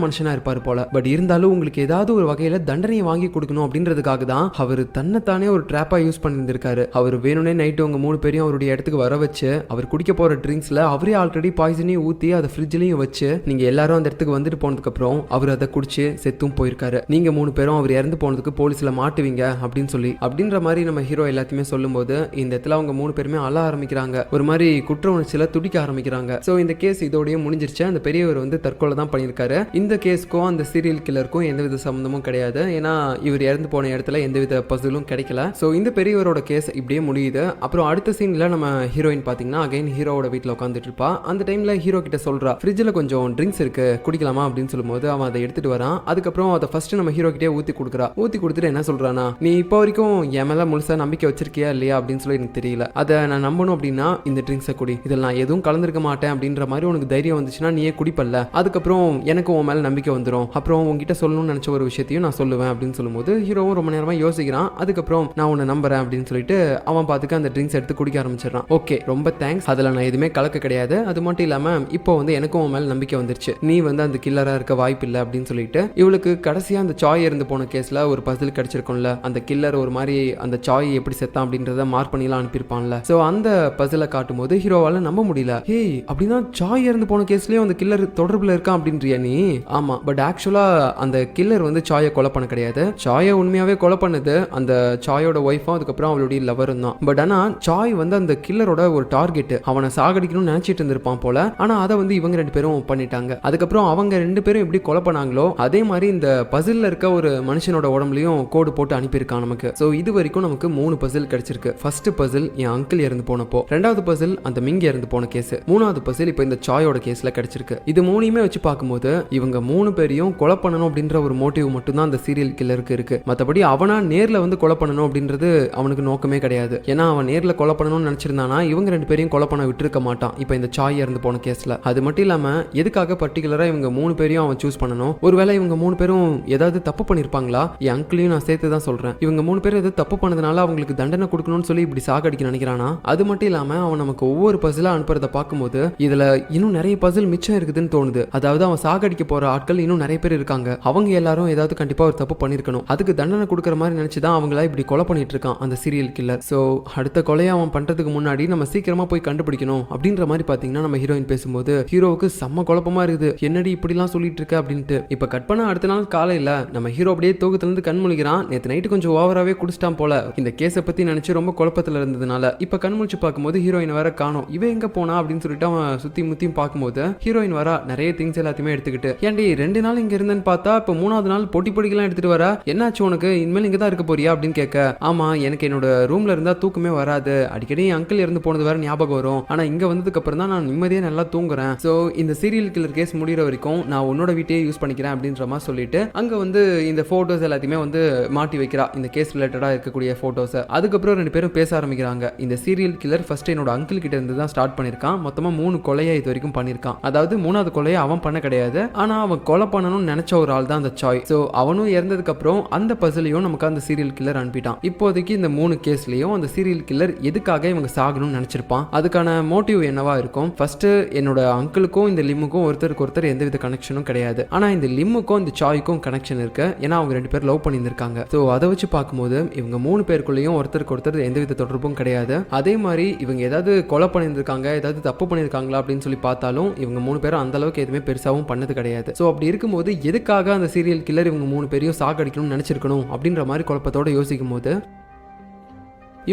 A: மனுஷனா இருப்பாரு போல. பட் இருந்தாலும் உங்களுக்கு ஏதாவது ஒரு வகையில தண்டனையை வாங்கி கொடுக்கணும் அப்படின்றதுக்காக தான் அவர் தன்னைத்தானே ஒரு ட்ராப்பா யூஸ் பண்ணியிருந்திருக்காரு. அவர் வேணும்னே நைட்டு உங்க 3 பேரையும் அவருடைய இடத்துக்கு வர வச்சு அவர் குடிக்க போற ட்ரிங்க்ஸ்ல அவரே ஆல்ரெடி பாய்சனையும் ஊத்தி அதை ஃப்ரிட்ஜ்லயும் வச்சு நீங்க எல்லாரும் அந்த இடத்துக்கு வந்துட்டு போனதுக்கு அப்புறம் அவர் அதை குடிச்சு செத்தும் போயிருக்காரு. நீங்க 3 பேரும் அவர் இறந்து போனதுக்கு போலீஸ்ல மாட்டுவீங்க அப்படின்னு சொல்லி அப்படின்ற மாதிரி நம்ம ஹீரோ எல்லாத்தையுமே சொல்லும்போது இந்த இடத்துல அவங்க 3 பேருமே அழ ஆரம்பிக்கிறாங்க. ஒரு மாதிரி குற்ற உணர்ச்சியில துடிக்க ஆரம்பிக்கிறாங்க. சோ இந்த கேஸ் இதோடய முடிஞ்சிருச்சு. அந்த பெரியவர் வந்து தற்கொலை தான் பண்ணியிருக்காரு. இந்த கேஸ்க்கும் அந்த சீரியல் கில்லருக்கும் எந்தவித சம்பந்தமும் கிடையாது. ஏன்னா இவர் இறந்து போன இடத்துல எந்தவித பசிலும் கிடைக்கல. சோ இந்த பெரியவரோட கேஸ் இப்படியே முடியுது. அப்புறம் அடுத்த சீன்ல நம்ம ஹீரோயின் பாத்தீங்கன்னா அகைன் ஹீரோவோட வீட்டுல உட்காந்துட்டு இருப்பா. அந்த டைம்ல ஹீரோ கிட்ட சொல்றா ஃப்ரிட்ஜ்ல கொஞ்சம் ட்ரிங்க்ஸ் இருக்கு குடிக்கலாமா அப்படின்னு சொல்லும்போது அவன் அதை எடுத்துட்டு வரான். அதுக்கப்புறம் அதை ஃபர்ஸ்ட் நம்ம ஹீரோ கிட்டே ஊத்தி கொடுக்குறா. ஊத்தி கொடுத்துட்டு என்ன சொல்றானா, நீ இப்போ வரைக்கும் என் மேல முழுசா நம்பிக்கை வச்சிருக்கியா இல்லையா அப்படின்னு சொல்லி எனக்கு தெரியல. அதை நான் நம்பணும் அப்படின்னா இந்த ட்ரிங்க்ஸை குடி, இதில் நான் எதுவும் கலந்துருக்க மாட்டேன் அப்படின்ற மாதிரி உனக்கு தைரியம் வந்துச்சுன்னா நீயே குடிப்பல்ல, அதுக்கப்புறம் எனக்கு உன் மேல நம்பிக்கை வந்துடும், அப்புறம் உங்ககிட்ட சொல்லணும்னு நினைச்ச ஒரு விஷயத்தையும் நான் சொல்லுவேன் அப்படின்னு சொல்லும்போது ஹீரோவும் ரொம்ப நேரமா யோசிக்கிறான். அதுக்கப்புறம் நான் உன்னை நம்புறேன் அப்படின்னு சொல்லிட்டு அவன் பார்த்துக்க அந்த ட்ரிங்க்ஸ் எடுத்து குடிக்க ஆரம்பிச்சிடறான். ஓகே ரொம்ப தேங்க்ஸ், அதில் நான் எதுவுமே கலக்க கிடையாது, அது மட்டும் இல்லாம இப்போ வந்து எனக்கும் உன் மேல நம்பிக்கை வந்துருச்சு, நீ வந்து அந்த கில்லரா இருக்க வாய்ப்பு இல்லை அப்படின்னு சொல்லிட்டு இவளுக்கு கடைசியா அந்த சாய் இருந்து போன கேஸ்ல ஒரு பசில் கிடைச்சிருக்கும்ல, அந்த கில்லர் ஒரு மாதிரி அந்த சாய் எப்படி செத்தான் அப்படின்றத மார்க் பண்ணிலாம் அனுப்பியிருப்பான்ல. சோ அந்த பசிலை காட்டும் போது ஹீரோவால நம்ப முடியல. ஹே அப்படின்னா சாய் இறந்து போன கேஸ்லயும் அந்த கில்லர் தொடர்புல இருக்கான் அப்படின்றியா நீ? ஆமா, பட் ஆக்சுவலா அந்த கில்லர் வந்து சாயை கொலை பண்ண கிடையாது. சாயை உண்மையாவே கொலை பண்ணது அந்த சாயோட ஒய்ஃபும் அதுக்கப்புறம் அவளுடைய லவரும் தான். பட் ஆனா சாய் வந்து அந்த கில்லரோட ஒரு டார்கெட், அவனை சாகடிக்கணும்னு நினைச்சிட்டு இருந்திருப்பான் போல. ஆனா அதை வந்து இவங்க 2 பேரும் பண்ணிட்டாங்க. அதுக்கப்புறம் அவங்க 2 பேரும் எப்படி கொலை பண்ணாங்களோ அதே மாதிரி இந்த பசில்ல இருக்க ஒரு மனுஷனோட உடம்புலயும் கோடு போட்டு அனுப்பியிருக்கான் நமக்கு. சோ இது வரைக்கும் நமக்கு 3 பசில் கிடைச்சிருக்கு. ஃபர்ஸ்ட் பசில் என் அங்கிள் இறந்து போனப்போ, ரெண்டாவது பசில் அந்த மிங்கி இறந்து போன கேஸ், மூணாவது பசில் இப்போ இந்த சாயோட கேஸ்ல கிடைச்சிருக்கு. இது மூணையுமே வச்சு பார்க்கும்போது இவங்க 3 பேரையும் கொலை பண்ணணும் அப்படின்ற ஒரு மோட்டிவ் மட்டும் தான் அந்த சீரியல் கில்லருக்கு இருக்கு. மற்றபடி அவனா நேர்ல வந்து கொலை பண்ணணும் அப்படின்றது அவனுக்கு நோக்கமே கிடையாது. ஏன்னா அவன் நேர்ல கொலை பண்ணணும்னு நினைச்சிருந்தானா இவங்க 2 பேரையும் கொலை பண்ண விட்டுருக்க மாட்டான் இப்போ இந்த சாய் இறந்து போன கேஸ்ல. அது மட்டும் இல்லாம எதுக்காக பர்டிகுலரா இவங்க 3 பேரையும் அவன் சூஸ் பண்ணணும்? ஒருவேளை இவங்க 3 பேரும் ஏதாவது தப்பு பண்ணிருப்பாங்களா? என் அங்கிளையும் நான் சேர்த்து தான் சொல்றேன். இவங்க 3 பேரும் ஏதாவது தப்பு பண்ணதுனால அவங்களுக்கு தண்டனை கொடுக்கணும்னு சொல்லி இப்படி சாகடிக்க நினைக்கிறானா? அது மட்டும் இல்லாம அவன் நமக்கு ஒவ்வொரு பசிலா அனுப்புறத பார்க்கும்போது இதுல இன்னும் நிறைய பசில் மிச்சம் இருக்குதுன்னு தோணுது. அதாவது அவன் சாகடிக்க போற ஆட்கள் இன்னும் நிறைய பேர் இருக்காங்க. அவங்க எல்லாரும் ஏதாவது கண்டிப்பா ஒரு தப்பு பண்ணிருக்கணும், அதுக்கு தண்டனை கொடுக்குற மாதிரி நினைச்சுதான் அவங்களா இப்படி கொலை பண்ணிட்டு இருக்கான் அந்த சீரியல் கில்லர். சோ அடுத்த கொலையை அவன் பண்றதுக்கு முன்னாடி நம்ம சீக்கிரமா போய் கண்டுபிடிக்கணும் அப்படின்ற மாதிரி பாத்தீங்கன்னா நம்ம ஹீரோயின் பேசும்போது ஹீரோவுக்கு செம்ம குழப்பமா இருக்குது. என்னடி இப்படிலாம் சொல்லிட்டு இருக்க அப்படின்ட்டு. இப்ப கட் பண்ண அடுத்த நாள் காலையில நம்ம ஹீரோ அப்படியே தூக்கத்திலிருந்து கண் முழிக்கிறான். நேற்று நைட்டு கொஞ்சம் ஓவராகவே குடிச்சிட்டான் போல. இந்த கேஸை பத்தி நினைச்சு ரொம்ப குழப்பத்தில் இருந்ததுனால இப்ப கண் முழிச்சு பார்க்கும்போது ஹீரோயின் வேற காணோம். இவன் எங்க போனா அப்படின்னு சொல்லிட்டு அவன் சுத்தி முத்தியும் பார்க்கும்போது ஹீரோயின் வரா நிறைய திங்ஸ் எல்லாத்தையுமே எடுத்துக்கிட்டு. ஏன்டி 2 நாள் இங்க இருந்தேன்னு பார்த்தா இப்ப 3வது நாள் பொட்டி பொடிக்கெல்லாம் எடுத்துட்டு வர, என்னாச்சு உனக்கு? இனிமேல் இங்க தான் இருக்க போறியா அப்படின்னு கேட்க, ஆமா எனக்கு என்னோட ரூம்ல இருந்தா தூக்கமே வராது, அடிக்கடி என் அங்கிள் இருந்து போனது வேற ஞாபகம் வரும், ஆனா இங்க வந்ததுக்கு அப்புறம் தான் நான் நிம்மதியா நல்லா தூங்குறேன். சோ இந்த சீரியல் கில்லர் கேஸ் முடிகிற வரைக்கும் நான் உன்னோட வீட்டையே யூஸ் பண்ணிக்கிறேன் அப்படின்ற மாதிரி சொல்லிட்டு அங்க வந்து இந்த போட்டோஸ் எல்லாத்தையுமே வந்து மாட்டி வைக்கிறா, இந்த கேஸ் ரிலேட்டடா இருக்கக்கூடிய போட்டோஸ். அதுக்கப்புறம் 2 பேரும் பேச ஆரம்பிக்கிறாங்க. இந்த சீரியல் கில்லர் ஃபர்ஸ்ட் என்னோட அங்கிள் கிட்ட இருந்து தான் ஸ்டார்ட் பண்ணிருக்கான். மொத்தமா 3 கொலையை இது வரைக்கும் பண்ணிருக்கான். அதாவது 3வது கொலையை அவன் பண்ண கிடையாது, ஆனா அவன் கொலை பண்ணணும்னு நினைச்ச ஒரு ஆள் தான் அந்த சாய். சோ அவனும் இறந்ததுக்கு அப்புறம் அந்த பசிலையும் நமக்கு அந்த சீரியல் கில்லர் அனுப்பிட்டான். இப்போதைக்கு இந்த 3 கேஸ்லயும் அந்த சீரியல் கில்லர் எதுக்காக இவங்க சாகணும்னு நினைச்சிருப்பான், அதுக்கான மோட்டிவ் என்னவா இருக்கும்? ஃபர்ஸ்ட் என்னோட அங்கிளுக்கும் இந்த லிம்முக்கும் ஒருத்தருக்கு ஒருத்தர் எந்தவித கனெக்ஷனும் கிடையாது, ஆனா இந்த லிம்முக்கும் இந்த சாய்க்கும் கனெக்ஷன் இருக்கு. ஏன்னா அவங்க 2 பேர் லவ் பண்ணியிருக்காங்க. சோ அதை வச்சு பார்க்கும்போது இவங்க 3 பேருக்குள்ளேயும் ஒருத்தருக்கு ஒருத்தர் எந்தவித தொடர்பும் கிடையாது. அதே மாதிரி இவங்க ஏதாவது கொலை பண்ணியிருக்காங்க, ஏதாவது தப்பு பண்ணியிருக்காங்களா அப்படின்னு சொல்லி பார்த்தாலும் இவங்க 3 பேரும் அந்த அளவுக்கு எதுவுமே பெருசாவும் பண்ணது கிடையாது. சோ அப்படி இருக்கும்போது எதுக்காக அந்த சீரியல் கில்லர் இவங்க 3 பேரையும் சாகடிக்கணும்னு நினைச்சிருக்கணும் அப்படின்ற மாதிரி குழப்பத்தோட யோசிக்கும் போது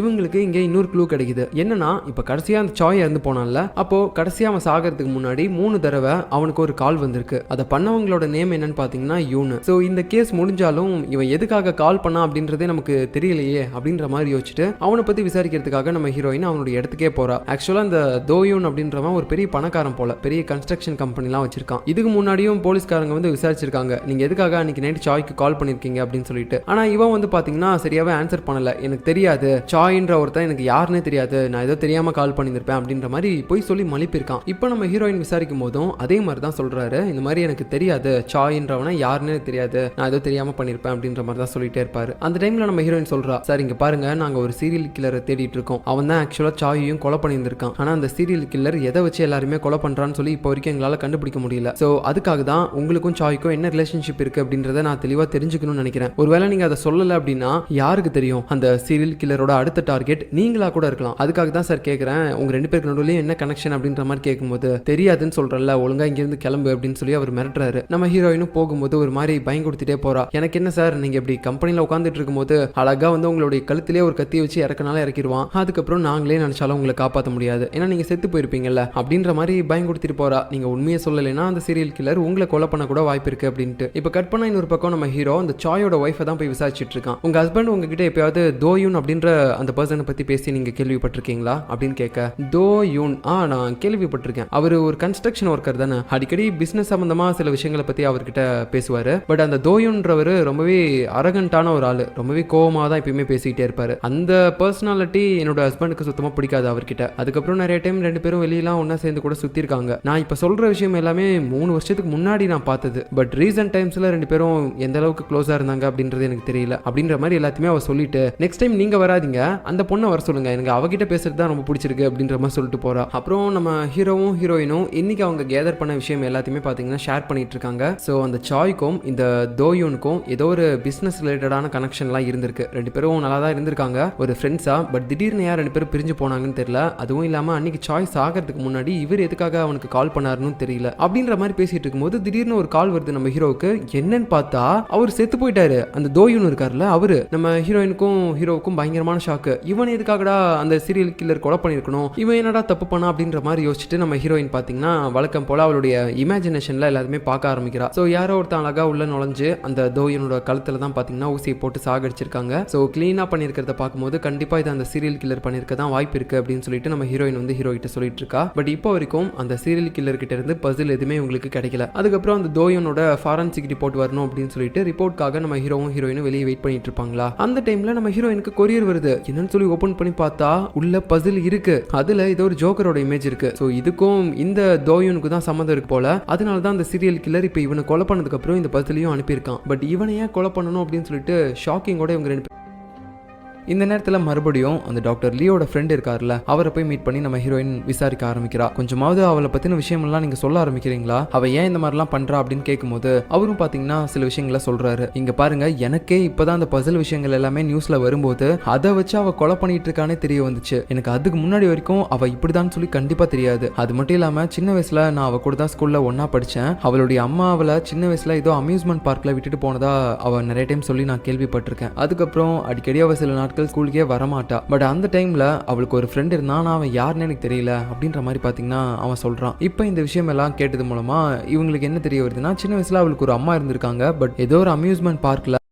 A: இவங்களுக்கு இங்கே இன்னொரு க்ளூ கிடைக்குது. என்னன்னா இப்போ கடைசியா அந்த சாய் இறந்து போனான்ல, அப்போ கடைசியா அவன் சாகிறதுக்கு முன்னாடி 3 தடவை அவனுக்கு ஒரு கால் வந்திருக்கு. அதை பண்ணவங்களோட நேம் என்னன்னு பாத்தீங்கன்னா யூனு. ஸோ இந்த கேஸ் முடிஞ்சாலும் இவன் எதுக்காக கால் பண்ணா அப்படின்றதே நமக்கு தெரியலையே அப்படின்ற மாதிரி யோசிச்சுட்டு அவனை பத்தி விசாரிக்கிறதுக்காக நம்ம ஹீரோயின் அவனுடைய இடத்துக்கே போறா. ஆக்சுவலா இந்த தோயூன் அப்படின்றவன் ஒரு பெரிய பணக்காரன் போல, பெரிய கன்ஸ்ட்ரக்ஷன் கம்பெனிலாம் வச்சிருக்கான். இதுக்கு முன்னாடியும் போலீஸ்காரங்க வந்து விசாரிச்சிருக்காங்க, நீங்க எதுக்காக அன்னைக்கு நைட் சாய்க்கு கால் பண்ணிருக்கீங்க அப்படின்னு சொல்லிட்டு. ஆனா இவன் வந்து பாத்தீங்கன்னா சரியாவே ஆன்சர் பண்ணல. எனக்கு தெரியாது, சாய்ன்ற ஒருத்தன் எனக்கு யாருன்னே தெரியாது, நான் ஏதோ தெரியாம கால் பண்ணியிருப்பேன் அப்படின்ற மாதிரி போய் சொல்லி மலிப்பிருக்கான். இப்போ நம்ம ஹீரோயின் விசாரிக்கும் போதும் அதே மாதிரி தான் சொல்றாரு, இந்த மாதிரி எனக்கு தெரியாது, சாய்ன்றவன யாருன்னே தெரியாது, நான் ஏதோ தெரியாம பண்ணிருப்பேன் அப்படின்ற மாதிரி தான் சொல்லிட்டே இருப்பாரு. அந்த டைம்ல நம்ம ஹீரோயின் சொல்றா, சார் இங்க பாருங்க, நாங்க ஒரு சீரியல் கில்லரை தேடிட்டு இருக்கோம். அவன் தான் ஆக்சுவலா சாயையும் கொலை பண்ணியிருந்திருக்கான். ஆனா அந்த சீரியல் கில்லர் எதை வச்சு எல்லாருமே கொலை பண்றான்னு சொல்லி இப்போ வரைக்கும் எங்களால கண்டுபிடிக்க முடியல. சோ அதுக்காக தான் உங்களுக்கும் சாய்க்கும் என்ன ரிலேஷன்ஷிப் இருக்கு அப்படின்றத நான் தெளிவா தெரிஞ்சுக்கணும்னு நினைக்கிறேன். ஒருவேளை நீங்க அதை சொல்லல அப்படின்னா யாருக்கு தெரியும், அந்த சீரியல் கில்லரோட அடுத்த டார்கெட் நீங்களா கூட இருக்கலாம். அதுக்காக தான் சார் கேட்குறேன், உங்க 2 பேருக்கு நடுவுலயும் என்ன கனெக்ஷன் அப்படின்ற மாதிரி கேட்கும்போது தெரியாதுன்னு சொல்றல, ஒழுங்கா இங்கிருந்து கிளம்பு அப்படின்னு சொல்லி அவர் மிரட்டுறாரு. நம்ம ஹீரோயினும் போகும்போது ஒரு மாதிரி பயங்கொடுத்துட்டே போறா. எனக்கு என்ன சார், நீங்க இப்படி கம்பெனில உட்காந்துட்டு இருக்கும்போது அழகா வந்து உங்களுடைய கழுத்திலே ஒரு கத்தி வச்சு இறக்கனால இறக்கிடுவான், அதுக்கப்புறம் நாங்களே நினைச்சாலும் உங்களை காப்பாற்ற முடியாது, ஏன்னா நீங்க செத்து போயிருப்பீங்கல்ல அப்படின்ற மாதிரி பயங்கொடுத்துட்டு போறா. நீங்க உண்மையை சொல்லலைன்னா அந்த சீரியல் கில்லர் உங்களை கொலை பண்ண கூட வாய்ப்பு இருக்கு அப்படின்ட்டு. இப்ப கட் பண்ண இன்னொரு பக்கம் நம்ம ஹீரோ அந்த சாயோட ஒய்ஃபை தான் போய் விசாரிச்சுட்டு இருக்கான். உங்க ஹஸ்பண்ட் உங்ககிட்ட எப்பயாவது தோயூன் அப்படின்ற அந்த பர்சனை பத்தி பேசி நீங்க கேள்விப்பட்டிருக்கீங்களா அப்படின்னு கேட்க, தோயூன் நான் கேள்விப்பட்டிருக்கேன், அவர் ஒரு கன்ஸ்ட்ரக்ஷன் ஒர்க்கர் தானே, அடிக்கடி பிசினஸ் சம்பந்தமா சில விஷயங்களை பத்தி அவர்கிட்ட பேசுவாரு. பட் அந்த தோயூன்றவர் ரொம்பவே அரகண்டான ஒரு ஆளு, ரொம்பவே கோவமா தான் எப்பயுமே பேசிக்கிட்டே இருப்பாரு. அந்த பர்சனாலிட்டி என்னோட ஹஸ்பண்டுக்கு சுத்தமா பிடிக்காது அவர்கிட்ட. அதுக்கப்புறம் நிறைய டைம் 2 பேரும் வெளியெல்லாம் ஒன்னா சேர்ந்து கூட சுத்தி இருக்காங்க. நான் இப்ப சொல்ற விஷயம் எல்லாமே 3 வருஷத்துக்கு முன்னாடி நான் பார்த்தது. பட் ரீசன்ட் டைம்ஸ்ல 2 பேரும் எந்த அளவுக்கு க்ளோஸா இருந்தாங்க அப்படின்றது எனக்கு தெரியல அப்படின்ற மாதிரி எல்லாத்தையுமே அவர் சொல்லிட்டு, நெக்ஸ்ட் டைம் நீங்க வராதீங்க, அந்த பொண்ணை வர சொல்லுங்க, எனக்கு அவகிட்ட பேசுறது தான் ரொம்ப பிடிச்சிருக்கு அப்படின்ற மாதிரி சொல்லிட்டு போறா. அப்புறம் நம்ம ஹீரோவும் ஹீரோயினும் இன்னைக்கு அவங்க கேதர் பண்ண விஷயம் எல்லாத்தையுமே பாத்தீங்கன்னா ஷேர் பண்ணிட்டு இருக்காங்க. ஸோ அந்த சாய்க்கும் இந்த தோயூனுக்கும் ஏதோ ஒரு பிசினஸ் ரிலேட்டடான கனெக்ஷன்லாம் இருந்திருக்கு. 2 பேரும் நல்லா தான் இருந்திருக்காங்க ஒரு ஃப்ரெண்ட்ஸா. பட் திடீர்னு யார் 2 பேரும் பிரிஞ்சு போனாங்கன்னு தெரியல. அதுவும் இல்லாம அன்னைக்கு சாய்ஸ் ஆகிறதுக்கு முன்னாடி இவர் எதுக்காக அவனுக்கு கால் பண்ணாருன்னு தெரியல அப்படின்ற மாதிரி பேசிட்டு இருக்கும்போது திடீர்னு ஒரு கால் வருது நம்ம ஹீரோவுக்கு. என்னன்னு பார்த்தா அவர் செத்து போயிட்டாரு. அந்த தோயூன் இருக்காருல்ல அவரு. நம்ம ஹீரோயினுக்கும் ஹீரோவுக்கும் பயங்கரமான ஷாக்கு. இவன் எதுக்காகடா அந்த சீரியல் கில்லர் கொலை பண்ணிருக்கணும், இவன் என்னடா தப்பு பண்ணா அப்படின்ற மாதிரி யோசிச்சுட்டு நம்ம ஹீரோயின் பாத்தீங்கன்னா வழக்கம் போல அவளுடைய இமேஜினேஷன்ல எல்லாருமே பார்க்க ஆரம்பிக்கிறா. ஸோ யாரோ ஒருத்தன் அழகா உள்ள நுழைஞ்சு அந்த தோயூனோட கழுத்துல தான் பாத்தீங்கன்னா ஊசியை போட்டு சாகடிச்சிருக்காங்க. ஸோ கிளீனா பண்ணிருக்கிறத பார்க்கும்போது கண்டிப்பா இது அந்த சீரியல் கில்லர் பண்ணிருக்க தான் வாய்ப்பு இருக்கு அப்படின்னு சொல்லிட்டு நம்ம ஹீரோயின் வந்து ஹீரோ கிட்ட சொல்லிட்டு இருக்கா. பட் இப்போ வரைக்கும் அந்த சீரியல் கில்லர் கிட்ட இருந்து பசில் எதுவுமே உங்களுக்கு கிடைக்கல. அதுக்கப்புறம் அந்த தோயூனோட ஃபாரன்சிக் ரிப்போர்ட் வரணும் அப்படின்னு சொல்லிட்டு ரிப்போர்ட்காக நம்ம ஹீரோவும் ஹீரோயினும் வெளியே வெயிட் பண்ணிட்டு இருப்பாங்களா. அந்த டைம்ல நம்ம ஹீரோயினுக்கு கொரியர் வருது. என்னன்னு சொல்லி ஓபன் பண்ணி பார்த்தா உள்ள பசில் இருக்கு. அதுல இது ஒரு ஜோக்கரோட இமேஜ் இருக்கு. சோ இதுக்கும் இந்த தோயூனுக்கு தான் சம்மந்தம் இருக்கு போல. அதனால தான் அந்த சீரியல் கில்லர் இப்போ இவனை கொலை பண்ணதுக்கு அப்புறம் இந்த பசிலையும் அனுப்பியிருக்கான். பட் இவனை ஏன் கொலை பண்ணணும் அப்படின்னு சொல்லிட்டு ஷாக்கிங்கோட இவங்க 2 இந்த நேரத்தில் மறுபடியும் அந்த டாக்டர் லியோட ஃப்ரெண்ட் இருக்கார்ல, அவரை போய் மீட் பண்ணி நம்ம ஹீரோயின் விசாரிக்க ஆரம்பிக்கிறா. கொஞ்சமாவது அவளை பத்தின விஷயமெல்லாம் நீங்க சொல்ல ஆரம்பிக்கிறீங்களா, அவ ஏன் இந்த மாதிரிலாம் பண்றா அப்படின்னு கேட்கும்போது அவரும் பாத்தீங்கன்னா சில விஷயங்களை சொல்றாரு. இங்க பாருங்க, எனக்கே இப்பதான் அந்த பசில் விஷயங்கள் எல்லாமே நியூஸ்ல வரும்போது அதை வச்சு அவ கொலை பண்ணிட்டு இருக்கானே தெரிய வந்துச்சு. எனக்கு அதுக்கு முன்னாடி வரைக்கும் அவ இப்படிதான் சொல்லி கண்டிப்பா தெரியாது. அது மட்டும் இல்லாம சின்ன வயசுல நான் அவ கூட தான் ஸ்கூல்ல ஒன்னா படிச்சேன். அவளுடைய அம்மா அவளை சின்ன வயசுல ஏதோ அம்யூஸ்மெண்ட் பார்க்ல விட்டுட்டு போனதா அவ நிறைய டைம் சொல்லி நான் கேள்விப்பட்டிருக்கேன். அதுக்கப்புறம் அடிக்கடி அவ சில நாட்கள் ஸ்கூலுக்கே வரமாட்டா. பட் அந்த டைம்ல அவளுக்கு ஒரு ஃப்ரெண்ட் இருந்தான், அவன் யாருன்னு எனக்கு தெரியல அப்படின்ற மாதிரி பாத்தீங்கன்னா அவன் சொல்றான். இப்போ இந்த விஷயம் எல்லாம் கேட்டது மூலமா இவங்களுக்கு என்ன தெரிய வருதுன்னா, சின்ன வயசுல அவளுக்கு ஒரு அம்மா இருந்திருக்காங்க. பட் ஏதோ ஒரு அம்யூஸ்மெண்ட் பார்க்ல